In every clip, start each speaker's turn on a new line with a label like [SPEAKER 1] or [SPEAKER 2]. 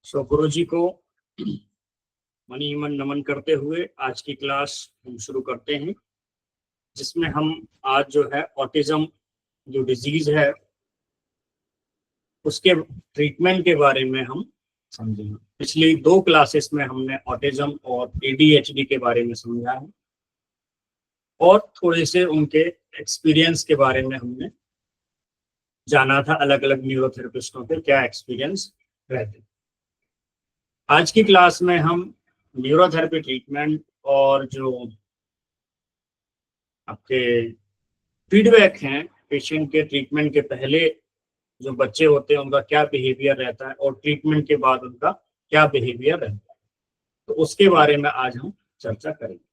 [SPEAKER 1] गुरु जी को मनी मन नमन करते हुए आज की क्लास हम शुरू करते हैं, जिसमें हम आज जो है ऑटिज्म जो डिजीज है उसके ट्रीटमेंट के बारे में हम समझेंगे। पिछली 2 क्लासेस में हमने ऑटिज्म और एडीएचडी के बारे में समझा है और थोड़े से उनके एक्सपीरियंस के बारे में हमने जाना था, अलग अलग न्यूरोथेरेपिस्टों के क्या एक्सपीरियंस रहते। आज की क्लास में हम न्यूरोथेरेपी ट्रीटमेंट और जो आपके फीडबैक हैं पेशेंट के ट्रीटमेंट के पहले जो बच्चे होते हैं उनका क्या बिहेवियर रहता है और ट्रीटमेंट के बाद उनका क्या बिहेवियर रहता है, तो उसके बारे में आज हम चर्चा करेंगे।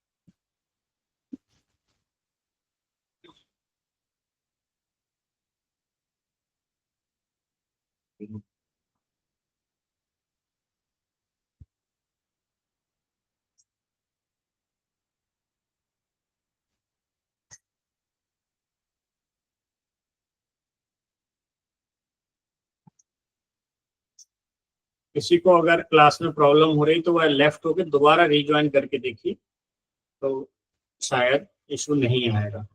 [SPEAKER 1] किसी को अगर क्लास में प्रॉब्लम हो रही तो वह लेफ्ट होकर दोबारा रिज्वाइन करके देखिए, तो शायद इशू नहीं आएगा।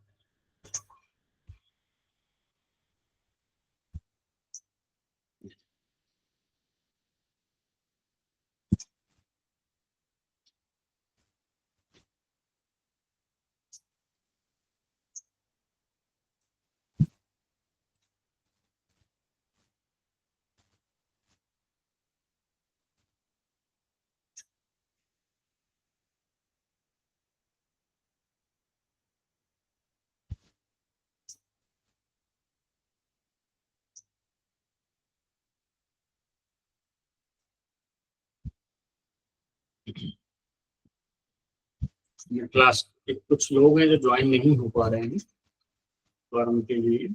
[SPEAKER 1] क्लास के कुछ लोग हैं जो ज्वाइन नहीं हो पा रहे हैं और उनके लिए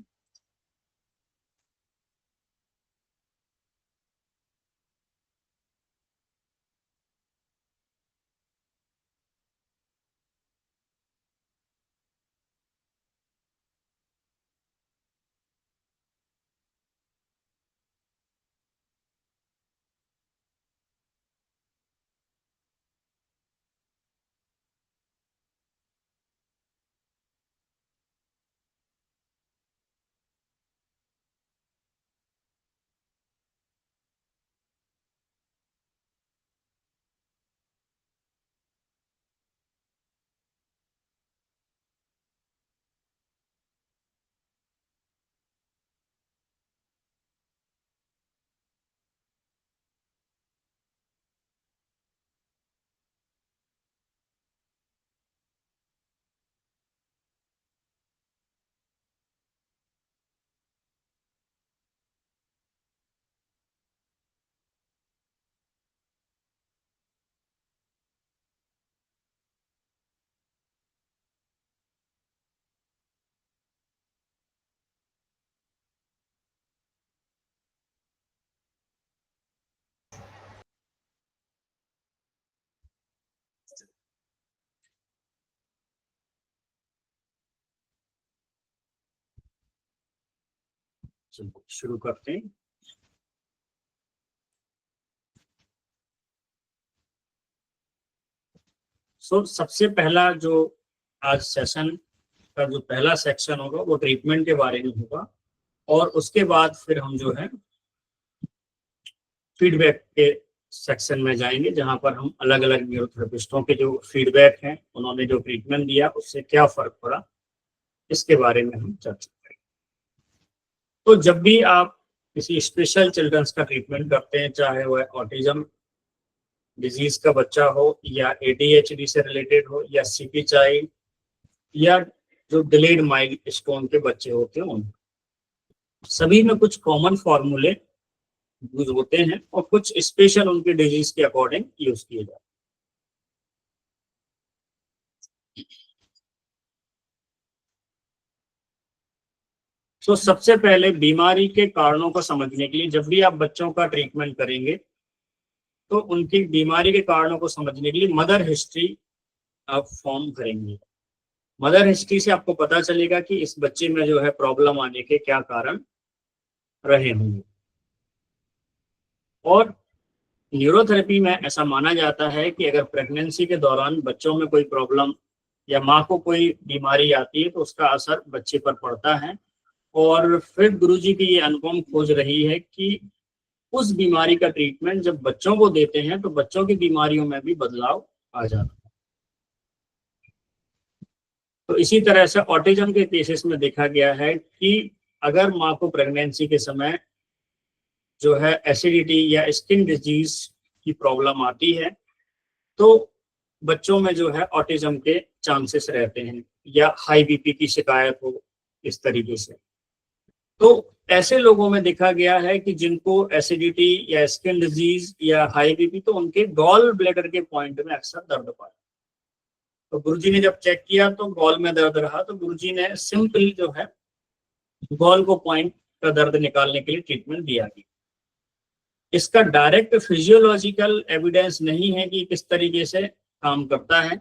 [SPEAKER 1] शुरू करते हैं। सबसे पहला जो आज सेशन का जो पहला सेक्शन होगा वो ट्रीटमेंट के बारे में होगा और उसके बाद फिर हम जो है फीडबैक के सेक्शन में जाएंगे, जहां पर हम अलग अलग न्यूरोथेरेपिस्टों के जो फीडबैक हैं, उन्होंने जो ट्रीटमेंट दिया उससे क्या फर्क पड़ा, इसके बारे में हम चर्चा करेंगे। तो जब भी आप किसी स्पेशल चिल्ड्रंस का ट्रीटमेंट करते हैं, चाहे वह ऑटिज्म डिजीज का बच्चा हो या एडीएचडी से रिलेटेड हो या सीपी चाइल्ड या जो डिलेड माइलस्टोन के बच्चे होते हैं, उन सभी में कुछ कॉमन फॉर्मूले यूज होते हैं और कुछ स्पेशल उनके डिजीज के अकॉर्डिंग यूज किए जाते हैं। सबसे पहले बीमारी के कारणों को समझने के लिए जब भी आप बच्चों का ट्रीटमेंट करेंगे तो उनकी बीमारी के कारणों को समझने के लिए मदर हिस्ट्री आप फॉर्म करेंगे। मदर हिस्ट्री से आपको पता चलेगा कि इस बच्चे में जो है प्रॉब्लम आने के क्या कारण रहे होंगे। और न्यूरोथेरेपी में ऐसा माना जाता है कि अगर प्रेगनेंसी के दौरान बच्चों में कोई प्रॉब्लम या माँ को कोई बीमारी आती है तो उसका असर बच्चे पर पड़ता है। और फिर गुरुजी की ये अनुपम खोज रही है कि उस बीमारी का ट्रीटमेंट जब बच्चों को देते हैं तो बच्चों की बीमारियों में भी बदलाव आ जाता है। तो इसी तरह से ऑटिज्म के केसेस में देखा गया है कि अगर माँ को प्रेगनेंसी के समय जो है एसिडिटी या स्किन डिजीज की प्रॉब्लम आती है तो बच्चों में जो है ऑटिज्म के चांसेस रहते हैं, या हाई बीपी की शिकायत हो इस तरीके से। तो ऐसे लोगों में देखा गया है कि जिनको एसिडिटी या स्किन डिजीज या हाई बीपी, तो उनके गॉल ब्लैडर के पॉइंट में अक्सर दर्द पाया। तो गुरुजी ने जब चेक किया तो गॉल में दर्द रहा, तो गुरुजी ने सिंपल जो है गॉल को पॉइंट का दर्द निकालने के लिए ट्रीटमेंट दिया गया। इसका डायरेक्ट फिजियोलॉजिकल एविडेंस नहीं है कि किस तरीके से काम करता है,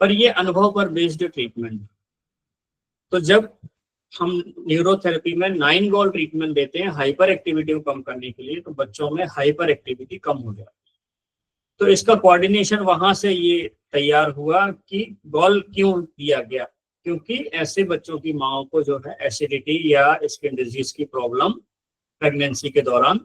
[SPEAKER 1] पर ये अनुभव पर बेस्ड ट्रीटमेंट। तो जब हम न्यूरोथेरेपी में 9 गॉल ट्रीटमेंट देते हैं हाइपर एक्टिविटी को कम करने के लिए, तो बच्चों में हाइपर एक्टिविटी कम हो जाती है। तो इसका कोऑर्डिनेशन वहां से ये तैयार हुआ कि गॉल क्यों दिया गया, क्योंकि ऐसे बच्चों की माओ को जो है एसिडिटी या स्किन डिजीज की प्रॉब्लम प्रेगनेंसी के दौरान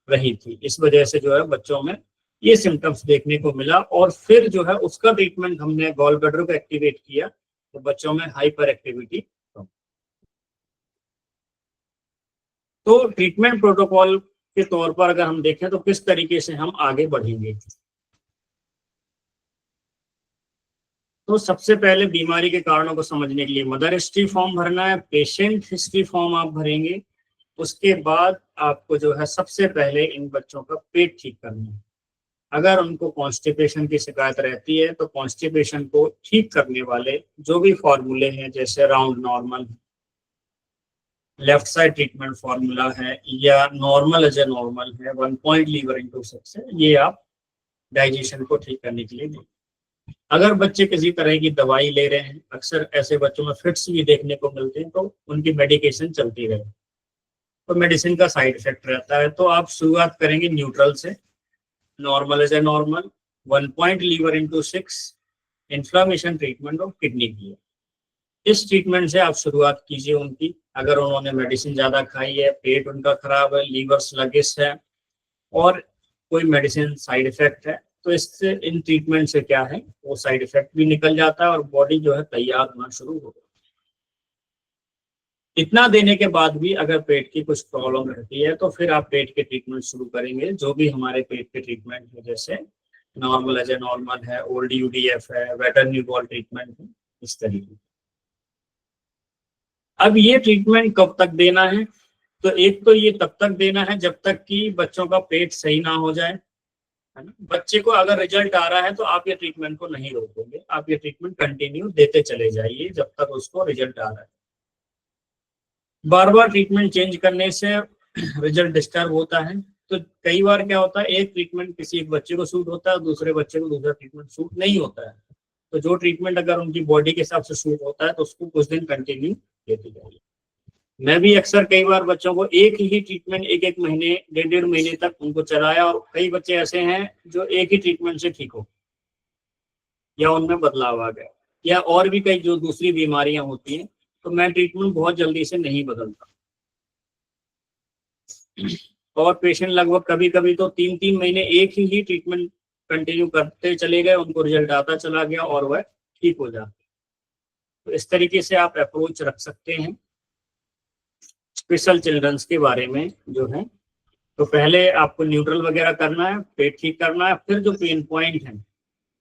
[SPEAKER 1] रही थी। इस वजह से जो है बच्चों में ये सिम्टम्स देखने को मिला, और फिर जो है उसका ट्रीटमेंट हमने गॉल ब्लैडर को एक्टिवेट किया तो बच्चों में हाइपर एक्टिविटी कम। तो ट्रीटमेंट प्रोटोकॉल के तौर पर अगर हम देखें तो किस तरीके से हम आगे बढ़ेंगे, तो सबसे पहले बीमारी के कारणों को समझने के लिए मदर हिस्ट्री फॉर्म भरना है, पेशेंट हिस्ट्री फॉर्म आप भरेंगे। उसके बाद आपको जो है सबसे पहले इन बच्चों का पेट ठीक करना है। अगर उनको कॉन्स्टिपेशन की शिकायत रहती है तो कॉन्स्टिपेशन को ठीक करने वाले जो भी फॉर्मूले हैं, जैसे round normal, left side treatment formula है, या नॉर्मल एज ए नॉर्मल है, 1 पॉइंट लीवर इनटू 6 है, ये आप डाइजेशन को ठीक करने के लिए दें। अगर बच्चे किसी तरह की दवाई ले रहे हैं, अक्सर ऐसे बच्चों में फिट्स भी देखने को मिलते हैं, तो उनकी मेडिकेशन चलती रहे, तो मेडिसिन का साइड इफेक्ट रहता है। तो आप शुरुआत करेंगे न्यूट्रल से, normal as a normal, 1 point liver into 6, inflammation treatment of kidney की। इस ट्रीटमेंट से आप शुरुआत कीजिए उनकी। अगर उन्होंने मेडिसिन ज्यादा खाई है, पेट उनका खराब है, लीवर स्लगिश है और कोई मेडिसिन साइड इफेक्ट है, तो इससे इन ट्रीटमेंट से क्या है वो साइड इफेक्ट भी निकल जाता है और बॉडी जो है तैयार होना शुरू हो जाती है। इतना देने के बाद भी अगर पेट की कुछ प्रॉब्लम रहती है तो फिर आप पेट के ट्रीटमेंट शुरू करेंगे, जो भी हमारे पेट के ट्रीटमेंट है, जैसे नॉर्मल एज ए नॉर्मल है, ओल्ड यूडीएफ है, वेटरनरी बॉल ट्रीटमेंट है, इस तरीके। अब ये ट्रीटमेंट कब तक देना है, तो एक तो ये तब तक देना है जब तक कि बच्चों का पेट सही ना हो जाए, है ना। बच्चे को अगर रिजल्ट आ रहा है तो आप ये ट्रीटमेंट को नहीं रोकोगे, आप ये ट्रीटमेंट कंटिन्यू देते चले जाइए जब तक उसको रिजल्ट आ रहा है। बार बार ट्रीटमेंट चेंज करने से रिजल्ट डिस्टर्ब होता है। तो कई बार क्या होता है, एक ट्रीटमेंट किसी एक बच्चे को सूट होता है, दूसरे बच्चे को दूसरा ट्रीटमेंट सूट नहीं होता है। तो जो ट्रीटमेंट अगर उनकी बॉडी के हिसाब से सूट होता है तो उसको कुछ दिन कंटिन्यू देते जाइए। मैं भी अक्सर कई बार बच्चों को एक ही ट्रीटमेंट एक महीने, 1.5 महीने तक उनको चलाया, और कई बच्चे ऐसे हैं जो एक ही ट्रीटमेंट से ठीक हो या उनमें बदलाव आ गया, या और भी कई जो दूसरी बीमारियां होती हैं, तो मैं ट्रीटमेंट बहुत जल्दी से नहीं बदलता। और पेशेंट लगभग कभी कभी तो 3-3 महीने एक ही ट्रीटमेंट कंटिन्यू करते चले गए, उनको रिजल्ट आता चला गया और वह ठीक हो जाते। तो इस तरीके से आप अप्रोच रख सकते हैं स्पेशल चिल्ड्रंस के बारे में जो है। तो पहले आपको न्यूट्रल वगैरह करना है, पेट ठीक करना है, फिर जो पेन पॉइंट है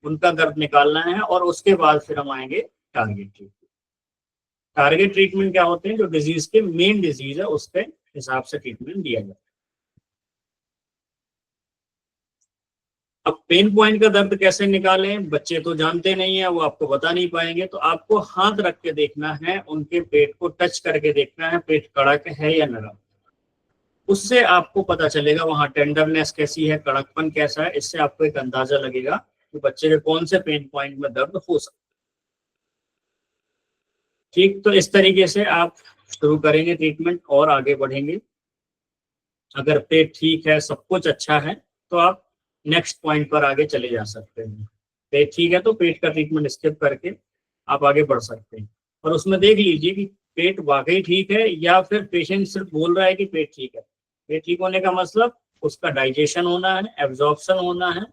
[SPEAKER 1] उनका दर्द निकालना है, और उसके बाद फिर हम आएंगे टारगेट ट्रीटमेंट। टारगेट ट्रीटमेंट क्या होते हैं, जो डिजीज के मेन डिजीज है उसके हिसाब से ट्रीटमेंट दिया जाता है। अब पेन पॉइंट का दर्द कैसे निकालें, बच्चे तो जानते नहीं है, वो आपको बता नहीं पाएंगे। तो आपको हाथ रख के देखना है, उनके पेट को टच करके देखना है, पेट कड़क है या नरम। उससे आपको पता चलेगा वहां टेंडरनेस कैसी है, कड़कपन कैसा है। इससे आपको एक अंदाजा लगेगा कि बच्चे के कौन से पेन पॉइंट में दर्द हो सकता है। ठीक, तो इस तरीके से आप शुरू करेंगे ट्रीटमेंट और आगे बढ़ेंगे। अगर पेट ठीक है, सब कुछ अच्छा है, तो आप नेक्स्ट पॉइंट पर आगे चले जा सकते हैं। पेट ठीक है तो पेट का ट्रीटमेंट स्किप करके आप आगे बढ़ सकते हैं। और उसमें देख लीजिए कि पेट वाकई ठीक है या फिर पेशेंट सिर्फ बोल रहा है कि पेट ठीक है। पेट ठीक होने का मतलब उसका डाइजेशन होना है, एब्जॉर्प्शन होना है,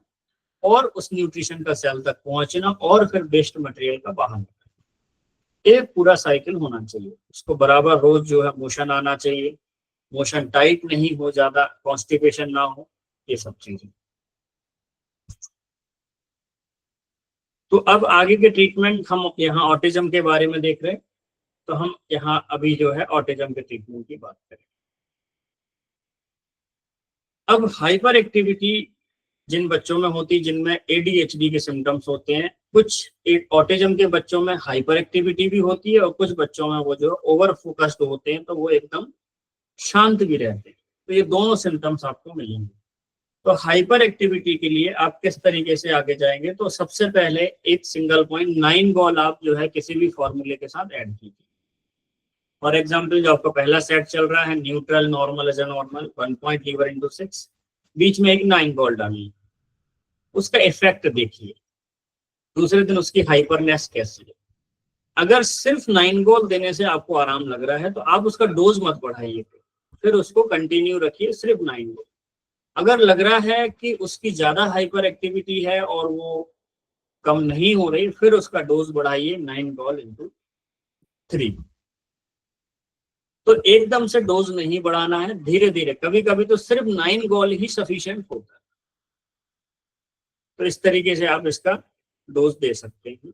[SPEAKER 1] और उस न्यूट्रिशन का सेल तक पहुंचना, और फिर वेस्ट मटेरियल का बाहर निकलना। एक पूरा साइकिल होना चाहिए। उसको बराबर रोज जो है मोशन आना चाहिए, मोशन टाइट नहीं हो, ज्यादा कॉन्स्टिपेशन ना हो, ये सब चीजें। तो अब आगे के ट्रीटमेंट हम यहाँ ऑटिज्म के बारे में देख रहे हैं, तो हम यहाँ अभी जो है ऑटिज्म के ट्रीटमेंट की बात करें। अब हाइपर एक्टिविटी जिन बच्चों में होती, जिनमें एडीएचडी के सिम्टम्स होते हैं, कुछ ऑटिज्म के बच्चों में हाइपर एक्टिविटी भी होती है और कुछ बच्चों में वो जो ओवर फोकस्ड होते हैं तो वो एकदम शांत भी रहते हैं। तो ये दोनों सिम्टम्स आपको मिलेंगे। तो हाइपर एक्टिविटी के लिए आप किस तरीके से आगे जाएंगे, तो सबसे पहले एक सिंगल पॉइंट 9 गॉल आप जो है किसी भी फॉर्मूले के साथ ऐड कीजिए। फॉर एग्जाम्पल जो आपका पहला सेट चल रहा है neutral, normal as a normal, 1 point liver into 6, बीच में एक 9 गॉल डालिए, उसका इफेक्ट देखिए। दूसरे दिन उसकी हाइपरनेस कैसी है। अगर सिर्फ 9 गोल देने से आपको आराम लग रहा है तो आप उसका डोज मत बढ़ाइए, फिर उसको कंटिन्यू रखिए सिर्फ 9 गोल। अगर लग रहा है कि उसकी ज्यादा हाइपर एक्टिविटी है और वो कम नहीं हो रही, फिर उसका डोज बढ़ाइए 9 गोल इंटू 3। तो एकदम से डोज नहीं बढ़ाना है, धीरे धीरे, कभी कभी तो सिर्फ 9 गोल ही सफिशिएंट होता है। तो इस तरीके से आप इसका डोज दे सकते हैं।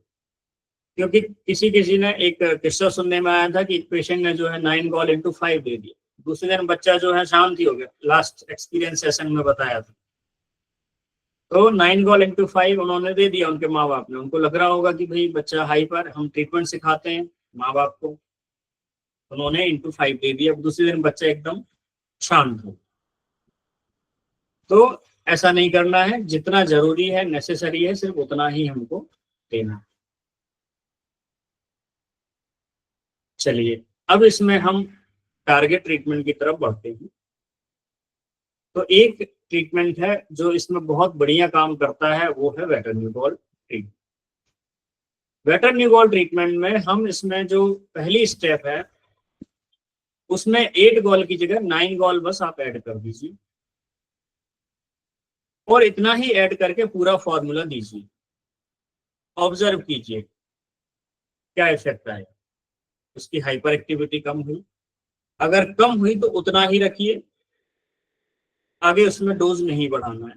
[SPEAKER 1] क्योंकि किसी ने एक किस्सा सुनने में आया था कि एक पेशेंट ने जो है 9 गॉल इंटू 5 दे दिया, दूसरे दिन बच्चा जो है शांत ही हो गया। लास्ट एक्सपीरियंस सेशन में बताया था। तो 9 गॉल इंटू 5 उन्होंने दे दिया उनके माँ बाप ने। उनको लग रहा होगा कि भाई बच्चा हाइपर, हम ट्रीटमेंट सिखाते हैं माँ बाप को, उन्होंने इंटू 5 दे दिया। दूसरे दिन बच्चा एकदम शांत हो। तो ऐसा नहीं करना है, जितना जरूरी है, नेसेसरी है, सिर्फ उतना ही हमको देना है। चलिए अब इसमें हम टारगेट ट्रीटमेंट की तरफ बढ़ते हैं। तो एक ट्रीटमेंट है जो इसमें बहुत बढ़िया काम करता है, वो है वेटरनिगोल ट्रीटमेंट। वेटरनिगोल ट्रीटमेंट में हम इसमें जो पहली स्टेप है उसमें 8 गॉल की जगह 9 गॉल बस आप ऐड कर दीजिए, और इतना ही ऐड करके पूरा फॉर्मूला दीजिए। ऑब्जर्व कीजिए क्या इफेक्ट आएगा। उसकी हाइपर एक्टिविटी कम हुई, अगर कम हुई तो उतना ही रखिए, आगे उसमें डोज नहीं बढ़ाना है।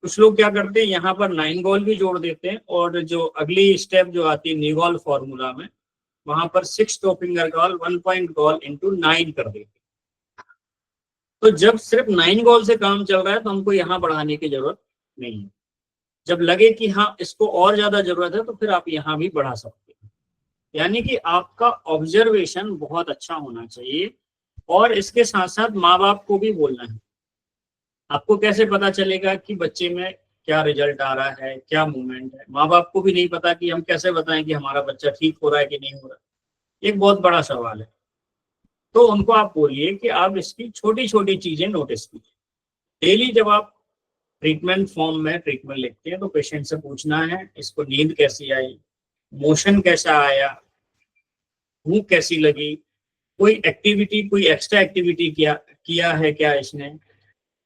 [SPEAKER 1] कुछ लोग क्या करते हैं, यहाँ पर 9 गॉल भी जोड़ देते हैं, और जो अगली स्टेप जो आती है निगॉल फॉर्मूला में, वहां पर 6 टॉपिंगर गॉल 1 पॉइंट गॉल इंटू 9 कर देते हैं। तो जब सिर्फ 9 गॉल से काम चल रहा है तो हमको यहाँ बढ़ाने की जरूरत नहीं है। जब लगे कि हाँ इसको और ज्यादा जरूरत है तो फिर आप यहाँ भी बढ़ा सकते हैं। यानी कि आपका ऑब्जर्वेशन बहुत अच्छा होना चाहिए, और इसके साथ साथ माँ बाप को भी बोलना है। आपको कैसे पता चलेगा कि बच्चे में क्या रिजल्ट आ रहा है, क्या मूवमेंट है। माँ बाप को भी नहीं पता कि हम कैसे बताएं कि हमारा बच्चा ठीक हो रहा है कि नहीं हो रहा है। एक बहुत बड़ा सवाल है। तो उनको आप बोलिए कि आप इसकी छोटी छोटी चीजें नोटिस कीजिए। डेली जब आप ट्रीटमेंट फॉर्म में ट्रीटमेंट लिखते हैं तो पेशेंट से पूछना है इसको नींद कैसी आई, मोशन कैसा आया, भूख कैसी लगी, कोई एक्टिविटी, कोई एक्स्ट्रा एक्टिविटी किया है क्या इसने,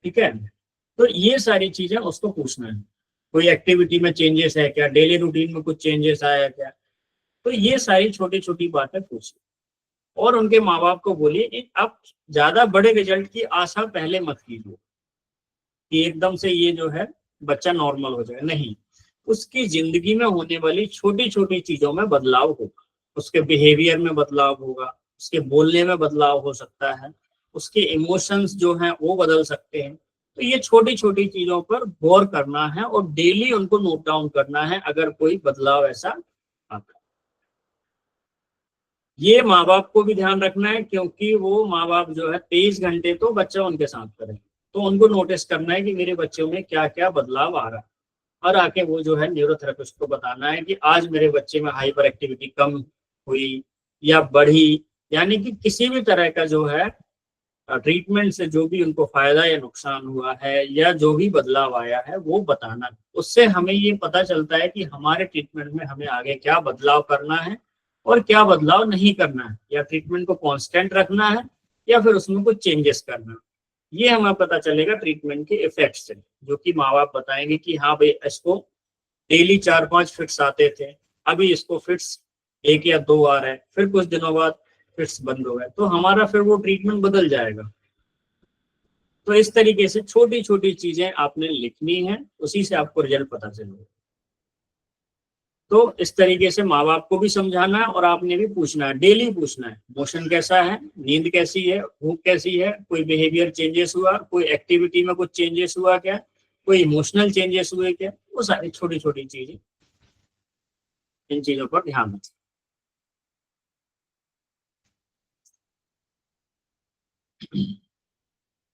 [SPEAKER 1] ठीक है। तो ये सारी चीजें उसको पूछना है। कोई एक्टिविटी में चेंजेस है क्या, डेली रूटीन में कुछ चेंजेस आया क्या। तो ये सारी छोटी छोटी बातें पूछिए, और उनके माँ बाप को बोलिए कि आप ज्यादा बड़े रिजल्ट की आशा पहले मत कीजिए कि एकदम से ये जो है बच्चा नॉर्मल हो जाए। नहीं, उसकी जिंदगी में होने वाली छोटी छोटी चीजों में बदलाव होगा। उसके बिहेवियर में बदलाव होगा, उसके बोलने में बदलाव हो सकता है, उसके इमोशंस जो हैं वो बदल सकते हैं। तो ये छोटी छोटी चीजों पर गौर करना है और डेली उनको नोट डाउन करना है अगर कोई बदलाव ऐसा आता है। ये माँ बाप को भी ध्यान रखना है, क्योंकि वो माँ बाप जो है 23 घंटे तो बच्चा उनके साथ करें। तो उनको नोटिस करना है कि मेरे बच्चों में क्या क्या बदलाव आ रहा है, और आके वो जो है न्यूरोथेरेपिस्ट को बताना है कि आज मेरे बच्चे में हाइपर एक्टिविटी कम हुई या बढ़ी। यानी कि किसी भी तरह का जो है ट्रीटमेंट से जो भी उनको फायदा या नुकसान हुआ है या जो भी बदलाव आया है वो बताना। उससे हमें ये पता चलता है कि हमारे ट्रीटमेंट में हमें आगे क्या बदलाव करना है और क्या बदलाव नहीं करना है, या ट्रीटमेंट को कांस्टेंट रखना है या फिर उसमें कुछ चेंजेस करना है। ये हमें पता चलेगा ट्रीटमेंट के इफेक्ट से, जो कि माँ बाप बताएंगे कि हाँ भाई इसको डेली 4-5 फिट्स आते थे, अभी इसको फिट्स 1 या 2 आ रहे हैं, फिर कुछ दिनों बाद फिट्स बंद हो गए, तो हमारा फिर वो ट्रीटमेंट बदल जाएगा। तो इस तरीके से छोटी छोटी चीजें आपने लिखनी है, उसी से आपको रिजल्ट पता चलेगा। तो इस तरीके से माँ बाप को भी समझाना है और आपने भी पूछना है, डेली पूछना है मोशन कैसा है, नींद कैसी है, भूख कैसी है, कोई बिहेवियर चेंजेस हुआ, कोई एक्टिविटी में कुछ चेंजेस हुआ क्या, कोई इमोशनल चेंजेस हुए क्या, वो सारी छोटी छोटी चीजें, इन चीजों पर ध्यान रखें।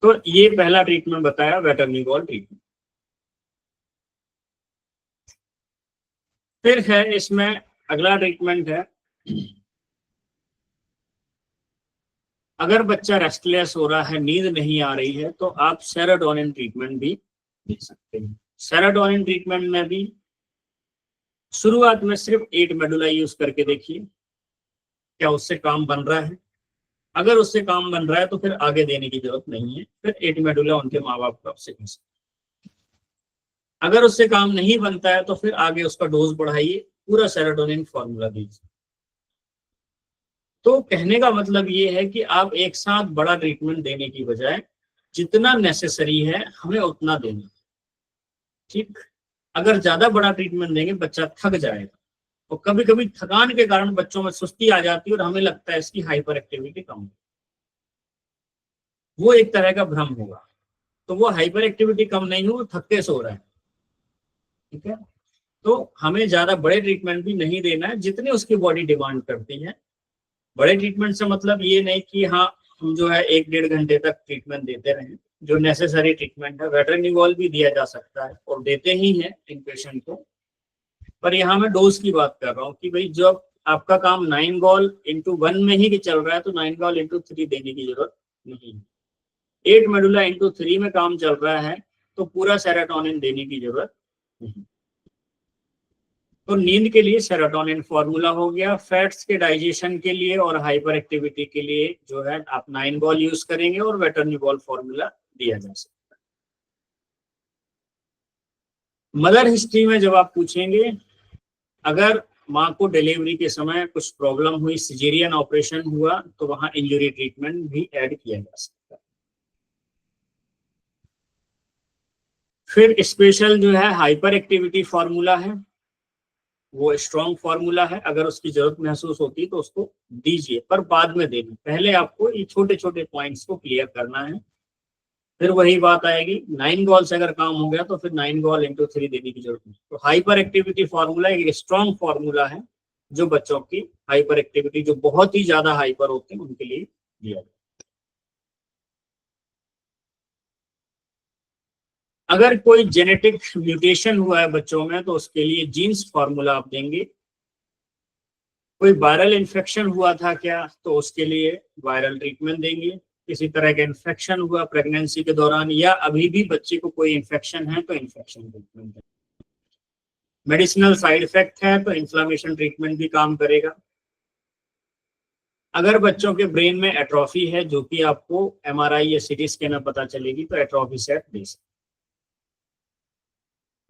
[SPEAKER 1] तो ये पहला ट्रीटमेंट बताया, वेटरनी बॉल ट्रीटमेंट। फिर है इसमें अगला ट्रीटमेंट है, अगर बच्चा रेस्टलेस हो रहा है, नींद नहीं आ रही है, तो आप सेरोटोनिन ट्रीटमेंट भी दे सकते हैं। सेरोटोनिन ट्रीटमेंट में भी शुरुआत में सिर्फ 8 मेडुला यूज करके देखिए क्या उससे काम बन रहा है। अगर उससे काम बन रहा है तो फिर आगे देने की जरूरत नहीं है, फिर 8 मेडुला उनके माँ बाप का उससे। अगर उससे काम नहीं बनता है तो फिर आगे उसका डोज बढ़ाइए, पूरा सेरोटोनिन फॉर्मूला दीजिए। तो कहने का मतलब ये है कि आप एक साथ बड़ा ट्रीटमेंट देने की बजाय जितना नेसेसरी है हमें उतना देना। ठीक, अगर ज्यादा बड़ा ट्रीटमेंट देंगे बच्चा थक जाएगा, और कभी कभी थकान के कारण बच्चों में सुस्ती आ जाती है और हमें लगता है इसकी हाइपर एक्टिविटी कम है, वो एक तरह का भ्रम होगा। तो वो हाइपर एक्टिविटी कम नहीं हो, वो थकते सो रहा है। ठीक है, तो हमें ज्यादा बड़े ट्रीटमेंट भी नहीं देना है, जितनी उसकी बॉडी डिमांड करती है। बड़े ट्रीटमेंट से मतलब ये नहीं कि हाँ हम जो है 1-1.5 घंटे तक ट्रीटमेंट देते रहें। जो नेसेसरी ट्रीटमेंट है वेटरनिवॉल भी दिया जा सकता है और देते ही है इन पेशेंट को, पर यहाँ मैं डोज की बात कर रहा हूँ कि भाई जब आपका काम 9 गॉल इंटू 1 में ही चल रहा है तो 9 गॉल इंटू 3 देने की जरूरत नहीं है। 8 मेडुला इंटू 3 में काम चल रहा है तो पूरा सेरोटोनिन देने की जरूरत नहीं। तो नींद के लिए सेरोटोनिन फॉर्मूला हो गया, फैट्स के डाइजेशन के लिए और हाइपर एक्टिविटी के लिए जो है आप 9 बॉल यूज करेंगे और वेटरनिवॉल फॉर्मूला दिया जा सकता है। मदर हिस्ट्री में जब आप पूछेंगे, अगर माँ को डिलीवरी के समय कुछ प्रॉब्लम हुई, सिजेरियन ऑपरेशन हुआ, तो वहां इंजरी ट्रीटमेंट भी ऐड किया जा सकता है। फिर स्पेशल जो है हाइपर एक्टिविटी फॉर्मूला है, वो स्ट्रॉन्ग फॉर्मूला है, अगर उसकी जरूरत महसूस होती है तो उसको दीजिए, पर बाद में देना, पहले आपको ये छोटे छोटे पॉइंट्स को क्लियर करना है। फिर वही बात आएगी, 9 गॉल से अगर काम हो गया तो फिर 9 गॉल इंटू 3 देने की जरूरत नहीं। तो हाइपर एक्टिविटी फॉर्मूला एक स्ट्रॉन्ग फॉर्मूला है, जो बच्चों की हाइपर एक्टिविटी, जो बहुत ही ज्यादा हाइपर होते हैं उनके लिए दिया जाए। अगर कोई जेनेटिक म्यूटेशन हुआ है बच्चों में तो उसके लिए जीन्स फॉर्मूला आप देंगे। कोई वायरल इन्फेक्शन हुआ था क्या, तो उसके लिए वायरल ट्रीटमेंट देंगे। किसी तरह का इन्फेक्शन हुआ प्रेगनेंसी के दौरान या अभी भी बच्चे को कोई इन्फेक्शन है तो इन्फेक्शन ट्रीटमेंट है। मेडिसिनल साइड इफेक्ट है तो इन्फ्लामेशन ट्रीटमेंट भी काम करेगा। अगर बच्चों के ब्रेन में एट्रोफी है, जो कि आपको एमआरआई या सीटी स्कैन में पता चलेगी, तो एट्रोफी सेट दे सकते।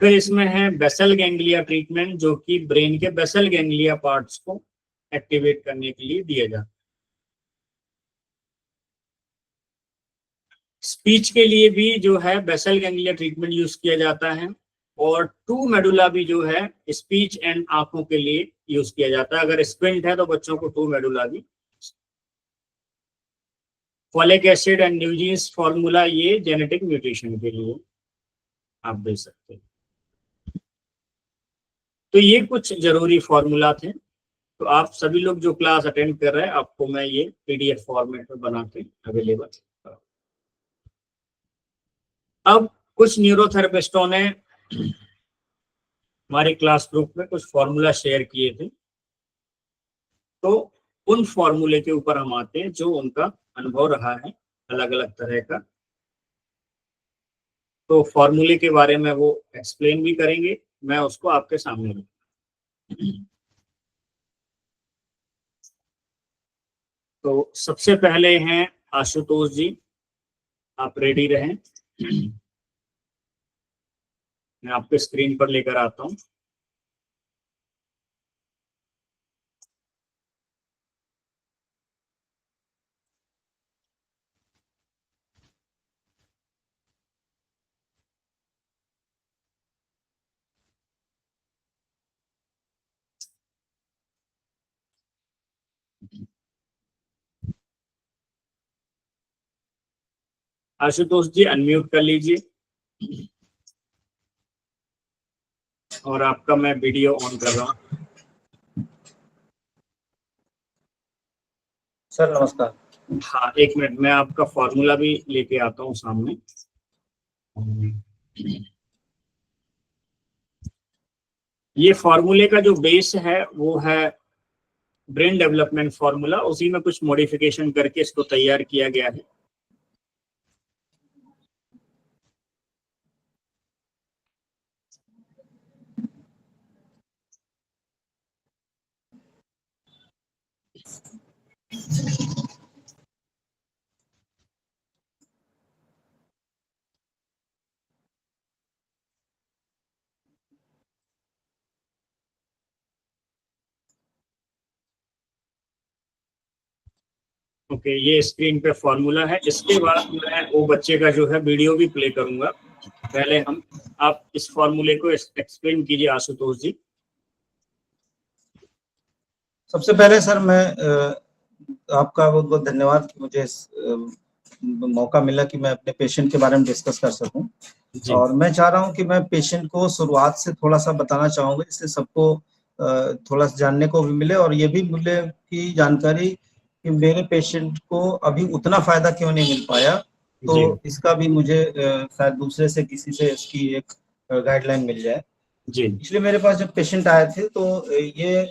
[SPEAKER 1] फिर इसमें है बेसल गैंग्लिया ट्रीटमेंट, जो कि ब्रेन के बेसल गैंग्लिया पार्ट्स को एक्टिवेट करने के लिए दिया जाता है। स्पीच के लिए भी जो है बेसल गैंग्लिया ट्रीटमेंट यूज किया जाता है, और 2 मेडुला भी जो है स्पीच एंड आंखों के लिए यूज किया जाता है। अगर स्क्विंट है तो बच्चों को 2 मेडुला भी। फॉलिक एसिड एंड न्यूजीन्स फॉर्मूला, ये जेनेटिक म्यूटेशन के लिए आप दे सकते हैं। तो ये कुछ जरूरी फॉर्मूला थे। तो आप सभी लोग जो क्लास अटेंड कर रहे हैं, आपको मैं ये पीडीएफ फॉर्मेट में बना के अवेलेबल। अब कुछ न्यूरोथेरेपिस्टों ने हमारे क्लास ग्रुप में कुछ फॉर्मूला शेयर किए थे, तो उन फॉर्मूले के ऊपर हम आते हैं जो उनका अनुभव रहा है। अलग अलग तरह का। तो फॉर्मूले के बारे में वो एक्सप्लेन भी करेंगे, मैं उसको आपके सामने रखूंगा। तो सबसे पहले हैं आशुतोष जी, आप रेडी रहें। मैं आपके स्क्रीन पर लेकर आता हूं। आशुतोष जी अनम्यूट कर लीजिए, और आपका मैं वीडियो ऑन कर रहा हूँ।
[SPEAKER 2] सर नमस्कार।
[SPEAKER 1] हाँ, एक मिनट, मैं आपका फॉर्मूला भी लेके आता हूँ सामने। ये फॉर्मूले का जो बेस है वो है ब्रेन डेवलपमेंट फॉर्मूला, उसी में कुछ मॉडिफिकेशन करके इसको तैयार किया गया है। ओके, ये स्क्रीन पे फॉर्मूला है। इसके बाद मैं वो बच्चे का जो है वीडियो भी प्ले करूंगा। पहले आप इस फॉर्मूले को एक्सप्लेन कीजिए आशुतोष जी।
[SPEAKER 2] सबसे पहले सर मैं आपका बहुत बहुत धन्यवाद कि मुझे मौका मिला कि मैं अपने पेशेंट के बारे में डिस्कस कर सकूं। और मैं चाह रहा हूं कि मैं पेशेंट को शुरुआत से थोड़ा सा बताना चाहूंगा, इससे सबको थोड़ा सा जानने को भी मिले और ये भी मिले कि जानकारी कि मेरे पेशेंट को अभी उतना फायदा क्यों नहीं मिल पाया। तो इसका भी मुझे शायद दूसरे से किसी से इसकी एक गाइडलाइन मिल जाए।
[SPEAKER 1] जी।
[SPEAKER 2] इसलिए मेरे पास जब पेशेंट आए थे तो ये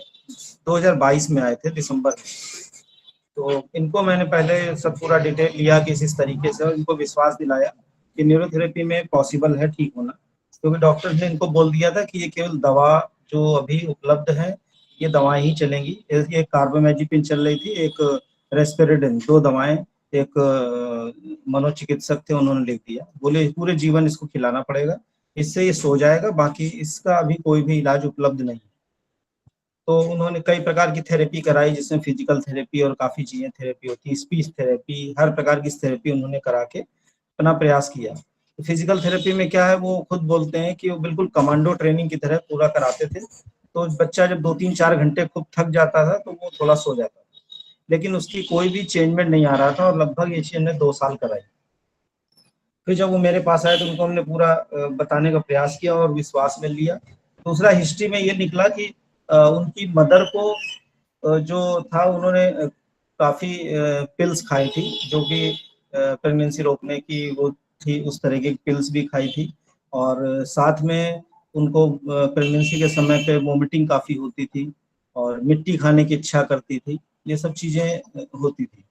[SPEAKER 2] 2022 में आए थे दिसंबर में। तो इनको मैंने पहले सब पूरा डिटेल लिया कि इस तरीके से, और इनको विश्वास दिलाया कि न्यूरोथेरेपी में पॉसिबल है ठीक होना, क्योंकि डॉक्टर ने इनको बोल दिया था कि ये केवल दवा जो अभी उपलब्ध है ये दवाएं ही चलेंगी। एक कार्बामेजिपिन चल रही थी, एक रेस्पिरेडिन, 2 दवाएं एक मनोचिकित्सक थे उन्होंने लिख दिया, बोले पूरे जीवन इसको खिलाना पड़ेगा, इससे ये सो जाएगा, बाकी इसका अभी कोई भी इलाज उपलब्ध नहीं। तो उन्होंने कई प्रकार की थेरेपी कराई, जिसमें फिजिकल थेरेपी और काफी चीजें थेरेपी होती है, स्पीच थेरेपी, हर प्रकार की थेरेपी उन्होंने करा के अपना प्रयास किया। तो फिजिकल थेरेपी में क्या है, वो खुद बोलते हैं कि वो बिल्कुल कमांडो ट्रेनिंग की तरह पूरा कराते थे। तो बच्चा जब 2-3-4 घंटे खूब थक जाता था तो वो थोड़ा सो जाता था, लेकिन उसकी कोई भी चेंजमेंट नहीं आ रहा था, और लगभग ये चीज ने 2 साल कराई। फिर जब वो मेरे पास आए तो उनको हमने पूरा बताने का प्रयास किया और विश्वास में लिया। दूसरा, हिस्ट्री में ये निकला कि उनकी मदर को जो था, उन्होंने काफी पिल्स खाई थी, जो कि प्रेगनेंसी रोकने की वो थी, उस तरह की पिल्स भी खाई थी। और साथ में उनको प्रेगनेंसी के समय पे वोमिटिंग काफी होती थी और मिट्टी खाने की इच्छा करती थी, ये सब चीजें होती थी।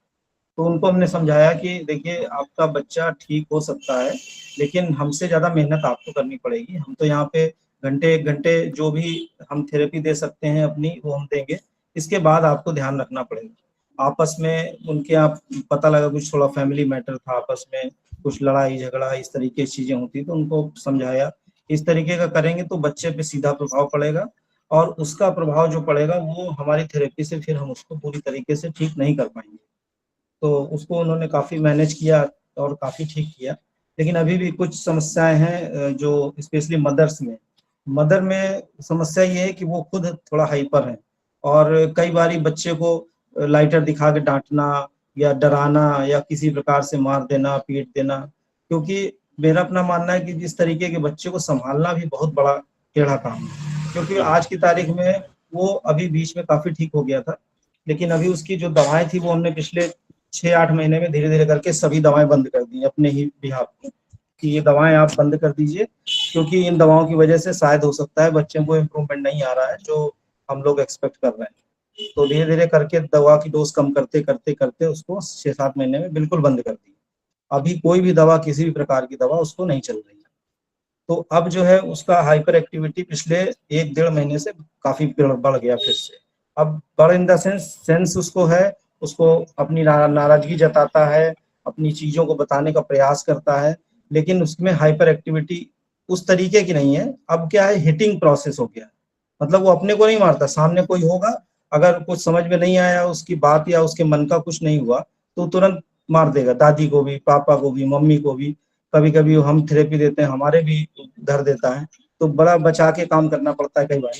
[SPEAKER 2] तो उनको हमने समझाया कि देखिए आपका बच्चा ठीक हो सकता है, लेकिन हमसे ज़्यादा मेहनत आपको करनी पड़ेगी। हम तो यहाँ पे घंटे 1 घंटे जो भी हम थेरेपी दे सकते हैं अपनी, वो हम देंगे। इसके बाद आपको ध्यान रखना पड़ेगा। आपस में उनके यहाँ पता लगा कुछ थोड़ा फैमिली मैटर था, आपस में कुछ लड़ाई झगड़ा इस तरीके की चीज़ें होती, तो उनको समझाया इस तरीके का करेंगे तो बच्चे पे सीधा प्रभाव पड़ेगा, और उसका प्रभाव जो पड़ेगा वो हमारी थेरेपी से फिर हम उसको पूरी तरीके से ठीक नहीं कर पाएंगे। तो उसको उन्होंने काफ़ी मैनेज किया और काफ़ी ठीक किया। लेकिन अभी भी कुछ समस्याएं हैं जो स्पेशली मदर में समस्या ये है कि वो खुद थोड़ा हाइपर है, और कई बारी बच्चे को लाइटर दिखा के डांटना या डराना या किसी प्रकार से मार देना, पीट देना। क्योंकि मेरा अपना मानना है कि जिस तरीके के बच्चे को संभालना भी बहुत बड़ा टेढ़ा काम है, क्योंकि आज की तारीख में वो अभी बीच में काफ़ी ठीक हो गया था, लेकिन अभी उसकी जो दवाएं थी वो हमने पिछले 6-8 महीने में धीरे धीरे करके सभी दवाएं बंद कर दी अपने ही बिहाफ पे, कि ये दवाएं आप बंद कर दीजिए, क्योंकि इन दवाओं की वजह से शायद हो सकता है बच्चे को इम्प्रूवमेंट नहीं आ रहा है जो हम लोग एक्सपेक्ट कर रहे हैं। तो धीरे धीरे करके दवा की डोज कम करते करते करते उसको 6-7 महीने में बिल्कुल बंद कर दी। अभी कोई भी दवा, किसी भी प्रकार की दवा उसको नहीं चल रही है। तो अब जो है उसका हाइपर एक्टिविटी पिछले 1 डेढ़ महीने से काफी बढ़ गया फिर से। अब बढ़ इन द सेंस उसको है, उसको अपनी नाराजगी जताता है, अपनी चीजों को बताने का प्रयास करता है, लेकिन उसमें हाइपर एक्टिविटी उस तरीके की नहीं है। अब क्या है, हिटिंग प्रोसेस हो गया, मतलब वो अपने को नहीं मारता, सामने कोई होगा, अगर कुछ समझ में नहीं आया उसकी बात या उसके मन का कुछ नहीं हुआ तो तुरंत मार देगा, दादी को भी, पापा को भी, मम्मी को भी। कभी कभी हम थेरेपी देते हैं, हमारे भी धर देता है, तो बड़ा बचा के काम करना पड़ता है कई बार।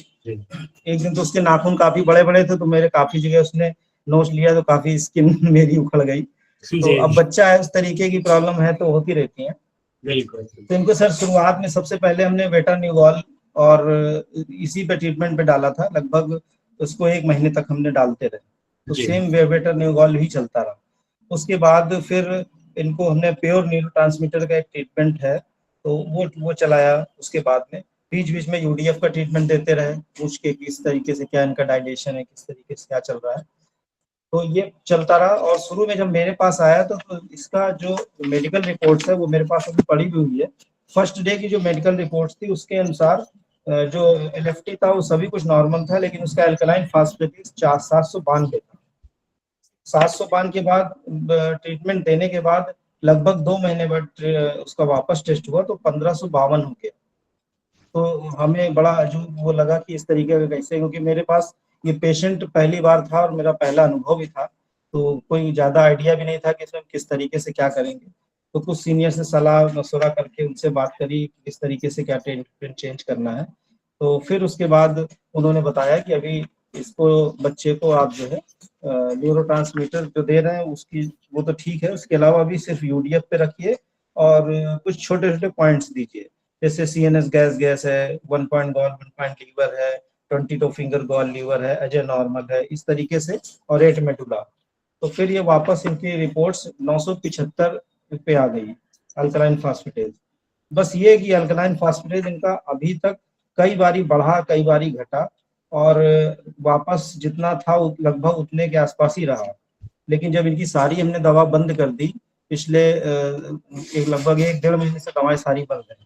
[SPEAKER 2] एक दिन तो उसके नाखून काफी बड़े बड़े थे, तो मेरे काफी जगह उसने नोच लिया, तो काफी स्किन मेरी उखड़ गई। तो अब
[SPEAKER 1] जी
[SPEAKER 2] बच्चा है, उस तरीके की प्रॉब्लम है तो होती रहती है।
[SPEAKER 1] बिल्कुल।
[SPEAKER 2] तो इनको सर शुरुआत में सबसे पहले हमने वेटानिवॉल और इसी पे ट्रीटमेंट पे डाला था, लगभग उसको 1 महीने तक हमने डालते रहे, तो
[SPEAKER 1] जी
[SPEAKER 2] सेम वेटानिवॉल ही चलता रहा। उसके बाद फिर इनको हमने प्योर न्यूरोट्रांसमीटर का एक ट्रीटमेंट है, तो वो चलाया। उसके बाद में बीच बीच में यूडीएफ का ट्रीटमेंट देते रहे, पूछ के किस तरीके से क्या इनका डायलेशन है, किस तरीके से क्या चल रहा है। तो ये चलता रहा, और शुरू में जब मेरे पास आया तो इसका जो मेडिकल रिपोर्ट्स है वो मेरे पास अभी पड़ी हुई है। फर्स्ट डे की जो मेडिकल रिपोर्ट्स थी उसके अनुसार जो एलएफटी था वो सभी कुछ नॉर्मल था, लेकिन उसका अल्कलाइन फास्फेटेज 792 था। 792 के बाद ट्रीटमेंट देने के बाद लगभग 2 महीने बाद उसका वापस टेस्ट हुआ तो 1552 हो गया। तो हमें बड़ा अजूब वो लगा कि इस तरीके का कैसे, क्योंकि मेरे पास ये पेशेंट पहली बार था और मेरा पहला अनुभव भी था, तो कोई ज्यादा आइडिया भी नहीं था कि इसमें किस तरीके से क्या करेंगे। तो कुछ सीनियर से सलाह मशवरा करके उनसे बात करी किस तरीके से क्या ट्रीटमेंट चेंज करना है। तो फिर उसके बाद उन्होंने बताया कि अभी इसको, बच्चे को आप जो है न्यूरोट्रांसमीटर जो दे रहे हैं उसकी वो तो ठीक है, उसके अलावा अभी सिर्फ यूडीएफ पे रखिए और कुछ छोटे छोटे पॉइंट्स दीजिए, जैसे सीएनएस गैस है, 1 पॉइंट गॉल 1 पॉइंट लीवर है, 22 फिंगर गॉल लीवर है, अजय नॉर्मल है, इस तरीके से, और 8 मेडुला। तो फिर ये वापस इनकी रिपोर्ट्स 975 पे आ गई अल्कलाइन फास्फेटेज। बस ये कि अल्कलाइन फास्फेटेज इनका अभी तक कई बारी बढ़ा, कई बारी घटा, और वापस जितना था लगभग उतने के आसपास ही रहा। लेकिन जब इनकी सारी हमने दवा बंद कर दी, पिछले एक लगभग 1 डेढ़ महीने से दवाएं सारी बंद है,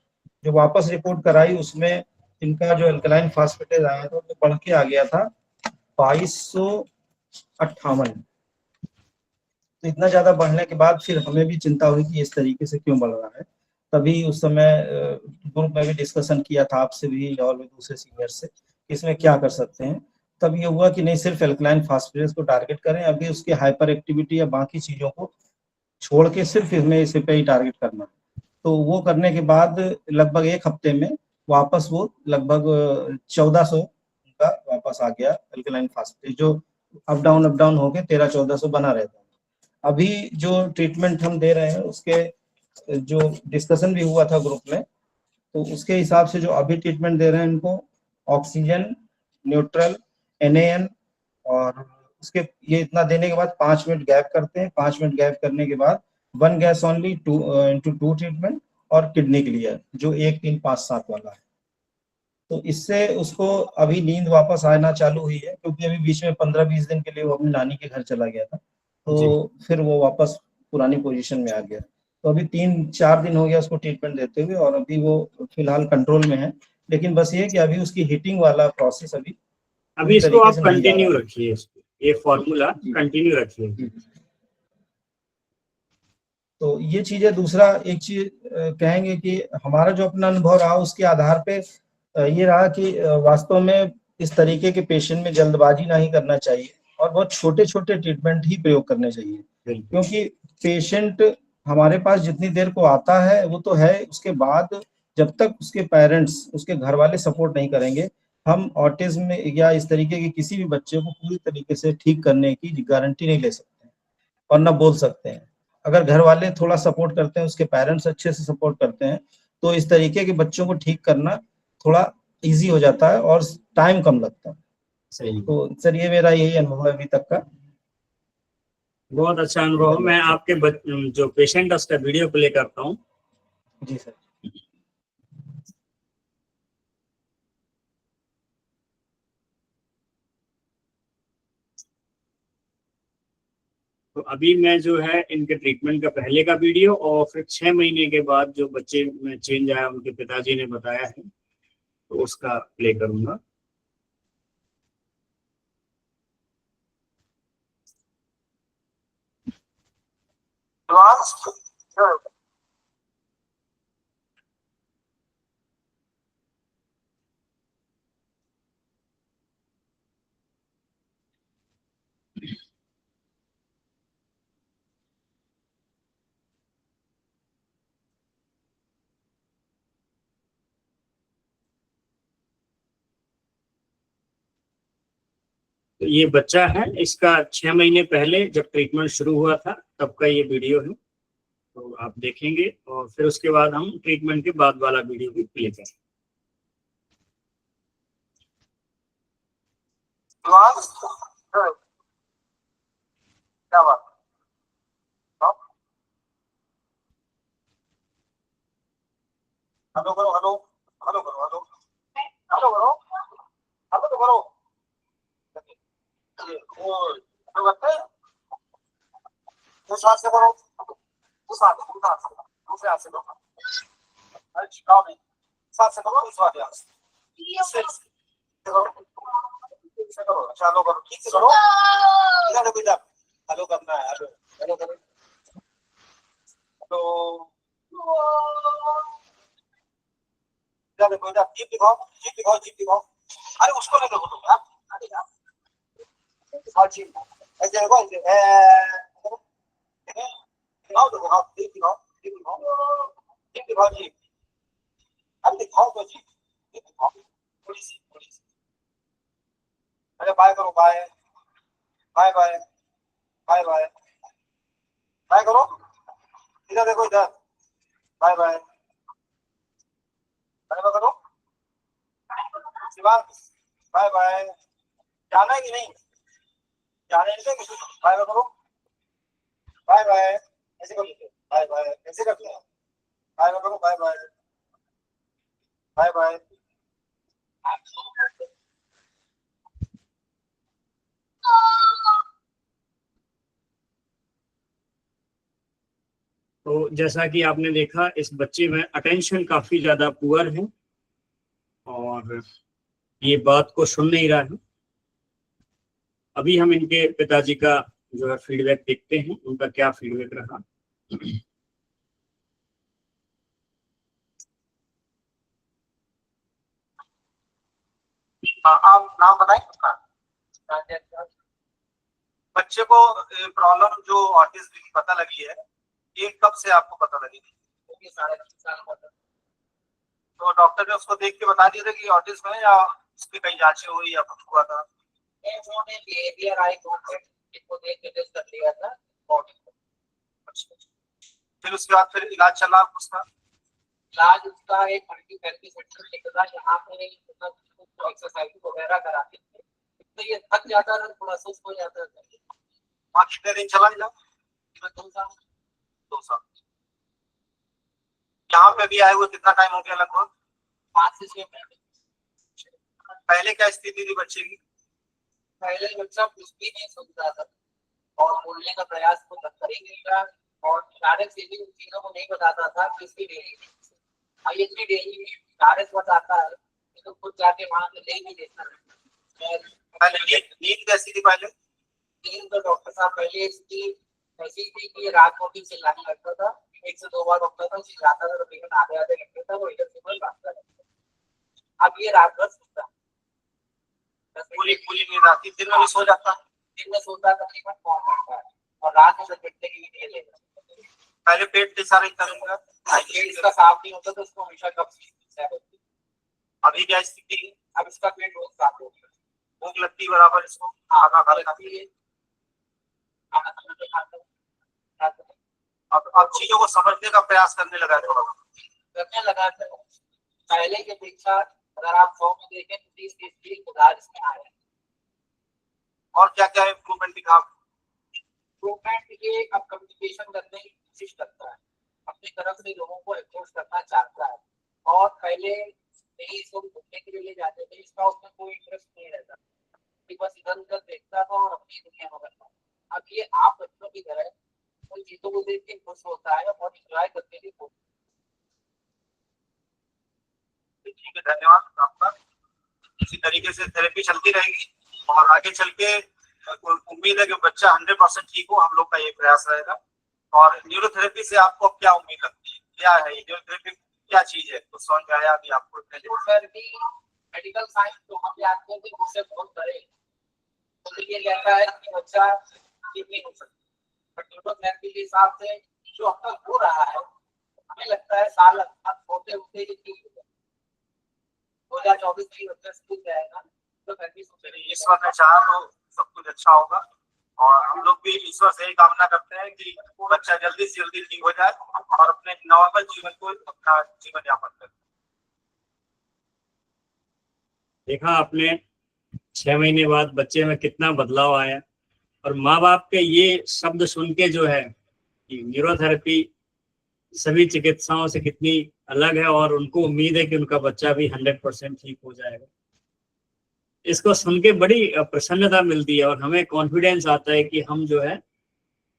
[SPEAKER 2] जो वापस रिपोर्ट कराई उसमें इनका जो अल्कलाइन फास्फेटेज आया था वो बढ़ के आ गया था 2258। तो इतना ज्यादा बढ़ने के बाद फिर हमें भी चिंता हुई कि इस तरीके से क्यों बढ़ रहा है। तभी उस समय ग्रुप में भी डिस्कशन किया था आपसे भी और भी दूसरे सीनियर से कि इसमें क्या कर सकते हैं। तब ये हुआ कि नहीं, सिर्फ एल्कलाइन फास्फेटेज को टारगेट करें, अभी उसकी हाइपर एक्टिविटी या बाकी चीजों को छोड़ के सिर्फ इसमें इसे पे ही टारगेट करना। तो वो करने के बाद लगभग 1 हफ्ते में वापस वो लगभग 1400 का वापस आ गया अल्कलाइन फास्फेटेज, जो अप डाउन होके 1300-1400 बना रहता है। अभी जो ट्रीटमेंट हम दे रहे हैं उसके जो डिस्कशन भी हुआ था ग्रुप में, तो उसके हिसाब से जो अभी ट्रीटमेंट दे रहे हैं इनको ऑक्सीजन, न्यूट्रल, एनएएन, और उसके ये इतना देने के बाद 5 मिनट गैप करते हैं। 5 मिनट गैप करने के बाद 1 गैस ओनली इंटू 2 ट्रीटमेंट, और किडनी क्लियर जो 1 3 5 7 वाला है। तो इससे उसको अभी नींद वापस आना चालू हुई है, क्योंकि अभी बीच में 15-20 दिन के लिए वो अपनी नानी के घर चला गया था,
[SPEAKER 1] जी।
[SPEAKER 2] तो फिर वो वापस पुरानी पोजीशन में आ गया। तो अभी 3 4 दिन हो गया उसको ट्रीटमेंट देते हुए, और अभी वो फिलहाल कंट्रोल में है। लेकिन बस ये कि अभी उसकी हीटिंग वाला प्रोसेस अभी
[SPEAKER 1] अभी
[SPEAKER 2] पूरी
[SPEAKER 1] इसको
[SPEAKER 2] तरीके
[SPEAKER 1] आप
[SPEAKER 2] से नहीं जा रहा
[SPEAKER 1] कंटिन्यू
[SPEAKER 2] है।
[SPEAKER 1] रखिए, इसको ये फॉर्मूला
[SPEAKER 2] जी
[SPEAKER 1] कंटिन्यू रखिए।
[SPEAKER 2] जी। तो ये चीजें, दूसरा एक चीज कहेंगे कि हमारा जो अपना अनुभव रहा उसके आधार पे ये रहा कि वास्तव में इस तरीके के पेशेंट में जल्दबाजी नहीं करना चाहिए, और बहुत छोटे छोटे ट्रीटमेंट ही प्रयोग करने चाहिए।
[SPEAKER 1] बिल्कुल
[SPEAKER 2] क्योंकि पेशेंट हमारे पास जितनी देर को आता है वो तो है, उसके बाद जब तक उसके पेरेंट्स, उसके घर वाले सपोर्ट नहीं करेंगे, हम ऑटिज्म या इस तरीके के किसी भी बच्चे को पूरी तरीके से ठीक करने की गारंटी नहीं ले सकते और ना बोल सकते हैं। अगर घर वाले थोड़ा सपोर्ट करते हैं, उसके पेरेंट्स अच्छे से सपोर्ट करते हैं, तो इस तरीके के बच्चों को ठीक करना थोड़ा इजी हो जाता है और टाइम कम लगता है।
[SPEAKER 1] सही।
[SPEAKER 2] तो सर ये मेरा यही अनुभव है अभी तक का।
[SPEAKER 1] बहुत अच्छा अनुभव है। मैं
[SPEAKER 2] धन्यवाद सर।
[SPEAKER 1] आपके जो पेशेंट है उसका वीडियो प्ले करता हूँ।
[SPEAKER 2] जी सर।
[SPEAKER 1] तो अभी मैं जो है इनके ट्रीटमेंट का पहले का वीडियो और फिर 6 महीने के बाद जो बच्चे में चेंज आया उनके पिताजी ने बताया है तो उसका प्ले करूंगा। तो ये बच्चा है, इसका 6 महीने पहले जब ट्रीटमेंट शुरू हुआ था तब का ये वीडियो है, तो आप देखेंगे और फिर उसके बाद हम ट्रीटमेंट के बाद वाला वीडियो भी प्ले करेंगे। क्या बात? हेलो करो, हेलो हेलो करो, हेलो हेलो करो, हेलो तो करो। वो जो करते हैं उस हाथ से करो, उस हाथ से, उस हाथ से, दूसरे हाथ से करो। अरे चिपकाओ नहीं, इस हाथ से करो, इस वाले हाथ से, इससे करो, इससे करो। अच्छा हेलो करो, ठीक से करो। इधर देखो, इधर हेलो करना है, हेलो हेलो करो, तो इधर देखो, इधर जीप दिखाओ, जीप दिखाओ, जीप दिखाओ। अरे उसको नहीं देखो तुम यार, अरे यार दिखाओ जीप, ऐसे देखो, ऐसे दिखाओ, तो दिखाओ, जीप दिखाओ, जीप दिखाओ, जीप दिखाओ, जीप। अब दिखाओ तो जीप, जीप दिखाओ, थोड़ी सी, थोड़ी सी। अरे बाय करो, bye bye bye bye bye bye करो, इधर देखो, इधर बाय बाय बाय बाय करो, शिवांग बाय बाय। जाना है कि नहीं? जाने नहीं देंगे, बाय बाय करो, बाय बाय ऐसे कर लीजिए, बाय बाय ऐसे करते हैं, बाय बाय करो, बाय बाय बाय बाय। तो जैसा कि आपने देखा इस बच्चे में अटेंशन काफी ज्यादा पुअर है और ये बात को सुन नहीं रहा है। अभी हम इनके पिताजी का जो है फीडबैक देखते हैं, उनका क्या फीडबैक रहा। आप नाम बताएं उसका। बच्चे को प्रॉब्लम जो ऑटिज्म की पता लगी है, ये कब से आपको पता लगी थी? 3.5 साल तो डॉक्टर ने उसको देख के बता दिया था कि ऑटिज्म है, या उसकी कहीं जांचें हुई या कुछ हुआ था? उन्होंने बिहेवियर आई कॉन्सेप्ट को देख के टेस्ट कर लिया था। अच्छा, फिर उसके बाद फिर इलाज चला उसका? इलाज उसका एक मल्टीथेरेपी सेंटर लेके था, यहाँ पे एक्सरसाइज वगैरह कराते थे, तो ये थक जाता था, थोड़ा सुस्त हो जाता था। वहाँ कितने दिन चला इलाज? 2 साल। 2 साल। यहाँ पे भी आए हुए कितना टाइम हो गया लगभग? 5 से 6 महीने। पहले क्या स्थिति थी बच्चे की? पहले बच्चा कुछ भी नहीं सुनता था और बोलने का प्रयास तो करता ही नहीं था, और शारीरिक से भी उन चीजों को नहीं बताता था कि इसकी डेली इतनी डेली शारीरिक बताता है तो खुद जाके वहां से ले नहीं देता है। नींद कैसी थी पहले? नींद तो डॉक्टर साहब पहले इसकी ऐसी थी कि रात को भी चिल्लाने लगता था, 1 से 2 बार डॉक्टर था चिल्लाता था, तो पेशेंट आधे आधे घंटे तक वो इधर से उधर भागता था। अब ये रात भर सोता, पूरी पूरी नींद आती, दिन में भी सो जाता, दिन में सोता तकरीबन 4 घंटा है और रात में 10 घंटे की नींद लेता। पहले पेट के सारे करूंगा, पेट इसका साफ नहीं होता तो उसको हमेशा कब्ज होती। अभी क्या स्थिति है? अब इसका पेट बहुत साफ हो गया, भूख लगती बराबर इसको, खाना खाती है, अब चीजों को समझने का प्रयास करने लगा है, थोड़ा करने लगा है। पहले की अपेक्षा अगर आप 100 में देखें तो 30 सुधार इसमें आया है। और क्या क्या इम्प्रूवमेंट दिखा? इम्प्रूवमेंट ये अब कम्युनिकेशन करने की कोशिश करता है, अपनी तरफ से लोगों को अप्रोच करना चाहता है, और पहले नहीं इसको घूमने के लिए ले जाते थे, इसका उसमें कोई इंटरेस्ट नहीं रहता, बस इधर उधर देखता था और अपनी दुनिया में करता। अब ये आप बच्चों
[SPEAKER 3] भी है उन चीजों को देख के खुश होता है और एंजॉय करने की कोशिश।
[SPEAKER 2] ठीक है, धन्यवाद आपका। इसी तरीके से थेरेपी चलती रहेगी और आगे चल के उम्मीद है कि बच्चा 100% ठीक हो, हम लोग का ये प्रयास रहेगा। और न्यूरोथेरेपी से आपको क्या उम्मीद लगती है, क्या है ये न्यूरोथेरेपी, क्या चीज है, तो समझ में आया अभी आपको?
[SPEAKER 3] न्यूरोथेरेपी मेडिकल साइंस जो हम जानते हैं उससे बहुत बड़े, तो ये कहता है कि बच्चा ठीक नहीं हो सकता, बट न्यूरोथेरेपी के हिसाब से जो अब तक हो रहा है हमें लगता है साल होते होते ही ठीक हो जाएगा। 2024 में बच्चा स्कूल जाएगा तो
[SPEAKER 2] ईश्वर ने चाहा तो सब कुछ अच्छा होगा और हम लोग भी ईश्वर से ही कामना करते हैं कि बच्चा जल्दी से जल्दी ठीक हो जाए और अपने नॉर्मल जीवन को अपना जीवन यापन करे।
[SPEAKER 1] देखा आपने 6 महीने बाद बच्चे में कितना बदलाव आया, और माँ बाप के ये शब्द सुन के जो है कि न्यूरोथेरेपी सभी चिकित्साओं से कितनी अलग है और उनको उम्मीद है कि उनका बच्चा भी 100% ठीक हो जाएगा। इसको सुन के बड़ी प्रसन्नता मिलती है और हमें कॉन्फिडेंस आता है कि हम जो है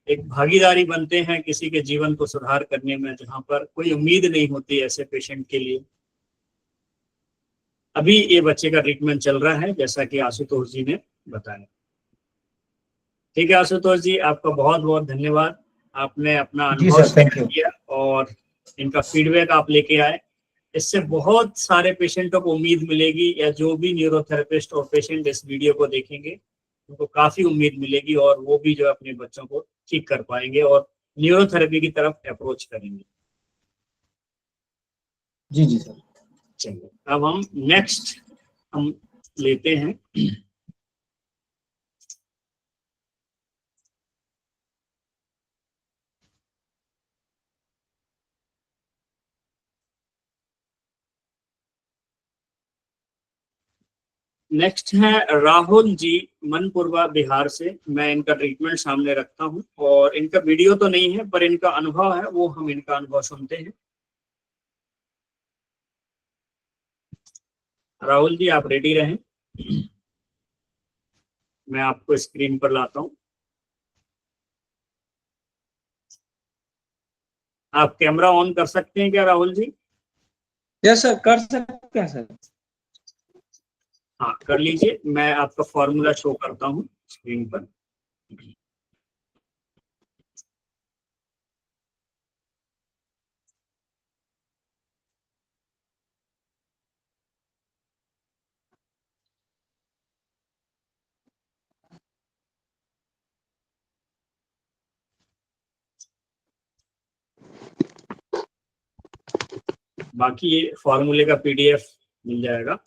[SPEAKER 1] एक भागीदारी बनते हैं किसी के जीवन को सुधार करने में, जहां पर कोई उम्मीद नहीं होती ऐसे पेशेंट के लिए। अभी ये बच्चे का ट्रीटमेंट चल रहा है जैसा कि आशुतोष जी ने बताया। ठीक है आशुतोष जी, आपका बहुत बहुत धन्यवाद, आपने अपना अनुभव शेयर किया और इनका फीडबैक आप लेके आए। इससे बहुत सारे पेशेंटों को उम्मीद मिलेगी, या जो भी न्यूरोथेरेपिस्ट और पेशेंट इस वीडियो को देखेंगे उनको काफी उम्मीद मिलेगी और वो भी जो अपने बच्चों को ठीक कर पाएंगे और न्यूरोथेरेपी की तरफ अप्रोच करेंगे।
[SPEAKER 2] जी जी सर।
[SPEAKER 1] चलिए अब हम नेक्स्ट हम लेते हैं नेक्स्ट है राहुल जी मनपुरवा बिहार से। मैं इनका ट्रीटमेंट सामने रखता हूं और इनका वीडियो तो नहीं है पर इनका अनुभव है, वो हम इनका अनुभव सुनते हैं। राहुल जी आप रेडी रहें, मैं आपको स्क्रीन पर लाता हूं। आप कैमरा ऑन कर सकते हैं क्या राहुल जी?
[SPEAKER 4] यस सर, कर सकते हैं सर।
[SPEAKER 1] हाँ कर लीजिए, मैं आपका फॉर्मूला शो करता हूँ स्क्रीन पर। बाकी ये फॉर्मूले का पीडीएफ मिल जाएगा।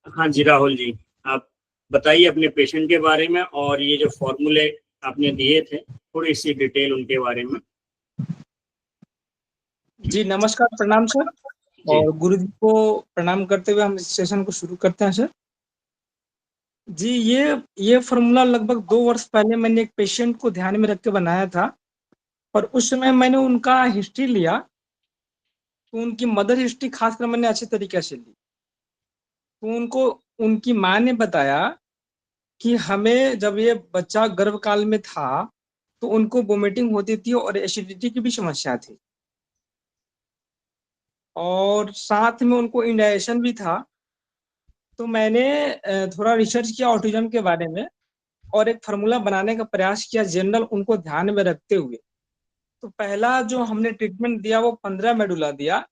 [SPEAKER 1] हाँ जी राहुल जी, आप बताइए अपने पेशेंट के बारे में और ये जो फॉर्मूले आपने दिए थे थोड़ी सी डिटेल उनके बारे में।
[SPEAKER 4] जी नमस्कार, प्रणाम सर। और गुरु जी को प्रणाम करते हुए हम इस सेशन को शुरू करते हैं सर। जी ये फॉर्मूला लगभग 2 वर्ष पहले मैंने एक पेशेंट को ध्यान में रख के बनाया था, और उस समय मैंने उनका हिस्ट्री लिया तो उनकी मदर हिस्ट्री खासकर मैंने अच्छे तरीके से ली। तो उनको उनकी माँ ने बताया कि हमें जब ये बच्चा गर्भकाल में था तो उनको वोमिटिंग होती थी और एसिडिटी की भी समस्या थी, और साथ में उनको इंडाइजेशन भी था। तो मैंने थोड़ा रिसर्च किया ऑटिज्म के बारे में और एक फार्मूला बनाने का प्रयास किया जनरल उनको ध्यान में रखते हुए। तो पहला जो हमने ट्रीटमेंट दिया वो 15 मेडुला दिया,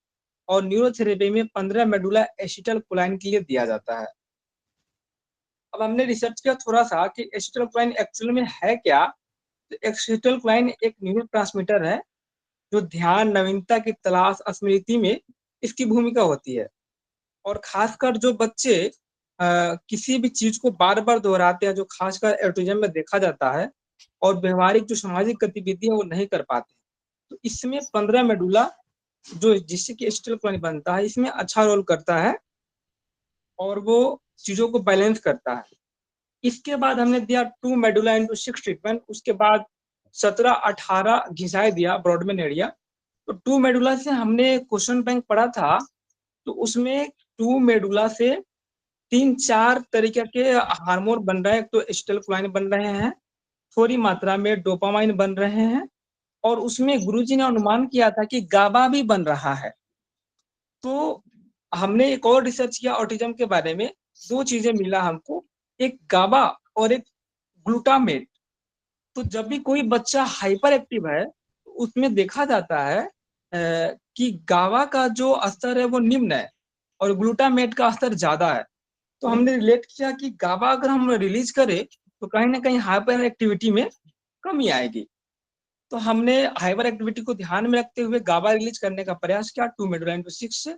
[SPEAKER 4] और न्यूरोथेरेपी में 15 मेडुला एसिटाइलकोलाइन के लिए दिया जाता है। अब हमने रिसर्च किया थोड़ा सा कि एसिटाइलकोलाइन एक्चुअल में है क्या। तो एसिटाइलकोलाइन एक न्यूरोट्रांसमीटर है जो ध्यान, नवीनता की तलाश, स्मृति में इसकी भूमिका होती है। और खासकर जो बच्चे किसी भी चीज को बार बार दोहराते हैं, जो खासकर ऑटिज्म में देखा जाता है, और व्यवहारिक जो सामाजिक गतिविधियां वो नहीं कर पाते, तो इसमें 15 मेडुला जो जिससे कि एसिटाइलकोलाइन बनता है इसमें अच्छा रोल करता है और वो चीजों को बैलेंस करता है। इसके बाद हमने दिया 2 मेडुला इंटू 6 ट्रीटमेंट, उसके बाद 17-18 घिसाई दिया ब्रॉडबैंड एरिया। तो 2 मेडुला से हमने क्वेश्चन बैंक पढ़ा था, तो उसमें 2 मेडुला से 3-4 तरीके के हार्मोन बन रहे हैं। एक तो एसिटाइलकोलाइन बन रहे हैं, थोड़ी मात्रा में डोपामाइन बन रहे हैं, और उसमें गुरुजी ने अनुमान किया था कि गाबा भी बन रहा है। तो हमने एक और रिसर्च किया ऑटिज्म के बारे में, 2 चीजें मिला हमको, एक गाबा और एक ग्लूटामेट। तो जब भी कोई बच्चा हाइपर एक्टिव है, तो उसमें देखा जाता है कि गाबा का जो स्तर है वो निम्न है और ग्लूटामेट का स्तर ज्यादा है। तो हमने रिलेट किया कि गाबा अगर हम रिलीज करें तो कहीं ना कहीं हाइपर एक्टिविटी में कमी आएगी। तो हमने हाइपर एक्टिविटी को ध्यान में रखते हुए गाबा रिलीज करने का प्रयास किया 2 मेडुला इंटू 6 से,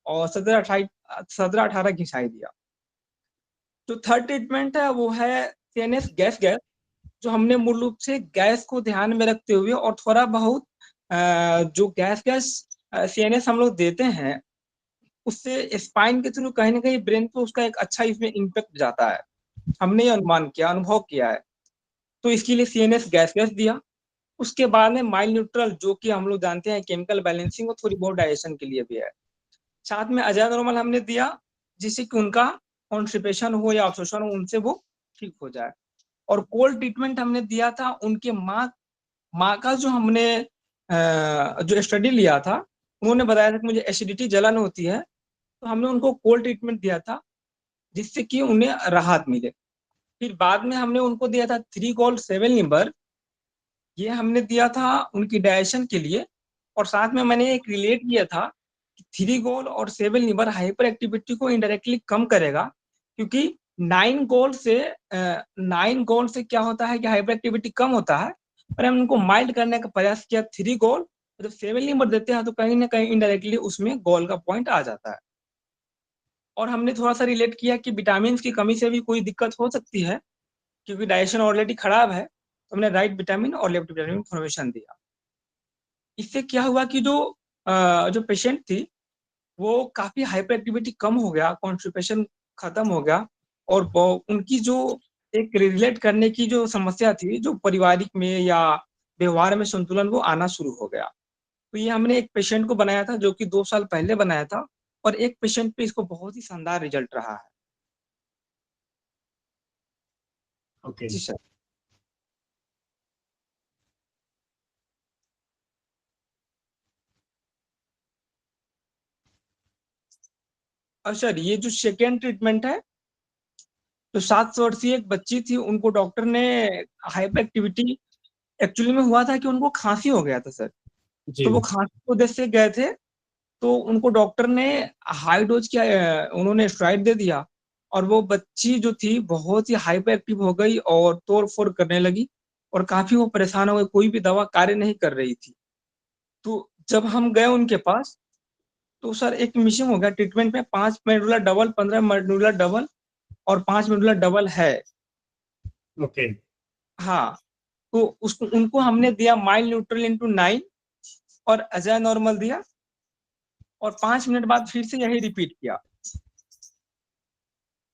[SPEAKER 4] और 17-18 घिसाई दिया। जो थर्ड ट्रीटमेंट है वो है सीएनएस गैस, जो हमने मूल रूप से गैस को ध्यान में रखते हुए और थोड़ा बहुत जो गैस सीएनएस हम लोग देते हैं, उससे स्पाइन के थ्रू कहीं ना कहीं ब्रेन पे उसका एक अच्छा इसमें इम्पैक्ट जाता है। हमने ये अनुमान किया, अनुभव किया है। तो इसके लिए सीएनएस गैस दिया। उसके बाद में माइल न्यूट्रल, जो कि हम लोग जानते हैं केमिकल बैलेंसिंग और थोड़ी बहुत डाइजेशन के लिए भी है। साथ में अजय नॉर्मल हमने दिया, जिससे कि उनका कॉन्स्टिपेशन हो या ऑब्सेशन हो, उनसे वो ठीक हो जाए। और कोल्ड ट्रीटमेंट हमने दिया था उनके माँ का जो हमने जो स्टडी लिया था, उन्होंने बताया था कि मुझे एसिडिटी जलन होती है, तो हमने उनको कोल्ड ट्रीटमेंट दिया था जिससे कि उन्हें राहत मिले। फिर बाद में हमने उनको दिया था 3 गोल्ड 7 लिवर, ये हमने दिया था उनकी डाइजेशन के लिए। और साथ में मैंने एक रिलेट किया था कि 3 गोल और 7 लिवर हाइपर एक्टिविटी को इनडायरेक्टली कम करेगा, क्योंकि 9 गोल से क्या होता है कि हाइपर एक्टिविटी कम होता है, पर हम उनको माइल्ड करने का प्रयास किया 3 गोल। जब 7 लिवर देते हैं तो कहीं ना कहीं इनडायरेक्टली उसमें गोल का पॉइंट आ जाता है। और हमने थोड़ा सा रिलेट किया कि विटामिन की कमी से भी कोई दिक्कत हो सकती है, क्योंकि डाइजेशन ऑलरेडी खराब है, तो हमने राइट विटामिन और लेफ्ट विटामिन फॉर्मेशन दिया। इससे क्या हुआ कि जो पेशेंट थी वो काफी हाइपर एक्टिविटी कम हो गया, कॉन्स्टिपेशन खत्म हो गया, और उनकी जो एक रिलेट करने की जो समस्या थी, जो पारिवारिक में या व्यवहार में संतुलन, वो आना शुरू हो गया। तो ये हमने एक पेशेंट को बनाया था जो कि 2 साल पहले बनाया था, और एक पेशेंट पे इसको बहुत ही शानदार रिजल्ट रहा है।
[SPEAKER 1] ओके।
[SPEAKER 4] जी सर। और सर ये जो सेकेंड ट्रीटमेंट है, तो 7 वर्षीय एक बच्ची थी, उनको डॉक्टर ने हाइपर एक्टिविटी, एक्चुअली में हुआ था कि उनको खांसी हो गया था सर।
[SPEAKER 1] जी।
[SPEAKER 4] तो वो खांसी की वजह से गए थे, तो उनको डॉक्टर ने हाई डोज किया, उन्होंने स्टेरॉइड दे दिया, और वो बच्ची जो थी बहुत ही हाइपर एक्टिव हो गई और तोड़ फोड़ करने लगी, और काफी वो परेशान हो गई, कोई भी दवा कार्य नहीं कर रही थी। तो जब हम गए उनके पास, तो सर एक मिसिंग हो गया ट्रीटमेंट में, 5 मेडुला डबल, 15 मेडुला डबल और 5 मेडुला डबल है।
[SPEAKER 1] ओके।
[SPEAKER 4] हाँ, तो उसको उनको हमने दिया माइल न्यूट्रल इंटू 9 और अजय नॉर्मल दिया, और 5 मिनट बाद फिर से यही रिपीट किया।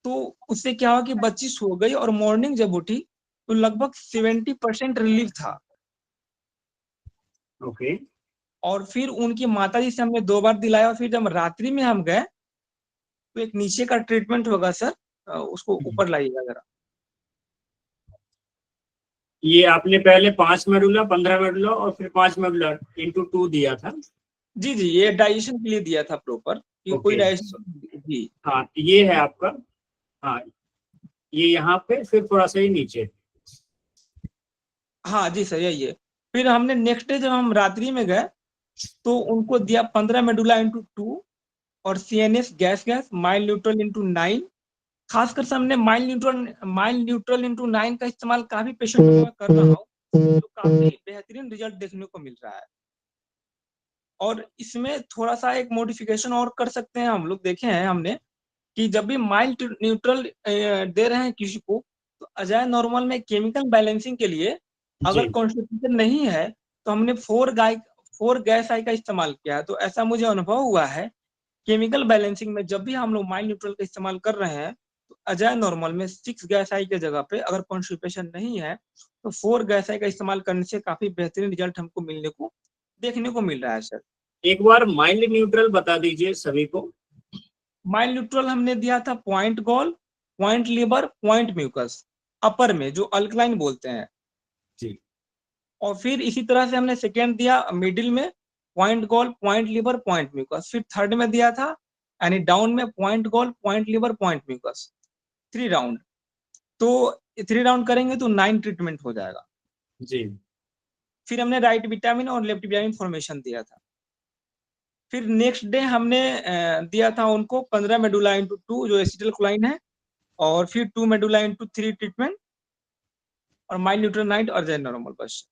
[SPEAKER 4] तो उससे क्या हुआ कि बच्ची सो गई, और मॉर्निंग जब उठी तो लगभग 70% रिलीफ था।
[SPEAKER 1] ओके।
[SPEAKER 4] और फिर उनकी माताजी से हमने 2 बार दिलाया, और फिर जब रात्रि में हम गए तो एक नीचे का ट्रीटमेंट होगा सर, उसको ऊपर लाइएगा जरा।
[SPEAKER 1] ये आपने पहले 5 मेडुला, 15 मेडुला और फिर 5 मेडुला इंटू 2 दिया था।
[SPEAKER 4] जी जी, ये डाइजेशन के लिए दिया था प्रॉपर, ये कोई
[SPEAKER 1] ओके।
[SPEAKER 4] डाइजेशन। जी
[SPEAKER 1] हाँ, ये है आपका। हाँ, ये यहाँ पे फिर थोड़ा सा ही नीचे।
[SPEAKER 4] हाँ जी सर, यही है। फिर हमने नेक्स्ट डे जब हम रात्रि में गए तो उनको दिया 15 मेडुला इंटू 2 और CNS gas mile neutral into 9। खासकर से हमने माइल न्यूट्रल इंटू 9 का इस्तेमाल काफी पेशेंट को मैं कर रहा हूँ, तो काफी बेहतरीन रिजल्ट देखने को मिल रहा है। और इसमें थोड़ा सा एक मॉडिफिकेशन और कर सकते हैं हम लोग, देखे हैं हमने कि जब भी माइल्ड न्यूट्रल दे रहे हैं किसी को, तो अजय नॉर्मल में केमिकल बैलेंसिंग के लिए अगर
[SPEAKER 1] जी।
[SPEAKER 4] कॉन्स्टिट्यूशन नहीं है तो हमने 4 गैस आई का इस्तेमाल किया है। तो ऐसा मुझे अनुभव हुआ है, केमिकल बैलेंसिंग में जब भी हम लोग माइल्ड न्यूट्रल का इस्तेमाल कर रहे हैं तो अजय नॉर्मल में 6 गैस आई के जगह पे अगर कॉन्स्टिपेशन नहीं है तो 4 गैस आई का इस्तेमाल करने से काफी बेहतरीन रिजल्ट हमको देखने को मिल रहा है सर।
[SPEAKER 1] एक बार माइल्ड न्यूट्रल बता दीजिए सभी को।
[SPEAKER 4] माइल्ड न्यूट्रल हमने दिया था point gall, point liver, point mucus upper में जो अल्कलाइन बोलते हैं
[SPEAKER 1] जी।
[SPEAKER 4] और फिर इसी तरह से हमने सेकेंड दिया मिडिल में point gall, point liver, point mucus. फिर थर्ड में दिया था यानी डाउन में point gall, point liver, point mucus 3 round. तो 3 राउंड करेंगे तो 9 ट्रीटमेंट हो जाएगा।
[SPEAKER 1] जी।
[SPEAKER 4] फिर हमने राइट विटामिन और लेफ्ट विटामिन फॉर्मेशन दिया था। फिर नेक्स्ट डे हमने दिया था उनको 15 मेडुला इंटू 2 जो एसिटिल कोलाइन है और फिर 2 मेडुला इंटू 3 ट्रीटमेंट और माइल्ड न्यूट्रोनाइट और जेन नॉर्मल बस।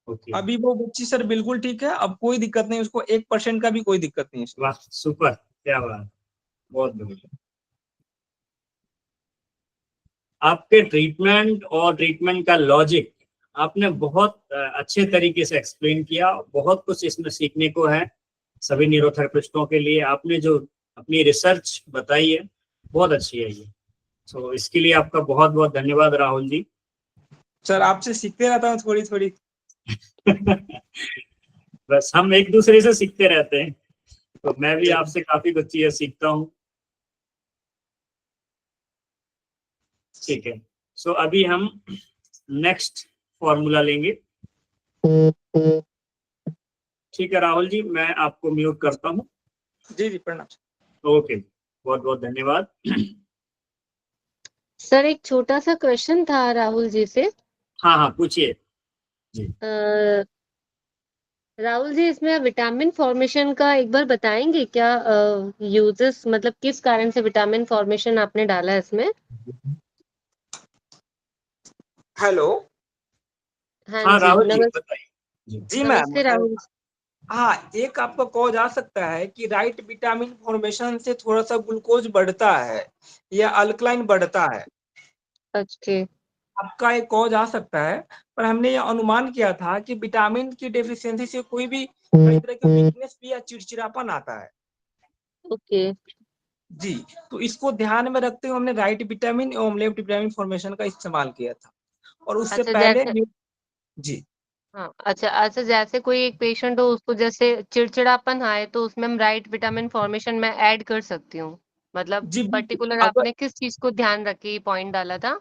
[SPEAKER 1] ओके।
[SPEAKER 4] अभी वो बच्ची सर बिल्कुल ठीक है, अब कोई दिक्कत नहीं, उसको 1% का भी कोई दिक्कत नहीं है।
[SPEAKER 1] वाह, सुपर, क्या बात, बहुत बढ़िया। आपके ट्रीटमेंट और ट्रीटमेंट का लॉजिक आपने बहुत अच्छे तरीके से एक्सप्लेन किया। बहुत कुछ इसमें सीखने को है सभी न्यूरोथेरेपिस्टों के लिए। आपने जो अपनी रिसर्च बताई है बहुत अच्छी है ये। तो इसके लिए आपका बहुत बहुत धन्यवाद राहुल जी।
[SPEAKER 4] सर आपसे सीखते रहता हूँ थोड़ी थोड़ी।
[SPEAKER 1] बस हम एक दूसरे से सीखते रहते हैं, तो मैं भी आपसे काफी कुछ चीजें सीखता हूँ। ठीक है, सो अभी हम नेक्स्ट फॉर्मूला लेंगे। ठीक है राहुल जी, मैं आपको म्यूट करता हूँ।
[SPEAKER 4] जी जी प्रणाम।
[SPEAKER 1] ओके, बहुत बहुत धन्यवाद।
[SPEAKER 5] सर एक छोटा सा क्वेश्चन था राहुल जी से।
[SPEAKER 1] हाँ हाँ, पूछिए जी।
[SPEAKER 5] राहुल जी, इसमें आप विटामिन फॉर्मेशन का एक बार बताएंगे क्या? यूजेस मतलब किस कारण से विटामिन फॉर्मेशन आपने डाला है इसमें?
[SPEAKER 4] हेलो।
[SPEAKER 5] हाँ
[SPEAKER 1] हाँ
[SPEAKER 5] जी,
[SPEAKER 1] राहुल जी बताइए जी।
[SPEAKER 4] जी मैम।
[SPEAKER 5] नमस्ते राहुल।
[SPEAKER 4] हाँ, एक आपका कॉज आ सकता है कि राइट विटामिन फॉर्मेशन से थोड़ा सा ग्लूकोज बढ़ता है या अल्कलाइन बढ़ता है,
[SPEAKER 5] ओके।
[SPEAKER 4] आपका एक कॉज आ सकता है। पर हमने ये अनुमान किया था कि विटामिन की डेफिशिएंसी से कोई भी कई तरह की वीकनेस भी या चिड़चिड़ापन आता है।
[SPEAKER 5] ओके।
[SPEAKER 4] जी, तो इसको ध्यान में रखते हुए हमने राइट विटामिन एवं लेफ्ट विटामिन फॉर्मेशन का इस्तेमाल किया था और उससे
[SPEAKER 5] अच्छा
[SPEAKER 4] पहले
[SPEAKER 5] जैसे,
[SPEAKER 4] जी
[SPEAKER 5] हाँ अच्छा अच्छा, जैसे कोई एक पेशेंट हो उसको जैसे चिड़चिड़ापन आए तो उसमें हम राइट विटामिन फॉर्मेशन में ऐड कर सकती हूँ। मतलब
[SPEAKER 4] जी बिल्कुल।
[SPEAKER 5] पर्टिकुलर
[SPEAKER 4] अगर
[SPEAKER 5] आपने किस चीज को ध्यान रख के ये पॉइंट डाला था?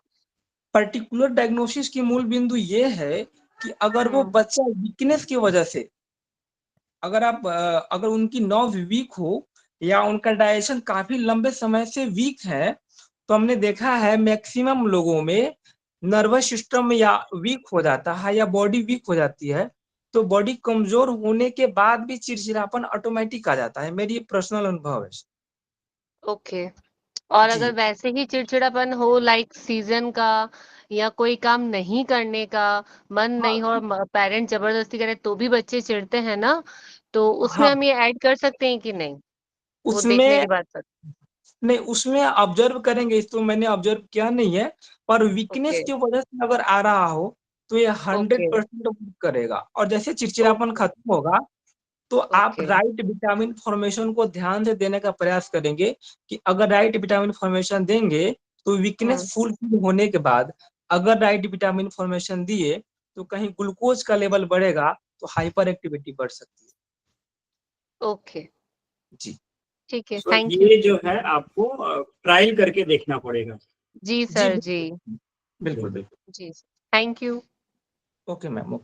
[SPEAKER 4] पर्टिकुलर डायग्नोसिस की मूल बिंदु ये है कि अगर वो
[SPEAKER 5] हम्म।
[SPEAKER 4] बच्चा वीकनेस की वजह से अगर उनकी नर्व वीक हो या उनका डाइजेशन काफी लंबे समय से वीक है, तो हमने देखा है मैक्सिमम लोगों में नर्वस सिस्टम या वीक हो जाता है या बॉडी वीक हो जाती है, तो बॉडी कमजोर होने के बाद भी चिड़चिड़ापन ऑटोमेटिक आ जाता है। मेरी पर्सनल अनुभव है।
[SPEAKER 5] ओके। और
[SPEAKER 4] जी
[SPEAKER 5] अगर वैसे ही चिड़चिड़ापन हो लाइक सीजन का या कोई काम नहीं करने का मन
[SPEAKER 4] हाँ
[SPEAKER 5] नहीं हो और पेरेंट जबरदस्ती करे तो भी बच्चे चिढ़ते हैं ना, तो उसमें
[SPEAKER 4] हाँ
[SPEAKER 5] हम ये ऐड कर सकते हैं कि नहीं? वो देखने
[SPEAKER 4] उसमें
[SPEAKER 5] के बाद सर।
[SPEAKER 4] नहीं, उसमें ऑब्जर्व करेंगे, इस तो मैंने ऑब्जर्व किया नहीं है, पर वीकनेस
[SPEAKER 5] ओके।
[SPEAKER 4] की वजह से अगर आ रहा हो तो ये
[SPEAKER 5] ओके।
[SPEAKER 4] 100% वर्क करेगा और जैसे चिड़चिड़ापन
[SPEAKER 5] ओके।
[SPEAKER 4] खत्म होगा तो आप
[SPEAKER 5] ओके।
[SPEAKER 4] राइट विटामिन फॉर्मेशन को ध्यान से देने का प्रयास करेंगे कि अगर राइट विटामिन फॉर्मेशन देंगे तो
[SPEAKER 5] हम्म।
[SPEAKER 4] वीकनेस फुलफिल होने के बाद अगर राइट विटामिन फॉर्मेशन दिए तो कहीं ग्लूकोज का लेवल बढ़ेगा तो हाइपर एक्टिविटी बढ़ सकती है।
[SPEAKER 5] ओके।
[SPEAKER 4] जी
[SPEAKER 5] ठीक है,
[SPEAKER 1] सो
[SPEAKER 5] थैंक यू।
[SPEAKER 1] ये जो है आपको ट्रायल करके देखना पड़ेगा।
[SPEAKER 5] जी
[SPEAKER 4] जी
[SPEAKER 5] सर जी।
[SPEAKER 4] बिल्कुल बिल्कुल।
[SPEAKER 5] जी thank you.
[SPEAKER 4] Okay ma'am.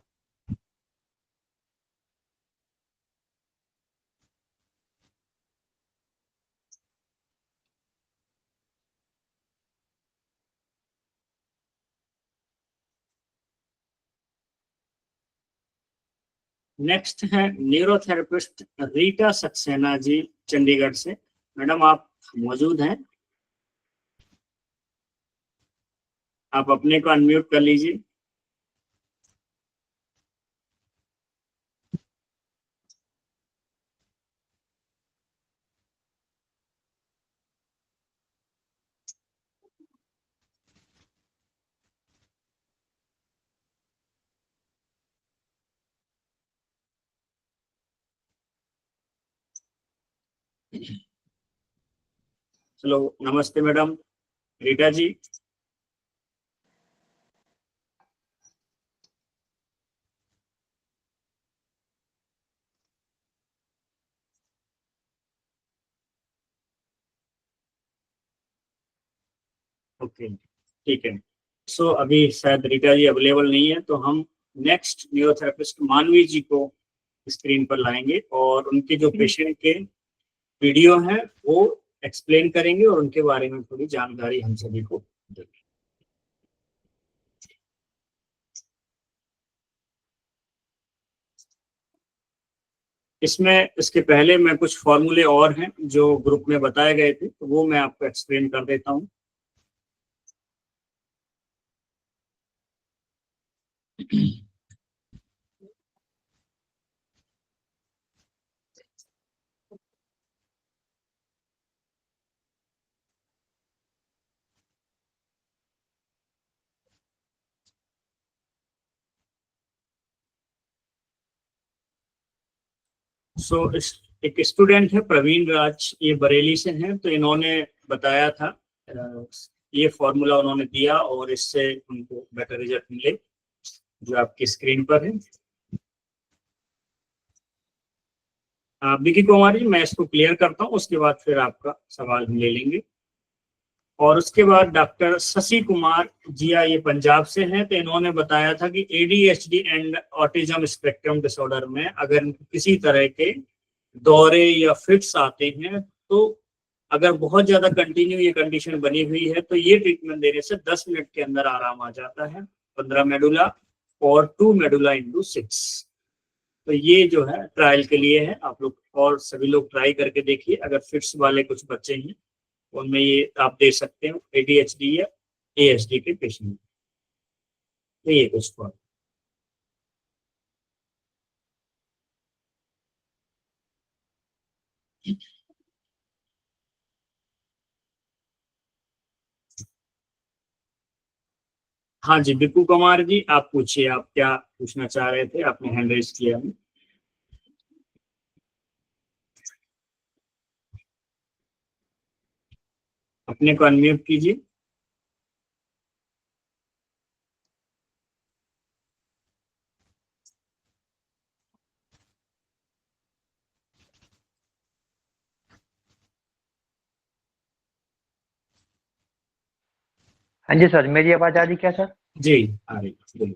[SPEAKER 1] Next है न्यूरोथेरेपिस्ट रीटा सक्सेना जी, चंडीगढ़ से। मैडम आप मौजूद हैं? आप अपने को अनम्यूट कर लीजिए। चलो, नमस्ते मैडम रीटा जी। ओके, ठीक है। सो अभी शायद रीटा जी अवेलेबल नहीं है, तो हम नेक्स्ट न्यूरोथेरेपिस्ट मानवी जी को स्क्रीन पर लाएंगे और उनके जो पेशेंट के वीडियो हैं वो एक्सप्लेन करेंगे और उनके बारे में थोड़ी जानकारी हम सभी को देंगे। इसमें इसके पहले मैं कुछ फॉर्मूले और हैं जो ग्रुप में बताए गए थे, तो वो मैं आपको एक्सप्लेन कर देता हूँ। एक स्टूडेंट है प्रवीण राज, ये बरेली से हैं, तो इन्होंने बताया था, ये फॉर्मूला उन्होंने दिया और इससे उनको बेटर रिजल्ट मिले, जो आपकी स्क्रीन पर है। विकी कुमार जी, मैं इसको क्लियर करता हूँ, उसके बाद फिर आपका सवाल हम ले लेंगे। और उसके बाद डॉक्टर शशि कुमार जिया, ये पंजाब से हैं, तो इन्होंने बताया था कि ADHD and autism spectrum disorder में अगर किसी तरह के दौरे या फिट्स आते हैं, तो अगर बहुत ज्यादा कंटिन्यू ये कंडीशन बनी हुई है, तो ये ट्रीटमेंट देने से 10 मिनट के अंदर आराम आ जाता है, 15 मेडुला और 2 मेडुला इंटू 6। तो ये जो है ट्रायल के लिए है, आप लोग और सभी लोग ट्राई करके देखिए। अगर फिट्स वाले कुछ बच्चे हैं उनमें ये आप दे सकते हो, ADHD या ASD के पेशेंट। तो ये कुछ फॉर्म। हाँ जी, बिप्पू कुमार जी, आप पूछिए, आप क्या पूछना चाह रहे थे, आपने हैंड रेज किया है। अपने को अनम्यूट कीजिए।
[SPEAKER 6] हाँ जी सर, मेरी आवाज आ रही क्या सर?
[SPEAKER 1] जी आ रही, बोलिए।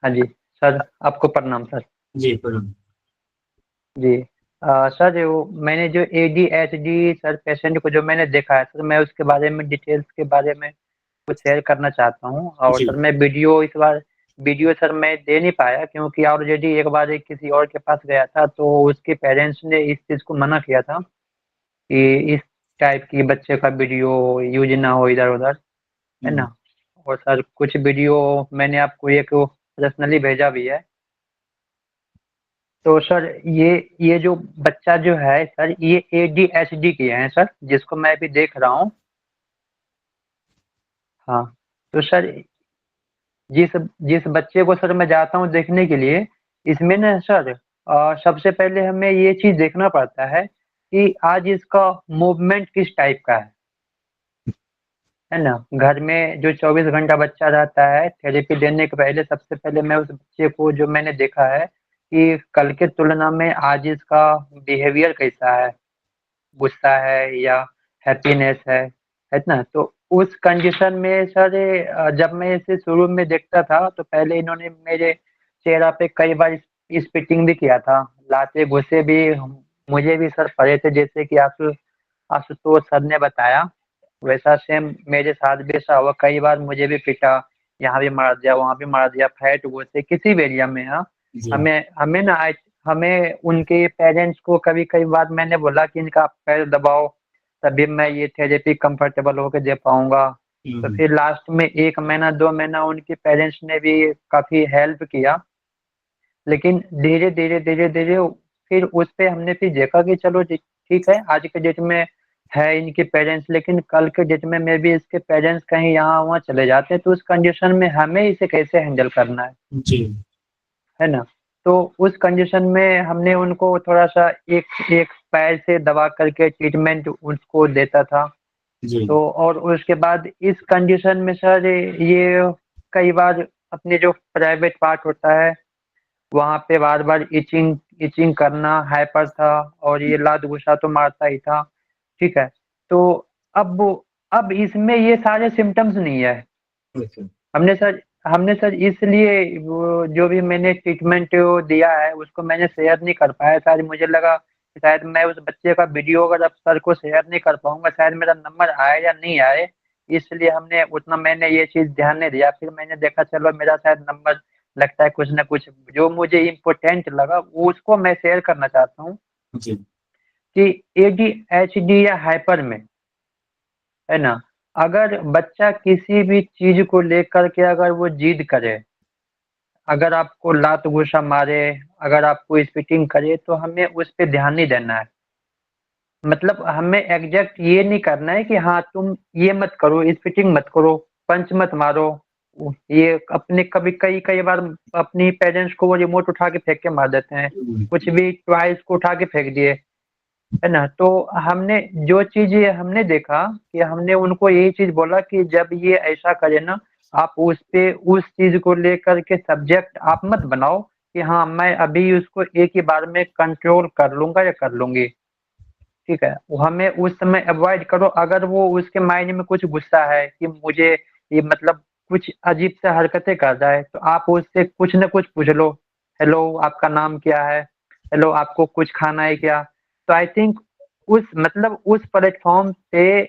[SPEAKER 6] हाँ जी सर, आपको प्रणाम सर।
[SPEAKER 1] जी प्रणाम।
[SPEAKER 6] जी सर, वो मैंने जो ADHD सर पेशेंट को जो मैंने देखा है सर, मैं उसके बारे में डिटेल्स के बारे में कुछ शेयर करना चाहता हूँ। और
[SPEAKER 1] जी
[SPEAKER 6] सर मैं वीडियो इस बार वीडियो सर मैं दे नहीं पाया, क्योंकि ऑलरेडी एक बार एक किसी और के पास गया था, तो उसके पेरेंट्स ने इस चीज़ को मना किया था कि इस टाइप की बच्चे का वीडियो यूज ना हो इधर उधर, है ना। और सर कुछ वीडियो मैंने आपको एक पर्सनली भेजा भी है। तो सर ये जो बच्चा जो है सर, ये ADHD के हैं सर, जिसको मैं अभी देख रहा हूँ। हाँ, तो सर जिस जिस बच्चे को सर मैं जाता हूँ देखने के लिए, इसमें ना सर सबसे पहले हमें ये चीज़ देखना पड़ता है कि आज इसका मूवमेंट किस टाइप का है ना। घर में जो 24 घंटा बच्चा रहता है, थेरेपी देने के पहले सबसे पहले मैं उस बच्चे को जो मैंने देखा है कि कल के तुलना में आज इसका बिहेवियर कैसा है, गुस्सा है या हैप्पीनेस है ना। तो उस कंडीशन में सर जब मैं इसे शुरू में देखता था, तो पहले इन्होंने मेरे चेहरा पे कई बार स्पिटिंग भी किया था, लाते घुसे भी मुझे भी सर पड़े थे, जैसे कि आशुतोष सर ने बताया वैसा सेम मेरे साथ भी ऐसा हुआ। कई बार मुझे भी पीटा, यहाँ भी मार दिया, वहाँ भी मार दिया, फैट घुसे किसी भी एरिया में। हाँ,
[SPEAKER 1] जी
[SPEAKER 6] हमें हमें ना हमें उनके पेरेंट्स को कभी कई बार मैंने बोला कि इनका पैर दबाओ, तभी मैं ये थेरेपी कंफर्टेबल होकर दे पाऊंगा। तो फिर लास्ट में 1 महीना 2 महीना उनके पेरेंट्स ने भी काफी हेल्प किया, लेकिन धीरे धीरे धीरे धीरे फिर उस पे हमने फिर देखा कि चलो ठीक है, आज के डेट में है इनके पेरेंट्स, लेकिन कल के डेट में मे भी इसके पेरेंट्स कहीं यहाँ वहाँ चले जाते हैं, तो उस कंडीशन में हमें इसे कैसे हैंडल करना
[SPEAKER 1] जी
[SPEAKER 6] है ना। तो उस कंडीशन में हमने उनको थोड़ा सा एक एक पैर से दबा करके ट्रीटमेंट उसको देता था,
[SPEAKER 1] जी
[SPEAKER 6] तो और उसके बाद इस कंडीशन में सर ये कई बार अपने जो प्राइवेट पार्ट होता है वहाँ पे बार बार इचिंग करना हाइपर था, और ये लात घुसा तो मारता ही था। ठीक है, तो अब इसमें ये सारे सिम्टम्स नहीं है।
[SPEAKER 1] ओके
[SPEAKER 6] हमने सर इसलिए वो जो भी मैंने ट्रीटमेंट दिया है उसको मैंने शेयर नहीं कर पाया। शायद मुझे लगा कि शायद मैं उस बच्चे का वीडियो अगर अब सर को शेयर नहीं कर पाऊंगा, शायद मेरा नंबर आए या नहीं आए, इसलिए हमने उतना मैंने ये चीज ध्यान नहीं दिया। फिर मैंने देखा चलो मेरा शायद नंबर लगता है कुछ ना कुछ जो मुझे इम्पोर्टेंट लगा वो उसको मैं शेयर करना चाहता हूँ
[SPEAKER 1] जी
[SPEAKER 6] कि ADHD या हाइपर में, है ना, अगर बच्चा किसी भी चीज को लेकर के अगर वो जिद करे, अगर आपको लात घूसा मारे, अगर आपको स्पिटिंग करे, तो हमें उस पे ध्यान नहीं देना है। मतलब हमें एग्जैक्ट ये नहीं करना है कि हाँ तुम ये मत करो, स्पिटिंग मत करो, पंच मत मारो। ये अपने कभी कई कई बार अपनी पेरेंट्स को वो रिमोट उठा के फेंक के मार देते हैं, कुछ भी टॉयज को उठा के फेंक दिए, है ना। तो हमने जो चीज ये हमने देखा कि हमने उनको यही चीज बोला कि जब ये ऐसा करे ना, आप उस पे उस चीज को लेकर के सब्जेक्ट आप मत बनाओ कि हाँ मैं अभी उसको एक ही बार में कंट्रोल कर लूंगा या कर लूंगी। ठीक है, वो हमें उस समय अवॉइड करो। अगर वो उसके माइंड में कुछ गुस्सा है कि मुझे ये मतलब कुछ अजीब से हरकतें कर रहा है, तो आप उससे कुछ न कुछ पूछ लो। हेलो आपका नाम क्या है, हेलो आपको कुछ खाना है क्या। तो आई थिंक उस मतलब उस प्लेटफॉर्म पे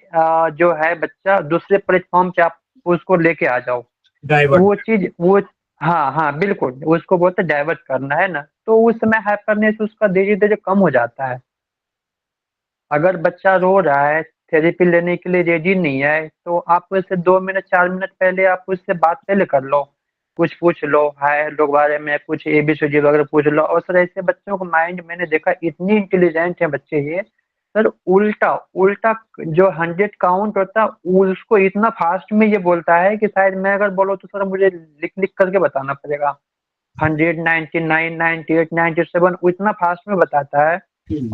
[SPEAKER 6] जो है बच्चा दूसरे प्लेटफॉर्म पे आप उसको लेके आ जाओ। तो वो
[SPEAKER 1] डाइवर्ट
[SPEAKER 6] चीज वो हाँ हाँ बिल्कुल, उसको बोलते डाइवर्ट करना, है ना। तो उस समय हाइपरनेस उसका धीरे धीरे कम हो जाता है। अगर बच्चा रो रहा है, थेरेपी लेने के लिए रेडी नहीं है, तो आप उससे 2 मिनट 4 मिनट पहले आप उससे बात पहले कर लो, कुछ पूछ लो, हाय हेलो के बारे में कुछ ABCD वगैरह पूछ लो। और सर ऐसे बच्चों का माइंड मैंने देखा इतनी इंटेलिजेंट है बच्चे ये, सर उल्टा उल्टा जो 100 काउंट होता है उसको इतना फास्ट में ये बोलता है कि शायद मैं अगर बोलो तो सर मुझे लिख लिख करके बताना पड़ेगा। 199 98 97 इतना फास्ट में बताता है।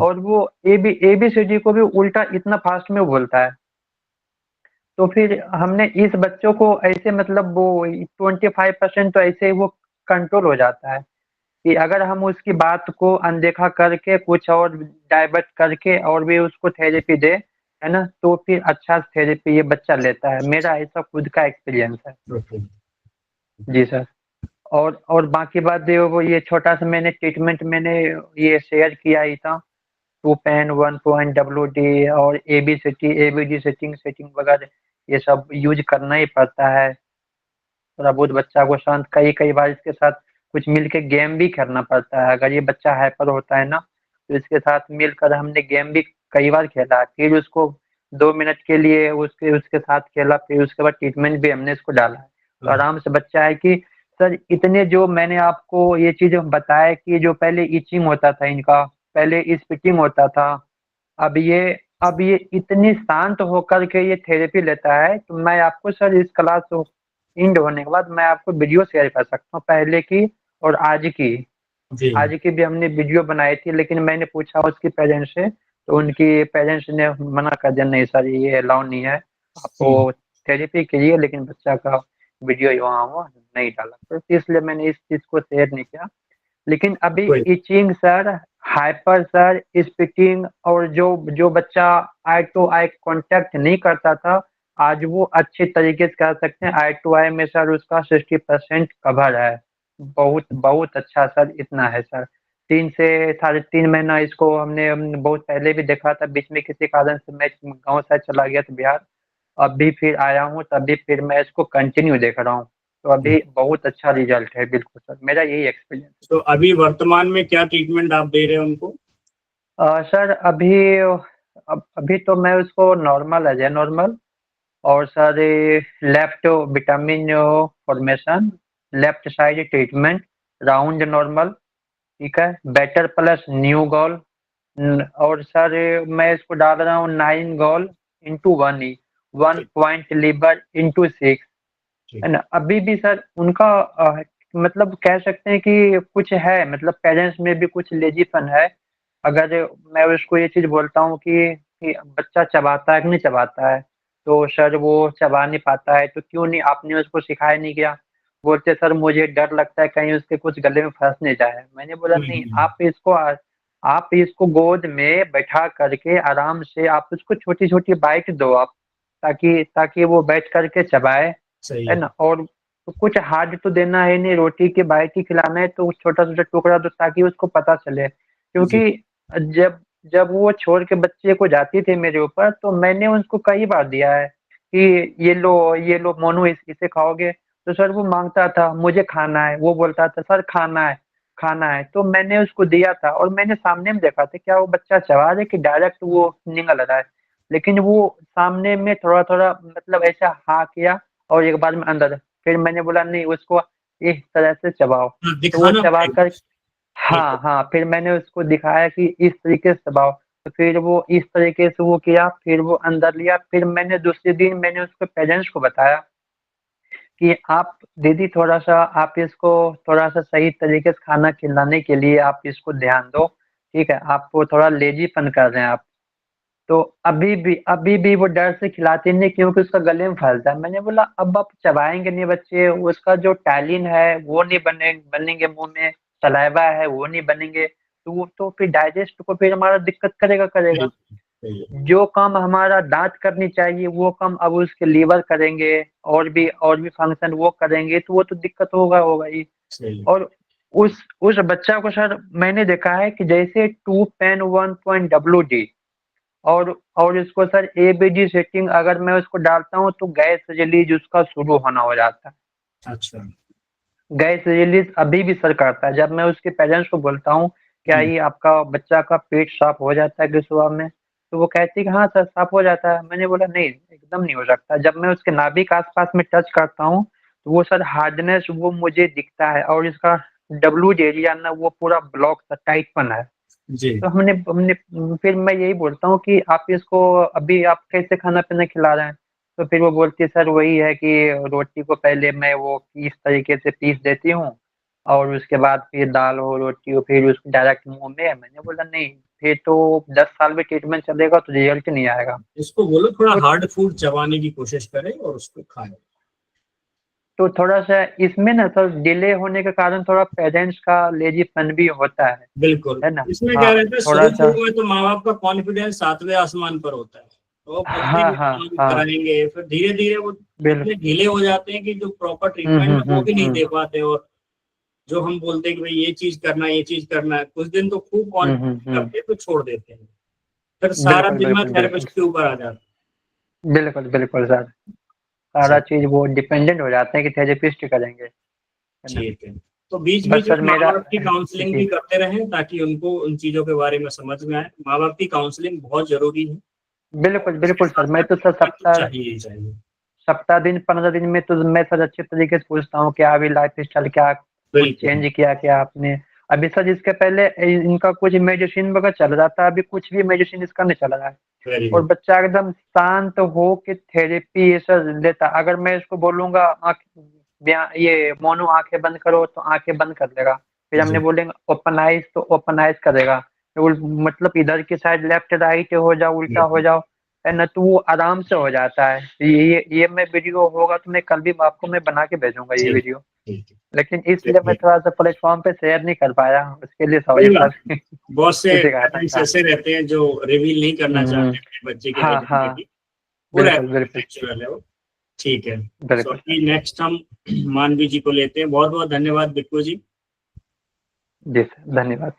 [SPEAKER 6] और वो ABCD को भी उल्टा इतना फास्ट में बोलता है। तो फिर हमने इस बच्चों को ऐसे मतलब वो 25% तो ऐसे ही वो कंट्रोल हो जाता है कि अगर हम उसकी बात को अनदेखा करके कुछ और डाइवर्ट करके और भी उसको थेरेपी दे, है ना, तो फिर अच्छा थेरेपी ये बच्चा लेता है। मेरा ऐसा खुद का एक्सपीरियंस है।
[SPEAKER 1] ओके
[SPEAKER 6] जी सर। और बाकी बात वो ये छोटा सा मैंने ट्रीटमेंट मैंने ये शेयर किया ही था। 2 पेन 1 पॉइंट WD और ABD सेटिंग वगैरह ये सब यूज करना ही पड़ता है। थोड़ा बहुत बच्चा को शांत, कई कई बार इसके साथ कुछ मिल के गेम भी खेलना पड़ता है। अगर ये बच्चा हाइपर होता है ना, तो इसके साथ मिलकर हमने गेम भी कई बार खेला। फिर उसको 2 मिनट के लिए उसके उसके साथ खेला, फिर उसके बाद ट्रीटमेंट भी हमने इसको डाला है। तो आराम से बच्चा है कि सर इतने जो मैंने आपको ये चीज बताया कि जो पहले इचिंग होता था इनका, पहले स्पिटिंग होता था, अब ये अब ये इतनी शांत होकर के ये थेरेपी लेता है। तो मैं आपको सर इस क्लास एंड होने के बाद मैं आपको वीडियो शेयर कर सकता हूँ पहले की और आज की।
[SPEAKER 1] जी
[SPEAKER 6] आज की भी हमने वीडियो बनाई थी, लेकिन मैंने पूछा उसकी पेरेंट्स से, तो उनकी पेरेंट्स ने मना कर दिया, नहीं सर ये अलाउ नहीं है, आपको थेरेपी कीजिए लेकिन बच्चा का वीडियो वहाँ हुआ नहीं डाला। तो इसलिए मैंने इस चीज़ को शेयर नहीं किया। लेकिन अभी
[SPEAKER 1] कोई
[SPEAKER 6] itching sir, hyper sir, spitting, और जो जो बच्चा आई टू आई कांटेक्ट नहीं करता था, आज वो अच्छे तरीके से कर सकते हैं। आई टू आई में सर उसका 60% कवर है। बहुत बहुत अच्छा सर, इतना है सर। 3 से 3.5 महीना इसको हमने बहुत पहले भी देखा था, बीच में किसी कारण से मैं गाँव साइड चला गया था बिहार, अभी फिर आया हूँ, तभी फिर मैं इसको कंटिन्यू देख रहा हूँ। तो अभी बहुत अच्छा रिजल्ट है। बिल्कुल सर, मेरा यही एक्सपीरियंस है।
[SPEAKER 1] तो अभी वर्तमान में क्या ट्रीटमेंट आप दे रहे हैं उनको?
[SPEAKER 6] सर अभी तो मैं उसको नॉर्मल है नॉर्मल, और sir left vitamin formation, left side treatment, round normal, ठीक है, बेटर प्लस न्यू गोल। और सर मैं इसको डाल रहा हूँ 9 गोल इंटू 1 पॉइंट लीवर इंटू 6, है ना। अभी भी सर उनका मतलब कह सकते हैं कि कुछ है, मतलब पेरेंट्स में भी कुछ लेजीपन है। अगर मैं उसको ये चीज बोलता हूँ कि बच्चा चबाता है कि नहीं चबाता है, तो सर वो चबा नहीं पाता है, तो क्यों नहीं आपने उसको सिखाया नहीं किया? बोलते सर मुझे डर लगता है कहीं उसके कुछ गले में फंस नहीं जाए। मैंने बोला नहीं, आप इसको गोद में बैठा करके आराम से आप उसको छोटी छोटी बाइट दो आप, ताकि ताकि वो बैठ करके चबाए,
[SPEAKER 1] सही
[SPEAKER 6] है
[SPEAKER 1] है।
[SPEAKER 6] ना। और तो कुछ हार्ड तो देना है नहीं, रोटी की बाइट ही खिलाना है, तो छोटा छोटा टुकड़ा दो ताकि उसको पता चले।
[SPEAKER 1] जी।
[SPEAKER 6] क्योंकि जब जब वो छोड़ के बच्चे को जाती थी मेरे ऊपर, तो मैंने उसको कई बार दिया है कि ये लो मोनू, इसे खाओगे? तो सर वो मांगता था मुझे खाना है, वो बोलता था सर खाना है, तो मैंने उसको दिया था। और मैंने सामने में देखा था क्या वो बच्चा चबा रहा है कि डायरेक्ट वो निगल रहा है। लेकिन वो सामने में थोड़ा थोड़ा मतलब ऐसा हाँ किया, और एक बार में अंदर। फिर मैंने बोला नहीं, उसको इस तरह से चबाओ,
[SPEAKER 1] हाँ,
[SPEAKER 6] तो वो
[SPEAKER 1] दिखाना
[SPEAKER 6] चबा
[SPEAKER 1] पड़ेगा।
[SPEAKER 6] कर, हाँ हाँ, फिर मैंने उसको दिखाया कि इस तरीके से दबाओ, तो फिर वो इस तरीके से वो किया, फिर वो अंदर लिया। फिर मैंने दूसरे दिन मैंने उसके पेरेंट्स को बताया कि आप दीदी थोड़ा सा आप इसको थोड़ा सा सही तरीके से खाना खिलाने के लिए आप इसको ध्यान दो, ठीक है, आप वो थोड़ा लेजीपन कर रहे हैं आप। तो अभी भी वो डर से खिलाते नहीं, क्योंकि उसका गले में फंसता है। मैंने बोला अब आप चबाएंगे नहीं बच्चे, उसका जो टैलिन है वो नहीं बनेंगे मुंह में, सलाइवा है वो नहीं बनेंगे, तो वो तो फिर डाइजेस्ट को फिर हमारा दिक्कत करेगा।
[SPEAKER 1] सही है।
[SPEAKER 6] जो काम हमारा दांत करनी चाहिए वो काम अब उसके लीवर करेंगे, और भी फंक्शन वो करेंगे, तो वो तो दिक्कत होगा ही।
[SPEAKER 1] सही है।
[SPEAKER 6] और उस बच्चा को सर मैंने देखा है कि जैसे 2 पेन 1 पॉइंट WD, और इसको सर ABD सेटिंग अगर मैं उसको डालता हूँ तो गैस रिलीज उसका शुरू होना हो जाता है।
[SPEAKER 1] अच्छा।
[SPEAKER 6] गैस रिलीज अभी भी सर करता है। जब मैं उसके पेरेंट्स को बोलता हूँ क्या ये आपका बच्चा का पेट साफ हो जाता है कि सुबह में, तो वो कहती है कि हाँ सर साफ हो जाता है। मैंने बोला नहीं, एकदम नहीं हो सकता। जब मैं उसके नाभि के आसपास में टच करता हूँ तो वो सर हार्डनेस वो मुझे दिखता है, और इसका WD एरिया ना वो पूरा ब्लॉक सा टाइटपन है।
[SPEAKER 1] जी।
[SPEAKER 6] तो हमने हमने फिर मैं यही बोलता हूँ कि आप इसको अभी आप कैसे खाना पीना खिला रहे हैं? तो फिर वो बोलती है सर वही है कि रोटी को पहले मैं वो इस तरीके से पीस देती हूँ, और उसके बाद फिर दाल हो रोटी हो फिर उसको डायरेक्ट मुंह में। मैंने बोला नहीं, फिर तो 10 साल भी ट्रीटमेंट चलेगा तो रिजल्ट नहीं आएगा।
[SPEAKER 1] इसको बोलो थोड़ा
[SPEAKER 6] तो
[SPEAKER 1] हार्ड फूड चबाने की कोशिश करें और उसको खाएं।
[SPEAKER 6] तो थोड़ा सा इसमें ना थोड़ा डिले होने के कारण थोड़ा पेरेंट्स का लेजीपन भी होता
[SPEAKER 1] बिल्कुल।
[SPEAKER 6] है ना।
[SPEAKER 1] इसमें क्या
[SPEAKER 6] हाँ
[SPEAKER 1] रहता है,
[SPEAKER 6] थोड़ा
[SPEAKER 1] शुरू
[SPEAKER 6] सा,
[SPEAKER 1] शुरू में तो माँ बाप का कॉन्फिडेंस 7वें आसमान पर होता है, तो वो बोलते हैं
[SPEAKER 6] हाँ
[SPEAKER 1] कि
[SPEAKER 6] हाँ
[SPEAKER 1] हम
[SPEAKER 6] हाँ,
[SPEAKER 1] कराएंगे, फिर धीरे धीरे वो
[SPEAKER 6] बिल्कुल।
[SPEAKER 1] इतने ढीले हो जाते हैं कि जो प्रॉपर ट्रीटमेंट है वो भी नहीं दे पाते। और जो हम बोलते हैं कि भाई ये चीज करना है, ये चीज करना है, कुछ दिन तो खूब कॉन्फिडेंस
[SPEAKER 6] हम्म।
[SPEAKER 1] करते हैं, तो छोड़ देते हैं। फिर सारा
[SPEAKER 6] बिल्कुल
[SPEAKER 1] जिम्मा
[SPEAKER 6] बिल्कुल बिल्कुल
[SPEAKER 1] थेरेपिस्ट के ऊपर आ जाता
[SPEAKER 6] बिल्कुल बिल्कुल सर,
[SPEAKER 1] है।
[SPEAKER 6] सारा चीज वो डिपेंडेंट हो जाते हैं कि थेरेपिस्ट करेंगे, है ना।
[SPEAKER 1] ठीक है। तो बीच
[SPEAKER 6] बस
[SPEAKER 1] बीच में
[SPEAKER 6] सर
[SPEAKER 1] माँ
[SPEAKER 6] मेरा,
[SPEAKER 1] बाप की काउंसलिंग
[SPEAKER 6] जी
[SPEAKER 1] भी करते रहें ताकि उनको उन चीजों के बारे में समझ में आए। माँ बाप की काउंसलिंग बहुत जरूरी है और
[SPEAKER 6] बिल्कुल
[SPEAKER 1] इसके
[SPEAKER 6] बिल्कुल
[SPEAKER 1] साथ
[SPEAKER 6] सर, मैं
[SPEAKER 1] साथ
[SPEAKER 6] तो सर
[SPEAKER 1] ट्रीटमेंट तो
[SPEAKER 6] सप्ताह
[SPEAKER 1] चाहिए ही चाहिए।
[SPEAKER 6] सप्ताह दिन 15 दिन में तो मैं सर अच्छे तरीके से पूछता हूँ क्या अभी लाइफ स्टाइल क्या कुछ
[SPEAKER 1] बिल्कुल।
[SPEAKER 6] चेंज किया क्या आपने। अभी सर इसके पहले इनका कुछ मेडिसिन वगैरह चल रहा था, अभी कुछ भी मेडिसिन इसका नहीं चल रहा है।
[SPEAKER 1] वेरी
[SPEAKER 6] और
[SPEAKER 1] गुड।
[SPEAKER 6] बच्चा एकदम शांत हो के थेरेपी ये सब लेता। अगर मैं इसको बोलूंगा ये मोनू आंखें बंद करो तो आंखें बंद कर देगा। फिर हमने
[SPEAKER 1] जी।
[SPEAKER 6] बोलेंगे ओपन आइज तो ओपन आइज करेगा। तो मतलब इधर की साइड लेफ्ट राइट हो जाओ उल्टा हो
[SPEAKER 1] बिल्कुल।
[SPEAKER 6] जाओ, है ना, तो वो आराम से हो जाता है। ये मैं वीडियो होगा तो मैं कल भी आपको मैं बना के भेजूंगा ये
[SPEAKER 1] ठीक।
[SPEAKER 6] वीडियो।
[SPEAKER 1] ठीक है।
[SPEAKER 6] लेकिन इसलिए मैं
[SPEAKER 1] चलिए,
[SPEAKER 6] थोड़ा सा प्लेटफॉर्म पे शेयर नहीं कर पाया, उसके लिए सॉरी
[SPEAKER 1] कोई बात
[SPEAKER 6] सर।
[SPEAKER 1] नहीं। बहुत से
[SPEAKER 6] किसी का
[SPEAKER 1] पेरेंट्स
[SPEAKER 6] था।
[SPEAKER 1] ऐसे रहते हैं जो रिवील नहीं करना
[SPEAKER 6] हम्म,
[SPEAKER 1] चाहते अपने बच्चे की
[SPEAKER 6] हाँ हाँ,
[SPEAKER 1] आइडेंटिटी। वो
[SPEAKER 6] बिल्कुल
[SPEAKER 1] रहता है,
[SPEAKER 6] बिल्कुल
[SPEAKER 1] नेचुरल है वो। ठीक है। सो
[SPEAKER 6] बिल्कुल
[SPEAKER 1] अभी
[SPEAKER 6] सर।
[SPEAKER 1] नेक्स्ट हम मानवी जी को लेते हैं। बहुत बहुत धन्यवाद बिक्कू जी।
[SPEAKER 6] जी सर, धन्यवाद।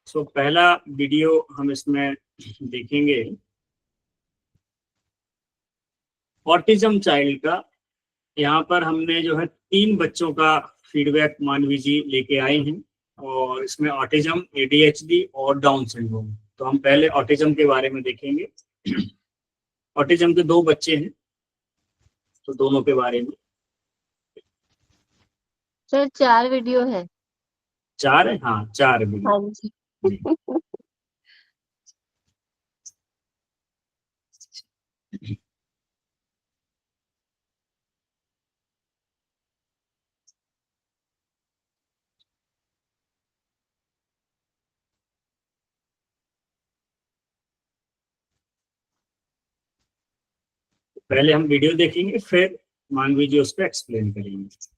[SPEAKER 1] सो पहला वीडियो हम इसमें देखेंगे ऑटिज्म चाइल्ड का। यहाँ पर हमने जो है 3 बच्चों का फीडबैक मानवी जी लेके आए हैं, और इसमें ऑटिज्म, ADHD और डाउन सिंड्रोम। तो हम पहले ऑटिज्म के बारे में देखेंगे। ऑटिज्म के 2 बच्चे हैं, तो दोनों के बारे में।
[SPEAKER 5] सर 4 वीडियो है।
[SPEAKER 1] 4 है, हाँ 4 वीडियो।
[SPEAKER 5] हाँ जी।
[SPEAKER 1] जी। पहले हम वीडियो देखेंगे, फिर मानवी जी उस पर एक्सप्लेन करेंगे।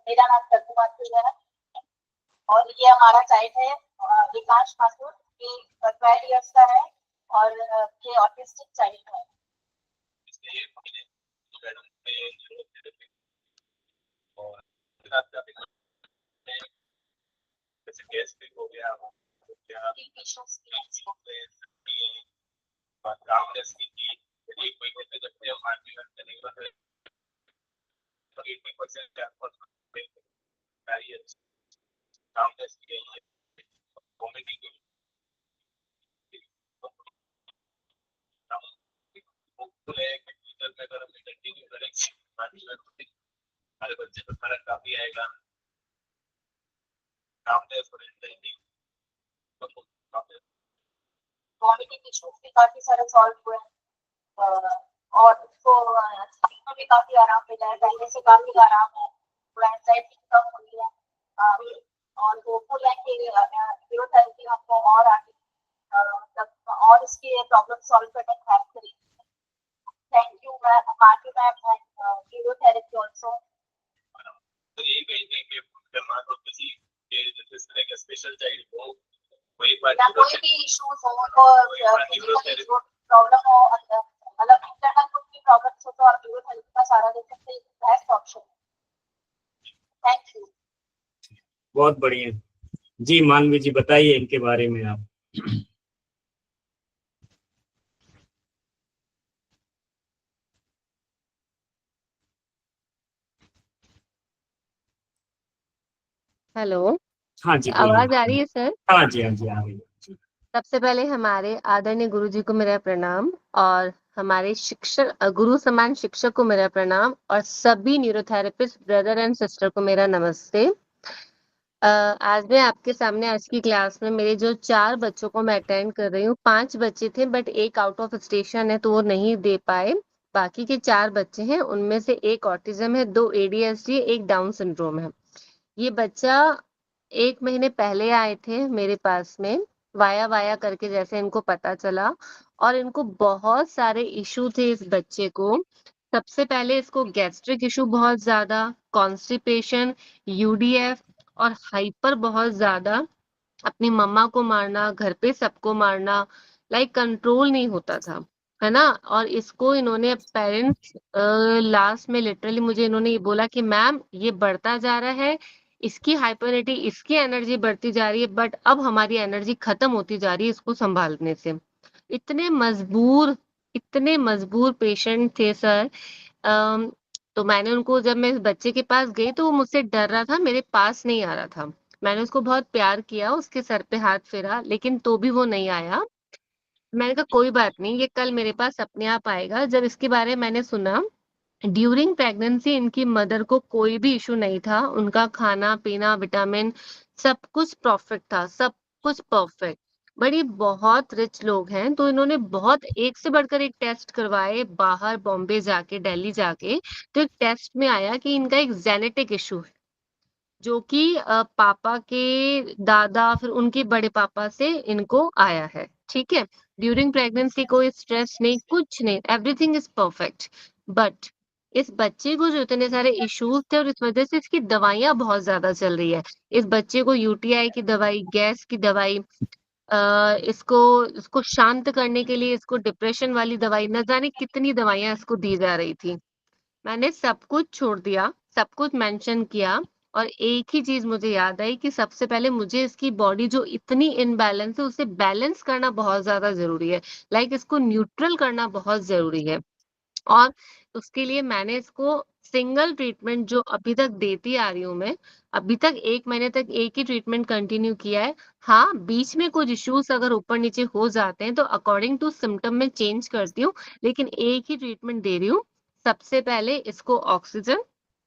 [SPEAKER 7] मेरा नाम सत्तू माथुर है और ये हमारा चाइल्ड है विकास माथुर, ये 12 इयर्स का है और ये ऑटिस्टिक चाइल्ड है। वॉमिटिंग इश्यूज भी काफी सारे सॉल्व हुए हैं और उसको sleep में भी काफी आराम मिला है, पहले से काफी आराम है, थोड़ा एंजाइटी कम हुई है और वो फुल फिजियोथेरेपी हमको और आगे मतलब और इसकी प्रॉब्लम सॉल्व करने में हेल्प करेगी। थैंक यू मैम, मार्टी ma'am and physiotherapy also.
[SPEAKER 3] Special child को कोई
[SPEAKER 7] या कोई भी इश्यूज हो तो प्रॉब्लम हो, मतलब इंटरनल कुछ भी प्रॉब्लम्स हो तो आप फिजियोथेरेपी का सहारा ले सकते हैं, बेस्ट ऑप्शन। Thank you.
[SPEAKER 1] बहुत बढ़िया जी। मानवी जी बताइए इनके बारे में आप।
[SPEAKER 5] हेलो,
[SPEAKER 1] हाँ जी
[SPEAKER 5] आवाज आ
[SPEAKER 1] बोलिए।
[SPEAKER 5] रही है सर?
[SPEAKER 1] हाँ जी, हाँ जी, आ रही है।
[SPEAKER 5] सबसे पहले हमारे आदरणीय गुरुजी को मेरा प्रणाम और हमारे शिक्षक गुरु समान शिक्षक को मेरा प्रणाम और सभी न्यूरोथेरेपिस्ट ब्रदर एंड सिस्टर को मेरा नमस्ते। आज मैं आपके सामने आज की क्लास में मेरे जो 4 बच्चों को मैं अटेंड कर रही हूँ, 5 बच्चे थे बट एक आउट ऑफ स्टेशन है तो वो नहीं दे पाए। बाकी के 4 बच्चे हैं, उनमें से एक ऑटिज्म है, 2 ADHD, एक डाउन सिंड्रोम है। ये बच्चा 1 महीने पहले आए थे मेरे पास में, वाया वाया करके जैसे इनको पता चला और इनको बहुत सारे इशू थे इस बच्चे को। सबसे पहले इसको गैस्ट्रिक इशू बहुत ज्यादा, कॉन्स्टिपेशन, UDF और हाइपर बहुत ज्यादा, अपनी मम्मा को मारना, घर पे सबको मारना, लाइक कंट्रोल नहीं होता था, है ना। और इसको इन्होंने पेरेंट्स लास्ट में लिटरली मुझे इन्होंने ये बोला कि मैम ये बढ़ता जा रहा है, इसकी हाइपरिटी, इसकी एनर्जी बढ़ती जा रही है बट अब हमारी एनर्जी खत्म होती जा रही है इसको संभालने से। इतने मजबूर, इतने मजबूर पेशेंट थे सर। तो मैंने उनको, जब मैं इस बच्चे के पास गई तो वो मुझसे डर रहा था, मेरे पास नहीं आ रहा था। मैंने उसको बहुत प्यार किया, उसके सर पे हाथ फेरा, लेकिन तो भी वो नहीं आया। मैंने कहा कोई बात नहीं, ये कल मेरे पास अपने आप आएगा। जब इसके बारे में मैंने सुना, ड्यूरिंग प्रेगनेंसी इनकी मदर को कोई भी इशू नहीं था, उनका खाना पीना, विटामिन सब कुछ परफेक्ट था, सब कुछ परफेक्ट। बट ये बहुत रिच लोग हैं तो इन्होंने बहुत एक से बढ़कर एक टेस्ट करवाए बाहर, बॉम्बे जाके, दिल्ली जाके। तो एक टेस्ट में आया कि इनका एक जेनेटिक इशू है जो कि पापा के दादा फिर उनके बड़े पापा से इनको आया है। ठीक है, ड्यूरिंग प्रेगनेंसी कोई स्ट्रेस नहीं, कुछ नहीं, एवरीथिंग इज परफेक्ट। बट इस बच्चे को जो इतने सारे इश्यूज थे और इस वजह से इसकी दवाइयां बहुत ज्यादा चल रही है। इस बच्चे को UTI की दवाई, गैस की दवाई, इसको इसको शांत करने के लिए इसको डिप्रेशन वाली दवाई, न जाने कितनी दवाइयां इसको दी जा रही थी। मैंने सब कुछ छोड़ दिया, सब कुछ मेंशन किया और एक ही चीज मुझे याद आई कि सबसे पहले मुझे इसकी बॉडी जो इतनी इनबैलेंस है उसे बैलेंस करना बहुत ज्यादा जरूरी है, लाइक इसको न्यूट्रल करना बहुत जरूरी है। और उसके लिए मैंने इसको सिंगल ट्रीटमेंट जो अभी तक देती आ रही हूँ मैं, अभी तक 1 महीने तक एक ही ट्रीटमेंट कंटिन्यू किया है। हाँ, बीच में कुछ इश्यूज अगर ऊपर नीचे हो जाते हैं तो अकॉर्डिंग टू सिम्टम में चेंज करती हूँ, लेकिन एक ही ट्रीटमेंट दे रही हूँ। सबसे पहले इसको ऑक्सीजन,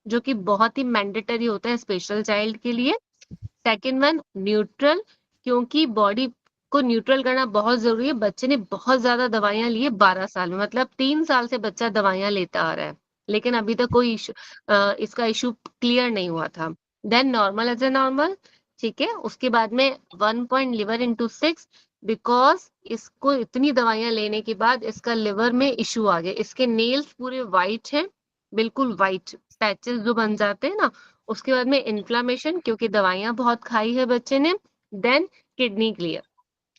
[SPEAKER 5] जो कि बहुत ही मैंडेटरी होता है स्पेशल चाइल्ड के लिए। सेकेंड वन न्यूट्रल, क्योंकि बॉडी को न्यूट्रल करना बहुत जरूरी है। बच्चे ने बहुत ज्यादा दवाइयां ली है 12 साल में, मतलब 3 साल से बच्चा दवाइयां लेता आ रहा है, लेकिन अभी तक कोई इसका इशू क्लियर नहीं हुआ था। Then normal as a normal, ठीक है। उसके बाद में 1 पॉइंट लिवर इंटू 6, बिकॉज इसको इतनी दवाइयां लेने के बाद इसका लिवर में इशू आ गया, इसके नेल्स पूरे वाइट हैं, बिल्कुल वाइट पैचेस जो बन जाते हैं ना। उसके बाद में इन्फ्लामेशन, क्योंकि दवाइयां बहुत खाई है बच्चे ने। देन किडनी क्लियर,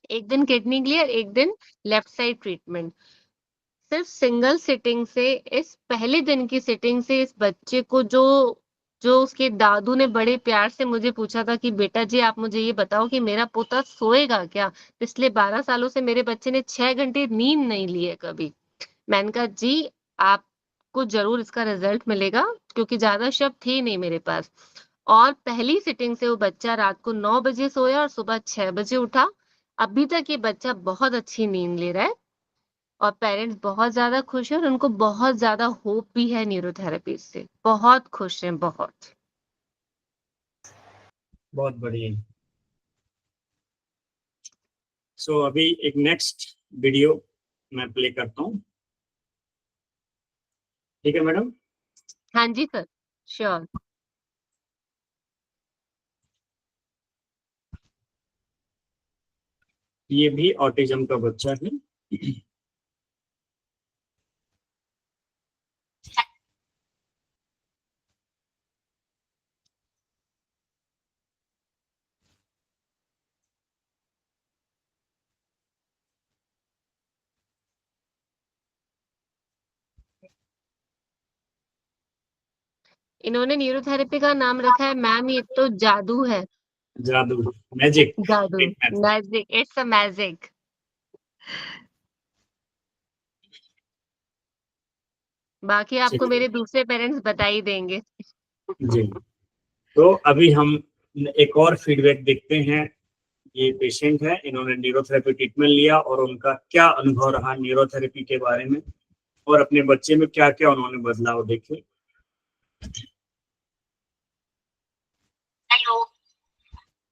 [SPEAKER 5] एक दिन किडनी क्लियर, एक दिन लेफ्ट साइड ट्रीटमेंट। सिर्फ सिंगल सिटिंग से, इस पहले दिन की सिटिंग से इस बच्चे को जो जो उसके दादू ने बड़े प्यार से मुझे पूछा था कि बेटा जी आप मुझे ये बताओ कि मेरा पोता सोएगा क्या, पिछले 12 सालों से मेरे बच्चे ने 6 घंटे नींद नहीं ली है कभी। मैंने कहा जी आपको जरूर इसका रिजल्ट मिलेगा, क्योंकि ज्यादा शब्द थे नहीं मेरे पास। और पहली सिटिंग से वो बच्चा रात को 9 बजे सोया और सुबह 6 बजे उठा। अभी तक ये बच्चा बहुत अच्छी नींद ले रहा है और पेरेंट्स बहुत ज्यादा खुश हैं और उनको बहुत ज्यादा होप भी है न्यूरोथेरेपी से, बहुत खुश हैं बहुत।
[SPEAKER 1] बहुत बढ़िया। सो अभी एक नेक्स्ट वीडियो मैं प्ले करता हूँ, ठीक है मैडम?
[SPEAKER 5] हाँ जी सर, श्योर।
[SPEAKER 1] ये भी ऑटिज्म का बच्चा है।
[SPEAKER 5] इन्होंने न्यूरोथेरेपी का नाम रखा है मैम ये तो जादू है।
[SPEAKER 1] जादू, मैजिक,
[SPEAKER 5] जादू,
[SPEAKER 1] magic.
[SPEAKER 5] Magic, it's a magic. बाकी आपको मेरे दूसरे पेरेंट्स बता ही देंगे।
[SPEAKER 1] जी, तो अभी हम एक और फीडबैक देखते हैं। ये पेशेंट है, इन्होंने न्यूरोथेरेपी ट्रीटमेंट लिया और उनका क्या अनुभव रहा न्यूरोथेरेपी के बारे में, और अपने बच्चे में क्या क्या उन्होंने बदलाव देखे।
[SPEAKER 7] हेलो,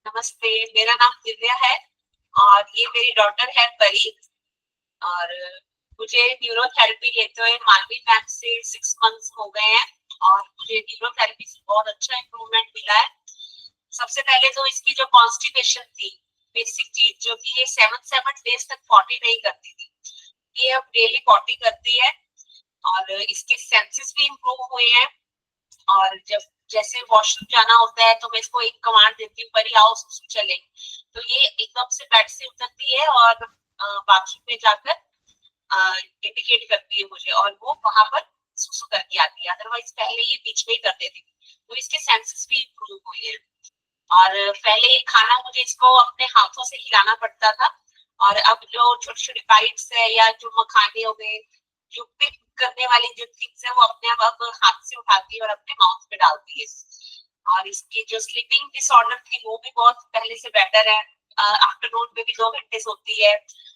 [SPEAKER 7] नमस्ते, मेरा नाम दिव्या है और ये मेरी डॉटर है परी। और मुझे न्यूरोथेरेपी लेते हुए मालवी मैम से 6 मंथ्स हो गए हैं और मुझे न्यूरोथेरेपी से बहुत अच्छा इम्प्रूवमेंट मिला है। सबसे पहले तो इसकी जो कॉन्स्टिपेशन थी, बेसिक चीज जो कि ये 7 डेज तक पॉटी नहीं करती थी, ये अब डेली पॉटी करती है और इसके सेंसेस भी इम्प्रूव हुए हैं। और जब जैसे वॉशरूम जाना होता है तो मैं इसको एक कमांड देती हूँ, परी आओ सुसु चले, तो ये एकदम से बेड से उतरती है और बाथरूम में जाकर इंडिकेट करती है मुझे और वो वहां पर सुसु करके आती है। अदरवाइज पहले ये बीच में ही कर देती थी, तो इसके सेंसेस भी इम्प्रूव हुए हैं। और पहले खाना मुझे इसको अपने हाथों से खिलाना पड़ता था और अब जो छोटी छोटी बाइट्स है या जो मखाने हो गए, जो पिक करने वाली जो थिंग्स है वो अपने आप अब हाथ से उठाती है और अपने माउथ पे डालती है। और इसकी जो स्लीपिंग डिसऑर्डर थी वो भी बहुत पहले से बेटर है। आफ्टरनून में भी 2 घंटे सोती है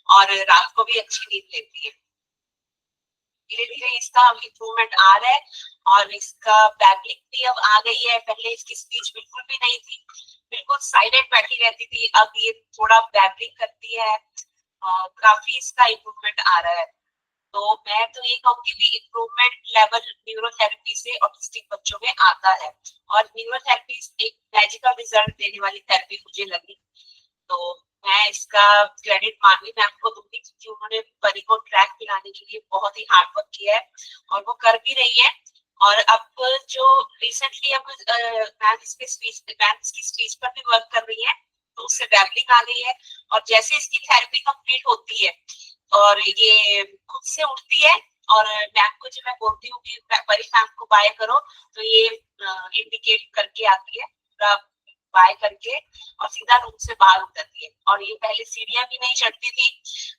[SPEAKER 7] और रात को भी अच्छी नींद लेती है। धीरे धीरे इसका इम्प्रूवमेंट आ रहा है और इसका बैबलिंग भी अब आ गई है। पहले इसकी स्पीच बिल्कुल भी नहीं थी, बिल्कुल साइलेंट बैठी रहती थी, अब ये थोड़ा बैबलिंग करती है। काफी इसका इम्प्रूवमेंट आ रहा है। तो मैं तो ये कहूंगी कि इम्प्रूवमेंट लेवल न्यूरोथेरेपी से ऑटिस्टिक बच्चों में आता है और न्यूरोथेरेपी एक मैजिकल रिजल्ट देने वाली थेरेपी मुझे लगी। तो मैं इसका क्रेडिट मानवी मैम को दूंगी क्योंकि उन्होंने परी को ट्रैक दिलाने के लिए बहुत ही हार्ड वर्क किया है और वो कर भी रही है। और अब जो रिसेंटली अब मैम इसकी स्पीच पर भी वर्क कर रही है, तो उससे बैबलिंग आ गई है। और जैसे इसकी थेरेपी कंप्लीट होती है और ये खुद से उठती है और मैम को जब मैं बोलती हूँ कि परी मैम को बाय करो, तो ये इंडिकेट करके आती है, बाय करके और सीधा रूम से बाहर उतरती है। और ये पहले सीढ़ियां भी नहीं चढ़ती थी,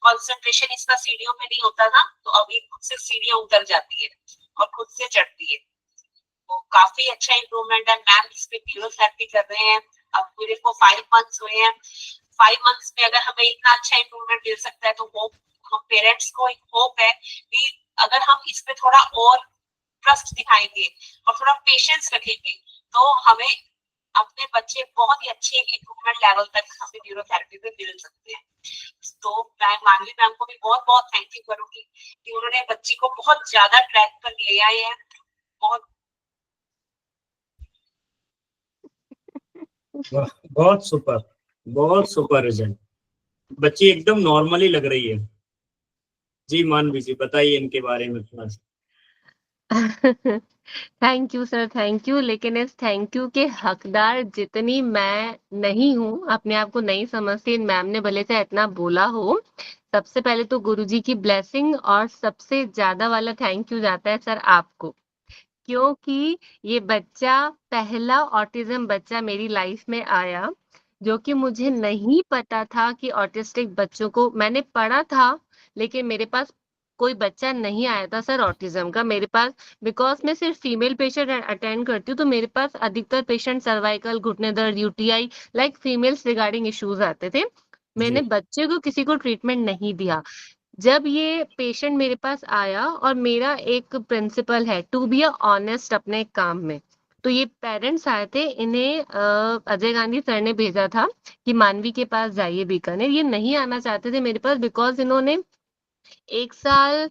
[SPEAKER 7] कंसंट्रेशन इसका सीढ़ियों में नहीं होता था, तो अब ये खुद से सीढ़ियां उतर जाती है और खुद से चढ़ती है। तो काफी अच्छा इम्प्रूवमेंट है। मैम इस पे न्यूरोथेरेपी कर रहे हैं, अब मेरे को 5 मंथ्स हुए हैं। 5 मंथ्स में अगर हमें इतना अच्छा इम्प्रूवमेंट मिल सकता है तो होप, हम पेरेंट्स को एक होप है कि अगर हम इस पे थोड़ा और ट्रस्ट दिखाएंगे और थोड़ा पेशेंस रखेंगे तो हमें अपने बच्चे बहुत ही अच्छे इम्प्रूवमेंट लेवल तक हमें न्यूरोथेरेपी पे मिल सकते हैं। तो मैं मानवी मैम को भी बहुत बहुत थैंक यू करूंगी कि उन्होंने बच्ची को बहुत ज्यादा ट्रैक पर ले आए हैं। बहुत
[SPEAKER 1] बहुत सुपर, बहुत सुपर रिजल्ट। बच्ची एकदम नॉर्मली लग रही है। जी मानवी जी, बताइए इनके बारे में थोड़ा सा।
[SPEAKER 5] Thank you sir, thank you. लेकिन इस थैंक यू के हकदार जितनी मैं नहीं हूँ, अपने आप को नहीं समझती, इन मैम ने भले से इतना बोला हो। सबसे पहले तो गुरुजी की ब्लेसिंग और सबसे ज्यादा वाला थैंक यू जाता है सर आपको, क्योंकि ये बच्चा पहला ऑटिज्म बच्चा मेरी लाइफ में आया, जो कि मुझे नहीं पता था कि ऑटिस्टिक बच्चों को, मैंने पढ़ा था लेकिन मेरे पास कोई बच्चा नहीं आया था सर ऑटिज्म का मेरे पास। बिकॉज मैं सिर्फ फीमेल पेशेंट अटेंड करती हूँ, तो मेरे पास अधिकतर पेशेंट सर्वाइकल, घुटने दर्द, UTI, like females regarding issues आते थे। मैंने बच्चे को किसी को ट्रीटमेंट नहीं दिया। जब ये पेशेंट मेरे पास आया, और मेरा एक प्रिंसिपल है टू बी ऑनेस्ट अपने काम में, तो ये पेरेंट्स आए थे, इन्हें अजय गांधी सर ने भेजा था कि मानवी के पास जाइए बीकानेर। ये नहीं आना चाहते थे मेरे पास, बिकॉज इन्होंने 1 साल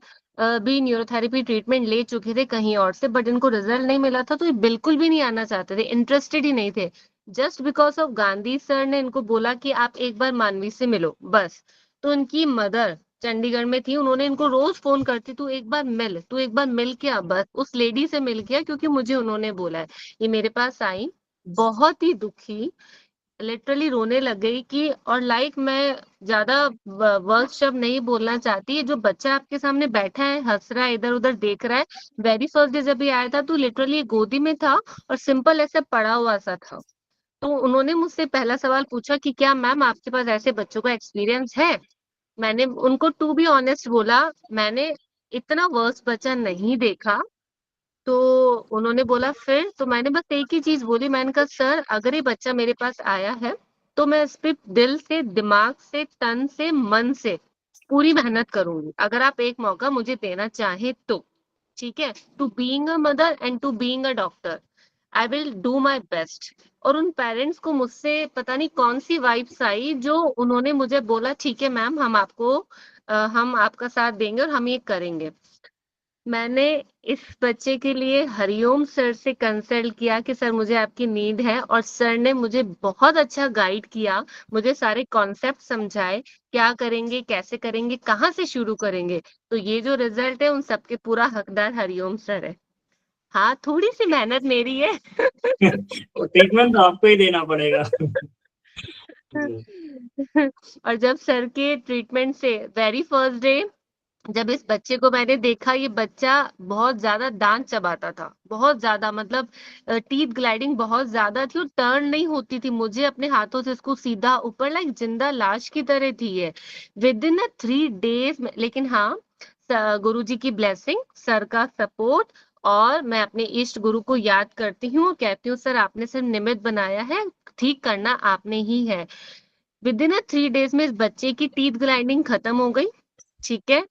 [SPEAKER 5] भी न्यूरोथेरेपी ट्रीटमेंट ले चुके थे कहीं और से, बट इनको रिजल्ट नहीं मिला था, तो ये बिल्कुल भी नहीं आना चाहते थे, इंटरेस्टेड ही नहीं थे। Just because of Gandhi sir ने इनको बोला कि आप एक बार मानवी से मिलो बस। तो इनकी मदर चंडीगढ़ में थी, उन्होंने इनको रोज फोन करती, तू एक बार मिल, तू एक बार मिल के आ, बस उस लेडी से मिल के आ, क्योंकि मुझे उन्होंने बोला है। ये मेरे पास आई बहुत ही दुखी, लिटरली रोने लग गई कि, और लाइक मैं ज्यादा वर्ड शब्द नहीं बोलना चाहती, ये जो बच्चा आपके सामने बैठा है, हंस रहा है, इधर उधर देख रहा है, वेरी फर्स्ट डे जब ये आया था तो लिटरली गोदी में था और सिंपल ऐसे पड़ा हुआ सा था। तो उन्होंने मुझसे पहला सवाल पूछा कि क्या मैम आपके पास ऐसे बच्चों का एक्सपीरियंस है। मैंने उनको टू बी ऑनेस्ट बोला, मैंने इतना वर्स्ट बच्चा नहीं देखा। तो उन्होंने बोला फिर, तो मैंने बस एक ही चीज बोली, मैंने कहा सर अगर ये बच्चा मेरे पास आया है तो मैं इस पे दिल से, दिमाग से, तन से, मन से पूरी मेहनत करूंगी, अगर आप एक मौका मुझे देना चाहे तो। ठीक है, to being a mother and to being a doctor, I will do my best. और उन पेरेंट्स को मुझसे पता नहीं कौन सी वाइब्स आई, जो उन्होंने मुझे बोला ठीक है मैम, हम आपको हम आपका साथ देंगे और हम ये करेंगे। मैंने इस बच्चे के लिए हरिओम सर से कंसल्ट किया कि सर मुझे आपकी नीड है, और सर ने मुझे बहुत अच्छा गाइड किया, मुझे सारे कॉन्सेप्ट समझाए, क्या करेंगे, कैसे करेंगे, कहाँ से शुरू करेंगे। तो ये जो रिजल्ट है उन सबके पूरा हकदार हरिओम सर है। हाँ, थोड़ी सी मेहनत मेरी है।
[SPEAKER 1] ट्रीटमेंट तो आपको ही देना पड़ेगा।
[SPEAKER 5] और जब सर के ट्रीटमेंट से वेरी फर्स्ट डे जब इस बच्चे को मैंने देखा, ये बच्चा बहुत ज्यादा दांत चबाता था, बहुत ज्यादा, मतलब टीथ ग्लाइडिंग बहुत ज्यादा थी और टर्न नहीं होती थी, मुझे अपने हाथों से इसको सीधा ऊपर, लाइक जिंदा लाश की तरह थी ये विद इन 3 डेज। लेकिन हाँ, गुरुजी की ब्लेसिंग, सर का सपोर्ट, और मैं अपने इष्ट गुरु को याद करती हूँ, कहती हूँ सर आपने सिर्फ निमित्त बनाया है, ठीक करना आपने ही है। विद इन 3 डेज में इस बच्चे की टीथ ग्लाइंडिंग खत्म हो गई। ठीक है,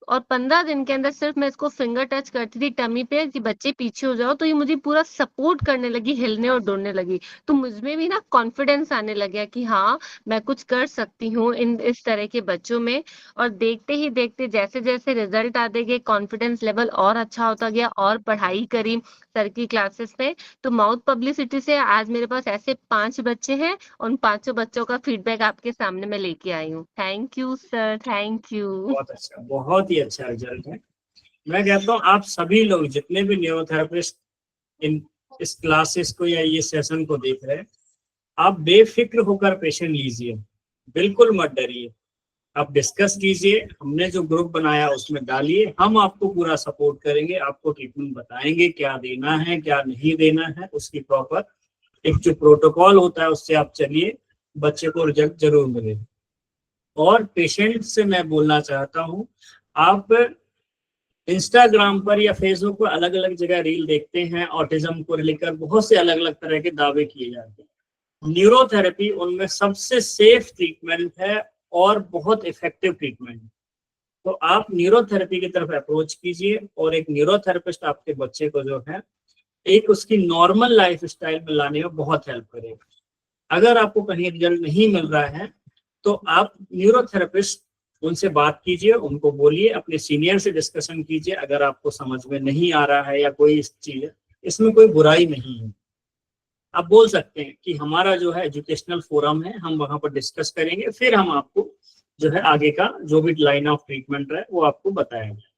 [SPEAKER 5] और 15 दिन के अंदर सिर्फ मैं इसको फिंगर टच करती थी टमी पे कि बच्चे पीछे हो जाओ, तो ये मुझे पूरा सपोर्ट करने लगी, हिलने और डोलने लगी। तो मुझमें भी ना कॉन्फिडेंस आने लग गया कि हाँ, मैं कुछ कर सकती हूँ इन इस तरह के बच्चों में। और देखते ही देखते जैसे जैसे रिजल्ट आते गए, कॉन्फिडेंस लेवल और अच्छा होता गया, और पढ़ाई करी सर की क्लासेस में। तो माउथ पब्लिसिटी से आज मेरे पास ऐसे 5 बच्चे हैं, उन 5 बच्चों का फीडबैक आपके सामने मैं लेके आई हूँ। Thank you sir, thank you.
[SPEAKER 1] बहुत अच्छा, बहुत ही अच्छा रिजल्ट है। मैं कहता हूँ आप सभी लोग जितने भी न्यूरोथेरेपिस्ट इन इस क्लासेस को या ये सेशन को देख रहे हैं, आप बेफिक्र होकर पेशेंट लीजिए, बिल्कुल मत डरिए। आप डिस्कस कीजिए, हमने जो ग्रुप बनाया उसमें डालिए, हम आपको पूरा सपोर्ट करेंगे, आपको ट्रीटमेंट बताएंगे क्या देना है क्या नहीं देना है, उसकी प्रॉपर एक जो प्रोटोकॉल होता है उससे आप चलिए, बच्चे को रिजल्ट जरूर मिले। और पेशेंट से मैं बोलना चाहता हूँ, आप इंस्टाग्राम पर या फेसबुक पर अलग अलग जगह रील देखते हैं, ऑटिज्म को लेकर बहुत से अलग अलग तरह के दावे किए जाते हैं। न्यूरोथेरेपी उनमें सबसे सेफ ट्रीटमेंट है और बहुत इफेक्टिव ट्रीटमेंट है। तो आप न्यूरोथेरेपी की तरफ अप्रोच कीजिए, और एक न्यूरोथेरेपिस्ट आपके बच्चे को जो है एक उसकी नॉर्मल लाइफ स्टाइल में लाने में बहुत हेल्प करेगा। अगर आपको कहीं रिजल्ट नहीं मिल रहा है तो आप न्यूरोथेरेपिस्ट उनसे बात कीजिए, उनको बोलिए, अपने सीनियर से डिस्कशन कीजिए, अगर आपको समझ में नहीं आ रहा है या कोई इस चीज, इसमें कोई बुराई नहीं है। आप बोल सकते हैं कि हमारा जो है एजुकेशनल फोरम है, हम वहां पर डिस्कस करेंगे, फिर हम आपको जो है आगे का जो भी लाइन ऑफ ट्रीटमेंट है वो आपको बताएंगे।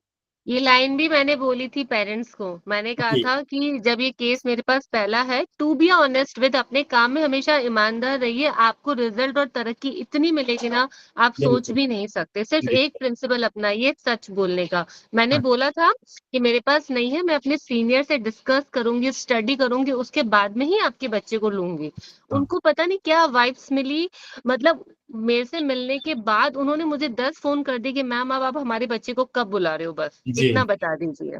[SPEAKER 5] ये लाइन भी मैंने बोली थी पेरेंट्स को। मैंने कहा
[SPEAKER 1] जी
[SPEAKER 5] था कि जब ये केस मेरे पास पहला है, टू बी ऑनेस्ट विद, अपने काम में हमेशा ईमानदार रहिए, आपको रिजल्ट और तरक्की इतनी मिलेगी ना आप सोच
[SPEAKER 1] बिल्कुल
[SPEAKER 5] भी नहीं सकते। सिर्फ
[SPEAKER 1] बिल्कुल।
[SPEAKER 5] एक प्रिंसिपल अपनाइए, सच बोलने का। मैंने
[SPEAKER 1] हाँ
[SPEAKER 5] बोला था कि मेरे पास नहीं है, मैं अपने सीनियर से डिस्कस करूंगी, स्टडी करूंगी, उसके बाद में ही आपके बच्चे को लूंगी।
[SPEAKER 1] हाँ
[SPEAKER 5] उनको पता नहीं क्या वाइब्स मिली, मतलब मेरे से मिलने के बाद उन्होंने मुझे 10 फोन कर दिए कि मैम अब आप हमारे बच्चे को कब बुला रहे हो, बस
[SPEAKER 1] जी।
[SPEAKER 5] इतना बता दीजिए।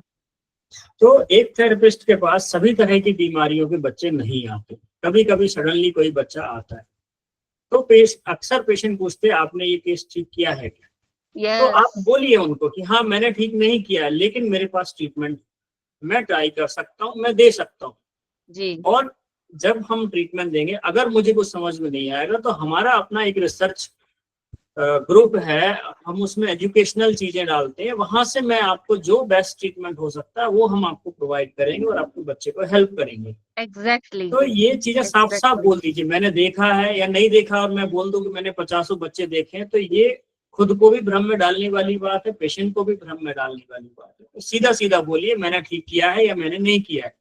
[SPEAKER 1] तो एक थेरेपिस्ट के पास सभी तरह की बीमारियों के बच्चे नहीं आते, कभी कभी सडनली कोई बच्चा आता है। तो अक्सर पेशेंट पूछते हैं आपने ये केस ठीक किया है क्या? तो आप
[SPEAKER 5] यस
[SPEAKER 1] बोलिए उनको कि हाँ मैंने ठीक नहीं किया, लेकिन मेरे पास ट्रीटमेंट, मैं ट्राई कर सकता हूँ, मैं दे सकता हूँ।
[SPEAKER 5] जी
[SPEAKER 1] और जब हम ट्रीटमेंट देंगे, अगर मुझे कुछ समझ में नहीं आएगा तो हमारा अपना एक रिसर्च ग्रुप है, हम उसमें एजुकेशनल चीजें डालते हैं, वहां से मैं आपको जो बेस्ट ट्रीटमेंट हो सकता है वो हम आपको प्रोवाइड करेंगे और आपके बच्चे को हेल्प करेंगे।
[SPEAKER 5] एग्जैक्टली
[SPEAKER 1] तो ये चीजें साफ साफ
[SPEAKER 5] एग्जैक्टली
[SPEAKER 1] बोल दीजिए, मैंने देखा है या नहीं देखा, और मैं बोल दूं कि मैंने 50 बच्चे देखे हैं, तो ये खुद को भी भ्रम में डालने वाली बात है, पेशेंट को भी भ्रम में डालने वाली बात है। तो सीधा सीधा बोलिए मैंने ठीक किया है या मैंने नहीं किया है।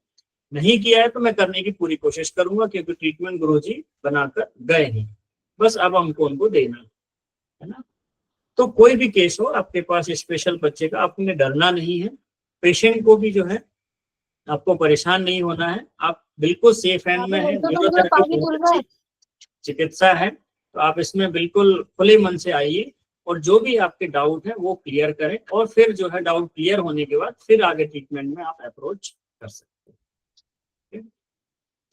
[SPEAKER 1] नहीं किया है तो मैं करने की पूरी कोशिश करूंगा, क्योंकि ट्रीटमेंट गुरुजी बनाकर गए हैं, बस अब हमको उनको देना है ना। तो कोई भी केस हो आपके पास स्पेशल बच्चे का, आपने डरना नहीं है, पेशेंट को भी जो है आपको परेशान नहीं होना है, आप बिल्कुल सेफ हैंड में है। न्यूरोथेरेपी
[SPEAKER 5] पानी
[SPEAKER 1] बहुत
[SPEAKER 5] खुल रहा है।
[SPEAKER 1] अच्छी चिकित्सा है, तो आप इसमें बिल्कुल खुले मन से आइए और जो भी आपके डाउट है वो क्लियर करें, और फिर जो है डाउट क्लियर होने के बाद फिर आगे ट्रीटमेंट में आप अप्रोच कर सकते हैं।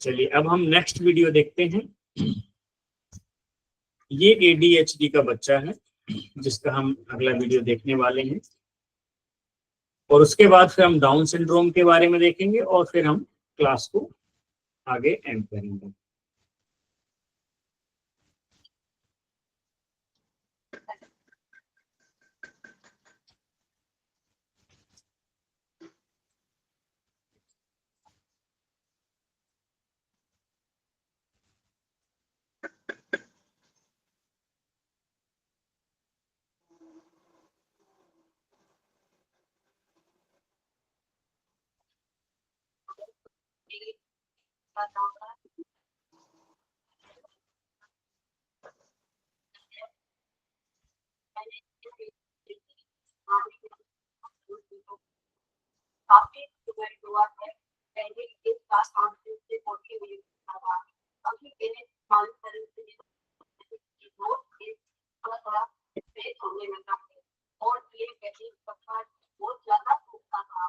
[SPEAKER 1] चलिए अब हम नेक्स्ट वीडियो देखते हैं। ये ADHD का बच्चा है जिसका हम अगला वीडियो देखने वाले हैं, और उसके बाद फिर हम डाउन सिंड्रोम के बारे में देखेंगे और फिर हम क्लास को आगे एंड करेंगे।
[SPEAKER 7] काफी सुबह हुआ है, पहले इस पास आंसर से पहुंची हुई था, अभी मैंने मालूम करने के लिए वो इस थोड़ा फेस होने लगा है, और ये कहती पत्थर बहुत ज्यादा टूटता था,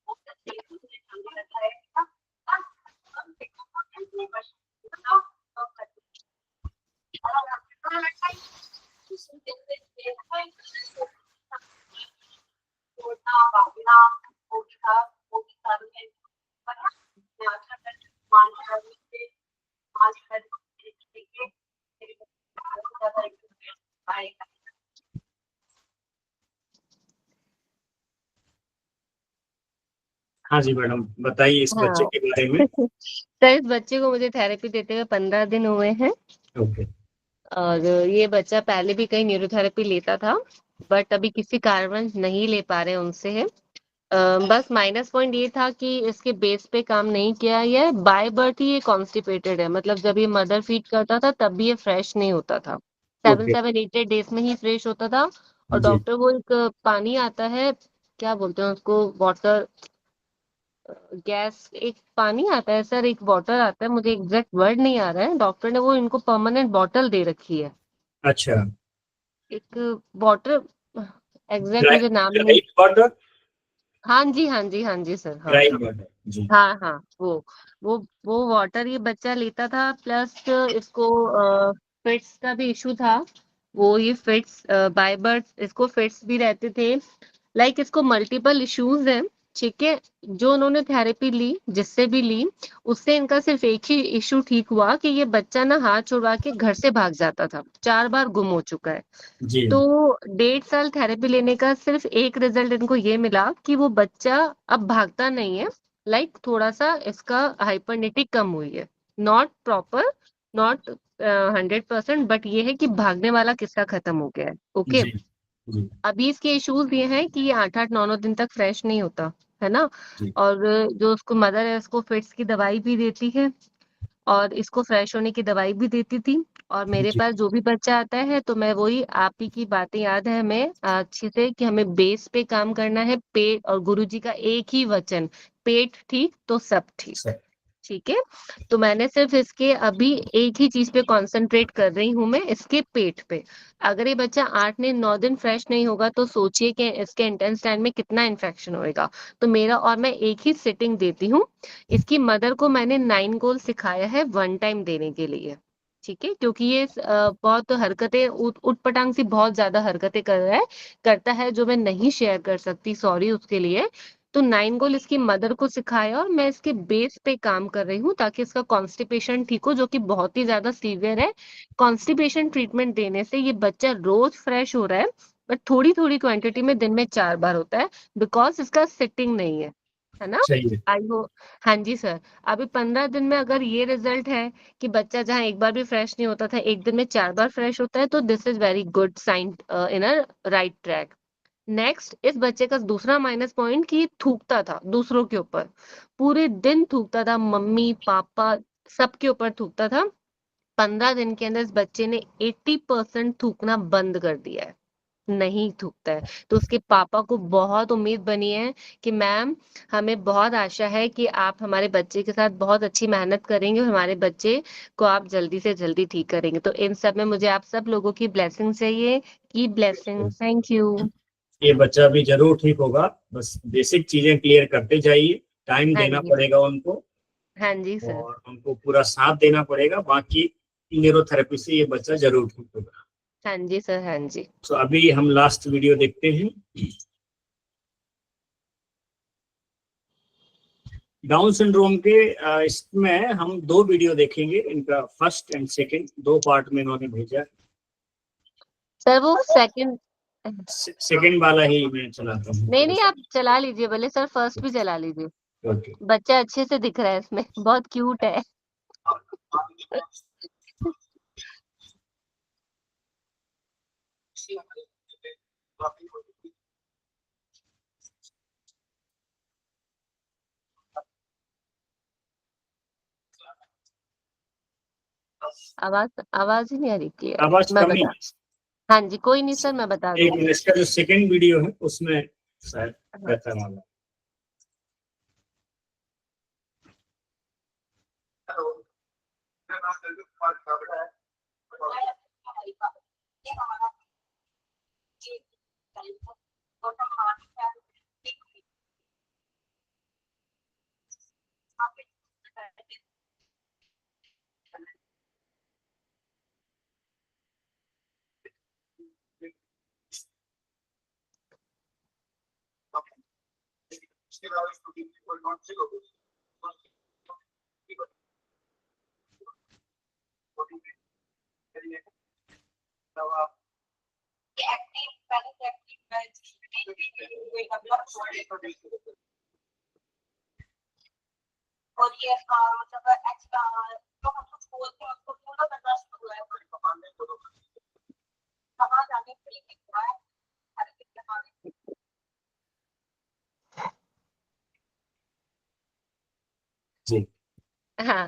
[SPEAKER 7] वो चलने लगा है।
[SPEAKER 1] हाँ जी मैडम, बताइए इस बच्चे
[SPEAKER 5] हाँ
[SPEAKER 1] के बारे में।
[SPEAKER 5] तो इस बच्चे को मुझे थेरेपी देते हुए 15 दिन हुए हैं,
[SPEAKER 1] ओके
[SPEAKER 5] और ये बच्चा पहले भी कहीं न्यूरोथेरेपी लेता था, बट अभी किसी कारणवश नहीं ले पा रहे उनसे है। बस माइनस पॉइंट ये था कि इसके बेस पे काम नहीं किया, ये बाय बर्थ ही ये कॉन्स्टिपेटेड है, मतलब जब ये मदर फीड करता था तब भी ये फ्रेश नहीं होता था,
[SPEAKER 1] ओके
[SPEAKER 5] 7-8 डेज में ही फ्रेश होता था। और
[SPEAKER 1] जी
[SPEAKER 5] डॉक्टर वो एक पानी आता है, क्या बोलते हैं उसको, वाटर गैस, एक पानी आता है सर, एक वाटर आता है, मुझे एग्जैक्ट वर्ड नहीं आ रहा है, डॉक्टर ने वो इनको परमानेंट बॉटल दे रखी है,
[SPEAKER 1] अच्छा।
[SPEAKER 5] एक वाटर, एग्जैक्ट मुझे नाम नहीं।
[SPEAKER 1] राइट वाटर,
[SPEAKER 5] हाँ जी हाँ जी हाँ जी सर, हाँ
[SPEAKER 1] राइट वाटर जी।
[SPEAKER 5] हाँ हाँ वो वो वाटर ये बच्चा लेता था, प्लस इसको फिट्स का भी इशू था, वो ये फिट्स बाय बर्थ इसको फिट्स भी रहते थे, लाइक इसको मल्टीपल इश्यूज हैं। ठीक है, जो उन्होंने थेरेपी ली, जिससे भी ली, उससे इनका सिर्फ एक ही इशू ठीक हुआ कि ये बच्चा ना हाथ छुड़वा के घर से भाग जाता था, 4 बार गुम हो चुका है।
[SPEAKER 1] जी
[SPEAKER 5] तो 1.5 साल थेरेपी लेने का सिर्फ एक रिजल्ट इनको ये मिला कि वो बच्चा अब भागता नहीं है, लाइक थोड़ा सा इसका हाइपरनेटिक कम हुई है, नॉट प्रॉपर, नॉट 100%, बट ये है कि भागने वाला किस्सा खत्म हो गया है। ओके,
[SPEAKER 1] जी जी
[SPEAKER 5] अभी इसके इश्यूज ये हैं कि ये 8-8 9-9 दिन तक फ्रेश नहीं होता है ना,
[SPEAKER 1] जी
[SPEAKER 5] और जो उसको मदर है उसको फिट्स की दवाई भी देती है और इसको फ्रेश होने की दवाई भी देती थी। और मेरे
[SPEAKER 1] जी
[SPEAKER 5] पास जो भी बच्चा आता है तो मैं वही आप ही की बातें याद है हमें अच्छे से कि हमें बेस पे काम करना है, पेट, और गुरुजी का एक ही वचन, पेट ठीक तो सब ठीक।
[SPEAKER 1] सर
[SPEAKER 5] ठीक है, तो मैंने सिर्फ इसके अभी एक ही चीज पे कंसंट्रेट कर रही हूँ मैं, इसके पेट पे। अगर ये बच्चा 8 ने 9 दिन फ्रेश नहीं होगा तो सोचिए कि इसके इंटेस्टाइन में कितना इन्फेक्शन होएगा। तो मेरा, और मैं एक ही सिटिंग देती हूँ। इसकी मदर को मैंने 9 गोल सिखाया है 1 टाइम देने के लिए। ठीक है, क्योंकि ये बहुत हरकतें उटपटांग सी बहुत ज्यादा हरकतें कर रहा है, करता है जो मैं नहीं शेयर कर सकती, सॉरी उसके लिए। तो 9 गोल इसकी मदर को सिखाया और मैं इसके बेस पे काम कर रही हूँ ताकि इसका कॉन्स्टिपेशन ठीक हो, जो कि बहुत ही ज्यादा सीवियर है। कॉन्स्टिपेशन ट्रीटमेंट देने से ये बच्चा रोज फ्रेश हो रहा है, बट थोड़ी थोड़ी क्वांटिटी में दिन में 4 बार होता है, बिकॉज इसका सिटिंग नहीं है ना।
[SPEAKER 1] सही है।
[SPEAKER 5] आई हो, हाँ जी सर। अभी 15 दिन में अगर ये रिजल्ट है कि बच्चा जहाँ एक बार भी फ्रेश नहीं होता था, एक दिन में 4 बार फ्रेश होता है, तो this is very good sign, in a right track. Next, इस बच्चे का दूसरा माइनस पॉइंट कि थूकता था दूसरों के ऊपर, पूरे दिन थूकता था, मम्मी पापा सबके ऊपर थूकता था। 15 दिन के अंदर इस बच्चे ने 80% थूकना बंद कर दिया है, नहीं थूकता है। तो उसके पापा को बहुत उम्मीद बनी है कि मैम, हमें बहुत आशा है कि आप हमारे बच्चे के साथ बहुत अच्छी मेहनत करेंगे और हमारे बच्चे को आप जल्दी से जल्दी ठीक करेंगे। तो इन सब में मुझे आप सब लोगों की ब्लेसिंग चाहिए, की ब्लेसिंग। Thank you.
[SPEAKER 1] ये बच्चा भी जरूर ठीक होगा, बस बेसिक चीजें क्लियर करते जाइए, टाइम
[SPEAKER 5] हाँ
[SPEAKER 1] देना
[SPEAKER 5] जी,
[SPEAKER 1] पड़ेगा उनको
[SPEAKER 5] हाँ जी सर।
[SPEAKER 1] और उनको पूरा साथ देना पड़ेगा, बाकी न्यूरोथेरेपी से ये बच्चा जरूर ठीक होगा।
[SPEAKER 5] हाँ जी सर, हाँ जी।
[SPEAKER 1] तो अभी हम लास्ट वीडियो देखते हैं। डाउन सिंड्रोम के इसमें हम 2 वीडियो देखेंगे, इनका फर्स्ट एंड सेकंड 2 पार्ट में इन्होंने भेजा।
[SPEAKER 5] सर वो सेकंड,
[SPEAKER 1] सेकंड वाला ही मैं चलाता हूँ।
[SPEAKER 5] नहीं नहीं, आप चला लीजिए भले सर, फर्स्ट भी चला लीजिए।
[SPEAKER 1] ओके।
[SPEAKER 5] बच्चा अच्छे से दिख रहा है इसमें, बहुत क्यूट है। आवाज आवाज ही नहीं आ रही क्लियर।
[SPEAKER 1] आवाज
[SPEAKER 5] मैं
[SPEAKER 1] कमी।
[SPEAKER 5] बता, हाँ जी कोई नहीं सर, मैं बता
[SPEAKER 1] एक
[SPEAKER 5] दूंगी।
[SPEAKER 1] इसका जो सेकंड वीडियो है उसमें शायद बेहतर होगा।
[SPEAKER 7] और ये मतलब एक्स्ट्रा जो हम कुछ बोलते हैं उसको पूरा करना शुरू हुआ है, कहाँ जाने के लिए हुआ है, अरे कितने मारे।
[SPEAKER 1] जी
[SPEAKER 5] हाँ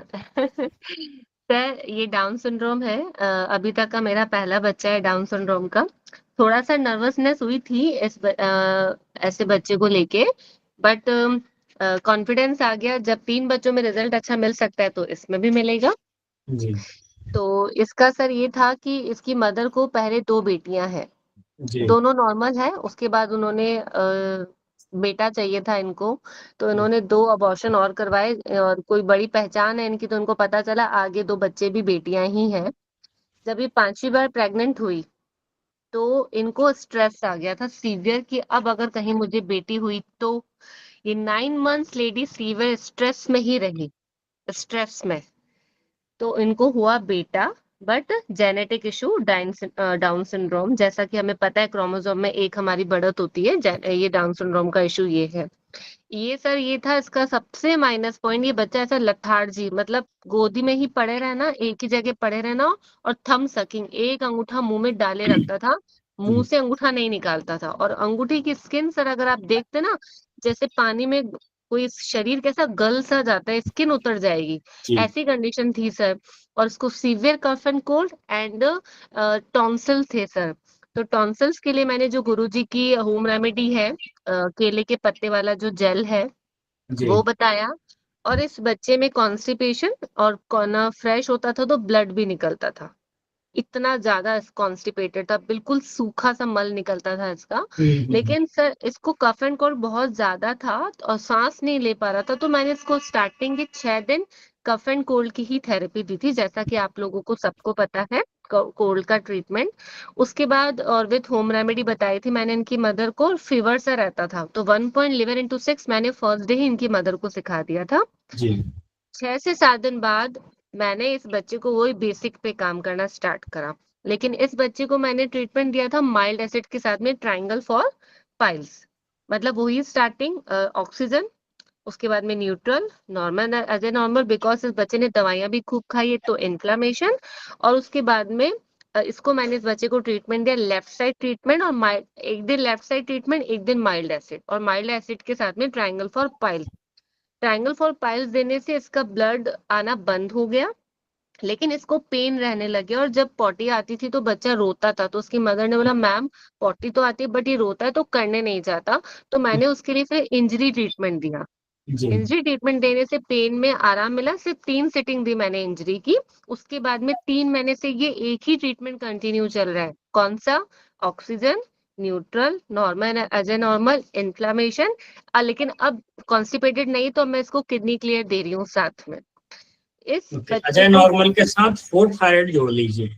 [SPEAKER 5] सर, ये डाउन सिंड्रोम है। अभी तक का मेरा पहला बच्चा है डाउन सिंड्रोम का। थोड़ा सा नर्वसनेस हुई थी ऐसे बच्चे को लेके, बट कॉन्फिडेंस आ गया। जब 3 बच्चों में रिजल्ट अच्छा मिल सकता है तो इसमें भी मिलेगा।
[SPEAKER 1] जी
[SPEAKER 5] तो इसका सर ये था कि इसकी मदर को पहले 2 बेटियां हैं,
[SPEAKER 1] जी
[SPEAKER 5] दोनों नॉर्मल है, उसके बाद उन्होंने बेटा चाहिए था इनको, तो इन्होंने 2 अबॉर्शन और करवाए, और कोई बड़ी पहचान है इनकी तो उनको पता चला आगे 2 बच्चे भी बेटियां ही हैं। जब ये 5वीं बार प्रेग्नेंट हुई तो इनको स्ट्रेस आ गया था सीवियर कि अब अगर कहीं मुझे बेटी हुई तो। ये 9 मंथ्स लेडी सीवियर स्ट्रेस में ही रही, स्ट्रेस में। तो इनको हुआ बेटा, but genetic issue down syndrome, जैसा कि हमें पता है क्रोमोसोम में एक हमारी बढ़त होती है, ये डाउन सिंड्रोम का इशू ये है। ये सर ये था इसका सबसे माइनस पॉइंट। ये बच्चा ऐसा लथार्जी, मतलब गोदी में ही पड़े रहना, एक ही जगह पड़े रहना, और थम सकिंग, एक अंगूठा मुंह में डाले रखता था, मुंह से अंगूठा नहीं निकालता था। और अंगूठे की स्किन सर अगर आप देखते ना, जैसे पानी में कोई शरीर कैसा गल सा जाता है, स्किन उतर जाएगी,
[SPEAKER 1] जी
[SPEAKER 5] ऐसी कंडीशन थी सर। और इसको severe cough and cold and tonsil थे सर। तो टॉन्सिल्स के लिए मैंने जो गुरुजी की होम रेमेडी है, केले के पत्ते वाला जो जेल है,
[SPEAKER 1] जी
[SPEAKER 5] वो बताया। और इस बच्चे में कॉन्स्टिपेशन और कोना फ्रेश होता था तो ब्लड भी निकलता था, इतना ज्यादा कॉन्स्टिपेटेड था, बिल्कुल सूखा सा मल निकलता था इसका।
[SPEAKER 1] हम्म।
[SPEAKER 5] लेकिन सर इसको कफ एंड कोल्ड बहुत ज्यादा था और सांस नहीं ले पा रहा था, तो मैंने इसको स्टार्टिंग के 6 दिन कफ एंड कोल्ड की ही थेरेपी दी थी, जैसा कि आप लोगों को सबको पता है कोल्ड का ट्रीटमेंट। उसके बाद और विथ होम रेमेडी बताई थी मैंने इनकी मदर को, फीवर सा रहता था तो 1.11 into 6 मैंने फर्स्ट डे ही इनकी मदर को सिखा दिया था।
[SPEAKER 1] जी
[SPEAKER 5] 6 से 7 दिन बाद मैंने इस बच्चे को वही बेसिक पे काम करना स्टार्ट करा। लेकिन इस बच्चे को मैंने ट्रीटमेंट दिया था माइल्ड एसिड के साथ में ट्रायंगल फॉर पाइल्स, मतलब वही स्टार्टिंग ऑक्सीजन, उसके बाद में neutral, normal as a normal, because इस बच्चे ने दवाइयां भी खूब खाई है तो इन्फ्लामेशन। और उसके बाद में इसको मैंने इस बच्चे को ट्रीटमेंट दिया लेफ्ट साइड ट्रीटमेंट, और माइल्ड एक दिन लेफ्ट साइड ट्रीटमेंट, एक दिन माइल्ड एसिड, और माइल्ड एसिड के साथ में triangle for piles. Triangle for piles देने से इसका ब्लड आना बंद हो गया, लेकिन इसको पेन रहने लगे। और जब पॉटी आती थी तो बच्चा रोता था, तो उसकी मदर ने बोला मैम पॉटी तो आती है बट ये रोता है तो करने नहीं जाता। तो मैंने उसके लिए फिर इंजरी ट्रीटमेंट दिया।
[SPEAKER 1] जी
[SPEAKER 5] इंजरी ट्रीटमेंट देने से पेन में आराम मिला, सिर्फ 3 सिटिंग दी मैंने इंजरी की। उसके बाद में 3 महीने से ये एक ही ट्रीटमेंट कंटिन्यू चल रहा है। कौन सा? Oxygen, neutral, normal as a normal, inflammation. लेकिन अब कॉन्स्टिपेटेड नहीं तो मैं इसको किडनी क्लियर दे रही हूँ साथ में। इस
[SPEAKER 1] ओके,
[SPEAKER 5] बच्चे
[SPEAKER 1] अजय
[SPEAKER 5] को
[SPEAKER 1] नॉर्मल के साथ 4 थायराइड जोड़ लीजिए।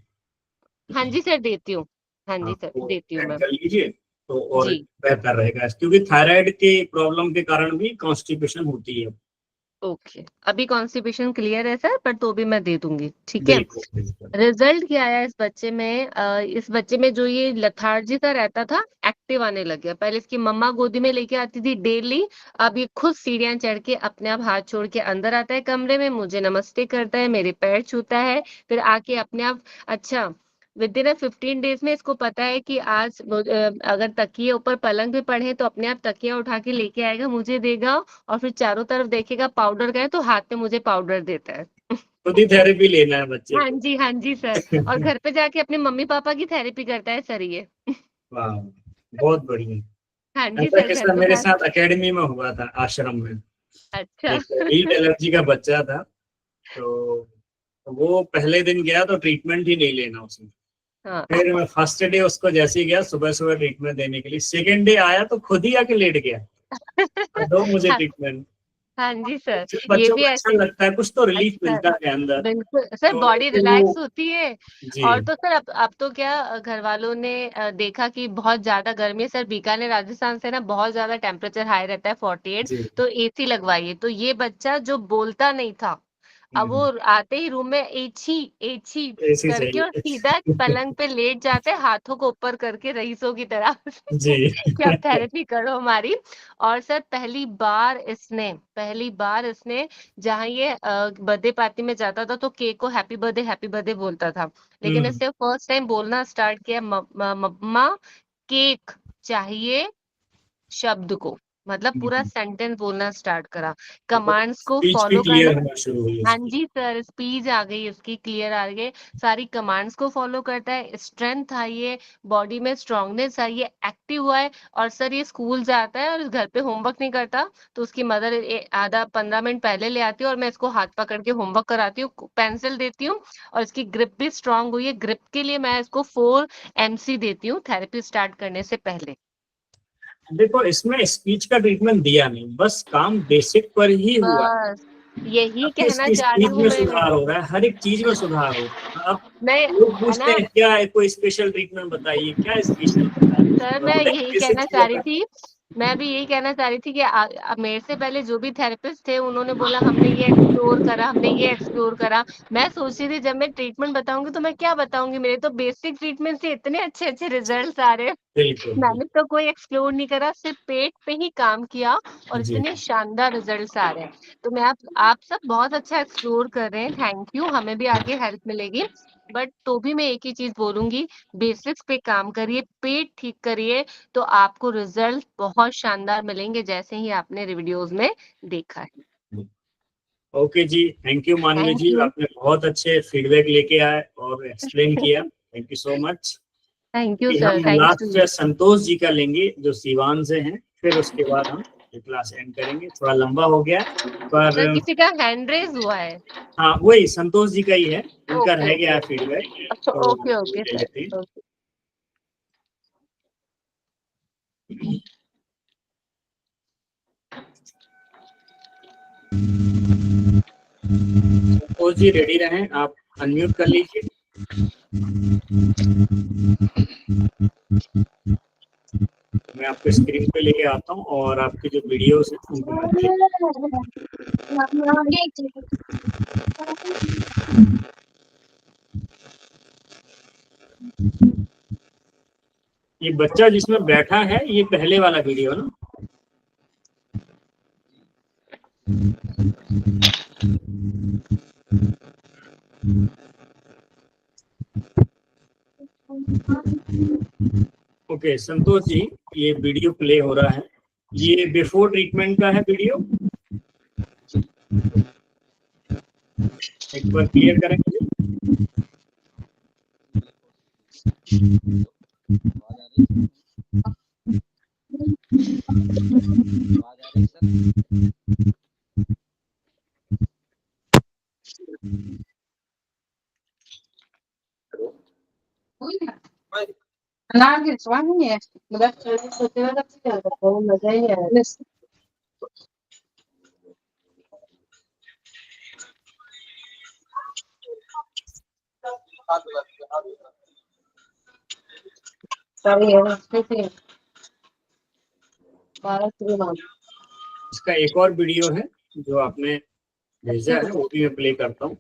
[SPEAKER 5] हाँ जी सर देती हूँ, हाँ जी सर
[SPEAKER 1] आपको
[SPEAKER 5] देती हूँ
[SPEAKER 1] ऐड
[SPEAKER 5] मैं।
[SPEAKER 1] कर लीजिए तो और
[SPEAKER 5] जी
[SPEAKER 1] बेहतर रहेगा, क्योंकि थायराइड के प्रॉब्लम के कारण भी कॉन्स्टिपेशन होती है।
[SPEAKER 5] ओके, अभी कॉन्स्टिपेशन क्लियर है सर, पर तो भी मैं दे दूंगी, ठीक है।
[SPEAKER 1] बिल्कुल बिल्कुल।
[SPEAKER 5] रिजल्ट क्या आया इस बच्चे में? इस बच्चे में जो ये लथार्जी सा रहता था, एक्टिव आने लग गया। पहले इसकी मम्मा गोदी में लेके आती थी डेली, अब ये खुद सीढ़ियां चढ़ के अपने आप हाथ छोड़ के अंदर आता है कमरे में, मुझे नमस्ते करता है, मेरे पैर छूता है, फिर आके अपने आप। अच्छा, विद इन 15 डेज में इसको पता है कि आज अगर तकिए ऊपर पलंग पे पड़े तो अपने आप तकिया उठा के लेके आएगा, मुझे देगा, और फिर चारों तरफ देखेगा पाउडर का है तो हाथ में मुझे पाउडर देता है।
[SPEAKER 1] खुद ही थेरेपी लेना है बच्चे
[SPEAKER 5] हाँ
[SPEAKER 1] को।
[SPEAKER 5] जी, हाँ जी सर। और घर पे जाके अपने मम्मी पापा की थेरेपी करता है सर ये।
[SPEAKER 1] वाह, बहुत बढ़िया।
[SPEAKER 5] हाँ जी
[SPEAKER 1] ऐसा
[SPEAKER 5] सर, घर
[SPEAKER 1] किस्सा
[SPEAKER 5] पे
[SPEAKER 1] मेरे
[SPEAKER 5] जा।
[SPEAKER 1] साथ एकेडमी में हुआ था, आश्रम में।
[SPEAKER 5] अच्छा।
[SPEAKER 1] एक हीट एलर्जी का बच्चा था, तो वो पहले दिन गया तो ट्रीटमेंट ही नहीं लेना उसने।
[SPEAKER 5] हाँ
[SPEAKER 1] फिर मैं फर्स्ट डे उसको जैसे ही गया सुबह सुबह ट्रीटमेंट देने के लिए, सेकेंड डे आया तो खुद ही आके लेट गया, दो मुझे
[SPEAKER 5] हाँ,
[SPEAKER 1] ट्रीटमेंट।
[SPEAKER 5] हाँ जी सर, ये
[SPEAKER 1] बच्चों
[SPEAKER 5] भी
[SPEAKER 1] को अच्छा
[SPEAKER 5] ऐसे।
[SPEAKER 1] लगता है, कुछ तो रिलीफ
[SPEAKER 5] अच्छा,
[SPEAKER 1] मिलता है अंदर।
[SPEAKER 5] बिल्कुल सर,
[SPEAKER 1] तो
[SPEAKER 5] बॉडी
[SPEAKER 1] वो
[SPEAKER 5] रिलैक्स होती है।
[SPEAKER 1] जी
[SPEAKER 5] और तो सर अब तो क्या घर वालों ने देखा कि बहुत ज्यादा गर्मी है सर, बीकानेर राजस्थान से ना बहुत ज्यादा टेम्परेचर हाई रहता है 48,
[SPEAKER 1] जी
[SPEAKER 5] तो एसी लगवाइए। तो ये बच्चा जो बोलता नहीं था, अब वो आते ही रूम में एची एची
[SPEAKER 1] ऐसे
[SPEAKER 5] करके और सीधा
[SPEAKER 1] चाहिए।
[SPEAKER 5] पलंग पे लेट जाते हैं, हाथों को ऊपर करके रईसों की तरह
[SPEAKER 1] जी
[SPEAKER 5] कि अब थेरेपी करो हमारी। और सर पहली बार इसने जहाँ ये बर्थडे पार्टी में जाता था तो केक को हैप्पी बर्थडे बोलता था, लेकिन
[SPEAKER 1] हम्म
[SPEAKER 5] इसने फर्स्ट टाइम बोलना स्टार्ट किया मम्मा केक चाहिए शब्द को, मतलब पूरा सेंटेंस बोलना स्टार्ट करा, कमांड्स को
[SPEAKER 1] स्पीच भी
[SPEAKER 5] फॉलो करना।
[SPEAKER 1] क्लियर होना शुरू हुई
[SPEAKER 5] हाँ
[SPEAKER 1] उसकी।
[SPEAKER 5] जी सर, स्पीच आ गई उसकी, क्लियर आ गई, सारी कमांड्स को फॉलो करता है, स्ट्रेंथ आई है, बॉडी में स्ट्रांगनेस आई है, एक्टिव हुआ है। और सर ये स्कूल जाता है और घर पे होमवर्क नहीं करता, तो उसकी मदर आधा 15 मिनट पहले ले आती है और मैं इसको हाथ पकड़ के होमवर्क कराती हूँ, पेंसिल देती हूँ, और इसकी ग्रिप भी स्ट्रांग हुई है। ग्रिप के लिए मैं इसको 4 MC देती हूँ थेरेपी स्टार्ट करने से पहले।
[SPEAKER 1] देखो, इसमें स्पीच का ट्रीटमेंट दिया नहीं, बस काम बेसिक पर ही हुआ।
[SPEAKER 5] बस यही
[SPEAKER 1] अब तो
[SPEAKER 5] कहना
[SPEAKER 1] इसकी
[SPEAKER 5] चाह रही
[SPEAKER 1] स्पीच
[SPEAKER 5] हूँ
[SPEAKER 1] में
[SPEAKER 5] मैं।
[SPEAKER 1] सुधार हो रहा है, हर एक चीज में सुधार हो रहा है। अब
[SPEAKER 5] मैं
[SPEAKER 1] लोग
[SPEAKER 5] है
[SPEAKER 1] पूछते
[SPEAKER 5] ना
[SPEAKER 1] हैं क्या है, कोई स्पेशल ट्रीटमेंट बताइए, क्या स्पेशल बता रहे
[SPEAKER 5] सर,
[SPEAKER 1] हैं?
[SPEAKER 5] मैं
[SPEAKER 1] हमने
[SPEAKER 5] यही
[SPEAKER 1] बेसिक
[SPEAKER 5] कहना
[SPEAKER 1] चीजें
[SPEAKER 5] चाह रही
[SPEAKER 1] बता।
[SPEAKER 5] थी। मैं भी यही कहना चाह रही थी कि मेरे से पहले जो भी थेरेपिस्ट थे उन्होंने बोला हमने ये एक्सप्लोर करा, हमने ये एक्सप्लोर करा। मैं सोच रही थी जब मैं ट्रीटमेंट बताऊंगी तो मैं क्या बताऊंगी, मेरे तो बेसिक ट्रीटमेंट से इतने अच्छे अच्छे रिजल्ट्स आ रहे हैं।
[SPEAKER 1] बिल्कुल
[SPEAKER 5] मैंने तो कोई एक्सप्लोर नहीं करा, सिर्फ पेट पे ही काम किया और
[SPEAKER 1] जी।
[SPEAKER 5] इतने शानदार रिजल्ट्स आ रहे हैं। तो मैं आप सब बहुत अच्छा एक्सप्लोर कर रहे हैं, थैंक यू, हमें भी आगे हेल्प मिलेगी। बट तो भी मैं एक ही चीज बोलूंगी, बेसिक्स पे काम करिए, पेट ठीक करिए, तो आपको रिजल्ट बहुत शानदार मिलेंगे, जैसे ही आपने वीडियोस में देखा है।
[SPEAKER 1] ओके जी, थैंक यू मानवी
[SPEAKER 5] थैंक
[SPEAKER 1] जी,
[SPEAKER 5] यू,
[SPEAKER 1] आपने बहुत अच्छे फीडबैक लेके आए और एक्सप्लेन किया। Thank you so much.
[SPEAKER 5] Thank you
[SPEAKER 1] कि
[SPEAKER 5] सर,
[SPEAKER 1] हम
[SPEAKER 5] thanks to
[SPEAKER 1] last
[SPEAKER 5] you.
[SPEAKER 1] Santosh ji का लेंगे जो सीवान से हैं, फिर उसके बाद हम ये क्लास एंड करेंगे। थोड़ा लंबा हो गया पर
[SPEAKER 5] सर किसी का हैंड रेज हुआ है?
[SPEAKER 1] हाँ, वही संतोष जी का ही है, उनका
[SPEAKER 5] ओके
[SPEAKER 1] रह गया है
[SPEAKER 5] ओके,
[SPEAKER 1] फीडबैक,
[SPEAKER 5] अच्छा
[SPEAKER 1] तो
[SPEAKER 5] ओके ओके
[SPEAKER 1] ले लेते हैं।
[SPEAKER 5] Sir, okay.
[SPEAKER 1] Santosh ji ready रहें, आप अनम्यूट कर लीजिए। मैं आपको स्क्रीन पे लेके आता हूँ और आपकी जो वीडियोस हैं उनको मैं play ये बच्चा जिसमें बैठा है ये पहले वाला वीडियो ना? ओके संतोष जी, ये वीडियो प्ले हो रहा है, ये बिफोर ट्रीटमेंट का है वीडियो, एक बार क्लियर करें मुझे। इसका एक और वीडियो है जो आपने भेजा है, वो भी मैं प्ले करता हूँ।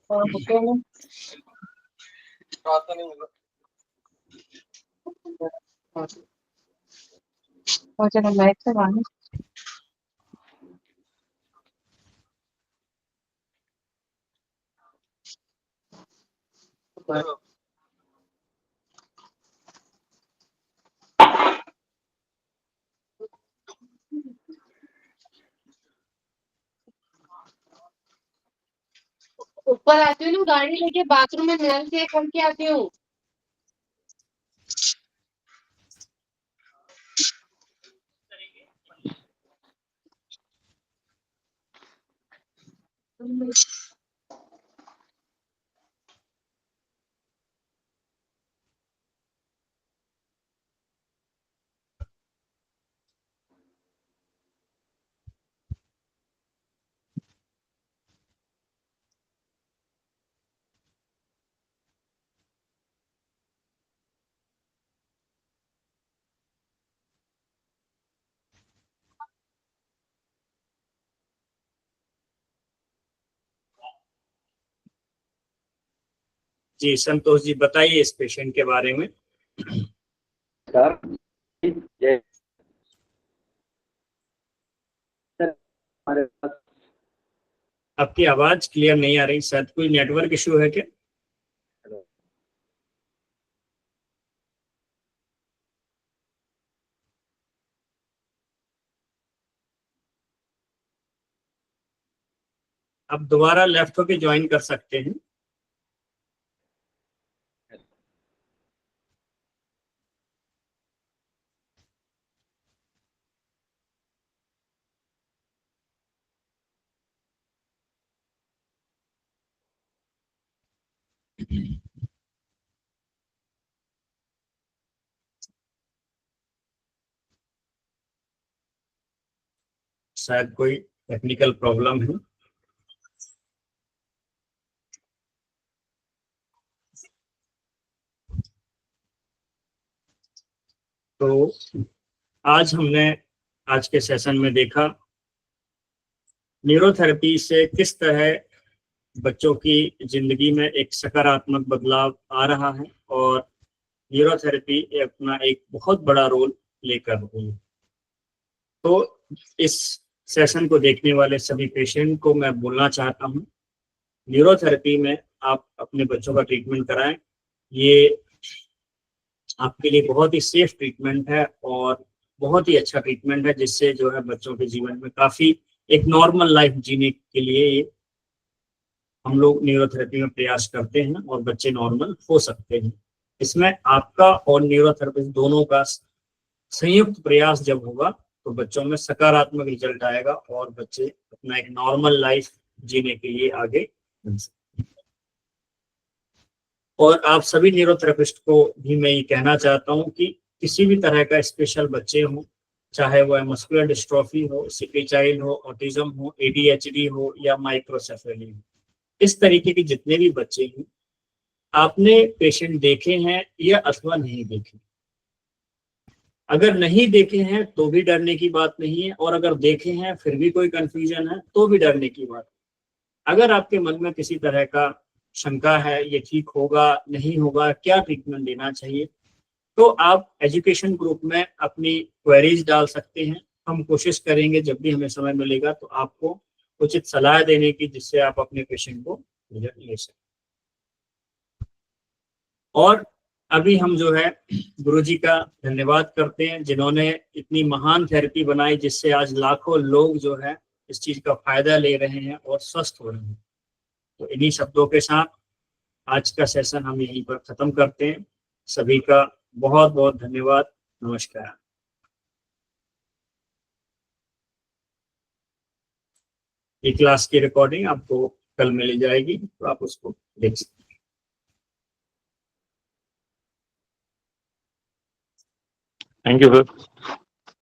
[SPEAKER 5] ऊपर आती हूँ ना, गाड़ी लेके बाथरूम में नल से करके आती हूँ।
[SPEAKER 1] जी संतोष जी, बताइए इस पेशेंट के बारे में।
[SPEAKER 6] सर हमारे पास
[SPEAKER 1] आपकी आवाज क्लियर नहीं आ रही, शायद कोई नेटवर्क इशू है क्या? आप दोबारा लेफ्ट होके ज्वाइन कर सकते हैं। शायद कोई टेक्निकल प्रॉब्लम है। तो आज के सेशन में देखा न्यूरोथेरेपी से किस तरह बच्चों की जिंदगी में एक सकारात्मक बदलाव आ रहा है और न्यूरोथेरेपी अपना एक बहुत बड़ा रोल लेकर रही है। तो इस सेशन को देखने वाले सभी पेशेंट को मैं बोलना चाहता हूँ, न्यूरोथेरेपी में आप अपने बच्चों का ट्रीटमेंट कराएं। ये आपके लिए बहुत ही सेफ ट्रीटमेंट है और बहुत ही अच्छा ट्रीटमेंट है, जिससे जो है बच्चों के जीवन में काफी एक नॉर्मल लाइफ जीने के लिए ये हम लोग न्यूरोथेरेपी में प्रयास करते हैं और बच्चे नॉर्मल हो सकते हैं। इसमें आपका और न्यूरोथेरेपिस्ट दोनों का संयुक्त प्रयास जब होगा तो बच्चों में सकारात्मक रिजल्ट आएगा और बच्चे अपना एक नॉर्मल लाइफ जीने के लिए आगे बढ़ सकते हैं। और आप सभी न्यूरोथेरेपिस्ट को भी मैं ये कहना चाहता हूँ कि किसी भी तरह का स्पेशल बच्चे हो, चाहे वह मस्कुलर डिस्ट्रॉफी हो, सिकल चाइल्ड हो, ऑटिज्म हो, ADHD हो या माइक्रोसेफेली हो, इस तरीके के जितने भी बच्चे हैं, आपने पेशेंट देखे हैं या अथवा नहीं देखे। अगर नहीं देखे हैं तो भी डरने की बात नहीं है, और अगर देखे हैं फिर भी कोई कंफ्यूजन है तो भी डरने की बात। अगर आपके मन में किसी तरह का शंका है, ये ठीक होगा नहीं होगा, क्या ट्रीटमेंट देना चाहिए, तो आप एजुकेशन ग्रुप में अपनी क्वेरीज डाल सकते हैं। हम कोशिश करेंगे जब भी हमें समय मिलेगा तो आपको उचित सलाह देने की, जिससे आप अपने पेशेंट को रिजल्ट ले सकें। और अभी हम जो है गुरुजी का धन्यवाद करते हैं, जिन्होंने इतनी महान थेरेपी बनाई, जिससे आज लाखों लोग जो है इस चीज का फायदा ले रहे हैं और स्वस्थ हो रहे हैं। तो इन्हीं शब्दों के साथ आज का सेशन हम यहीं पर खत्म करते हैं। सभी का बहुत बहुत धन्यवाद। नमस्कार। ये क्लास की रिकॉर्डिंग आपको कल मिल जाएगी, तो आप उसको देख सकते हैं।
[SPEAKER 8] Thank you sir.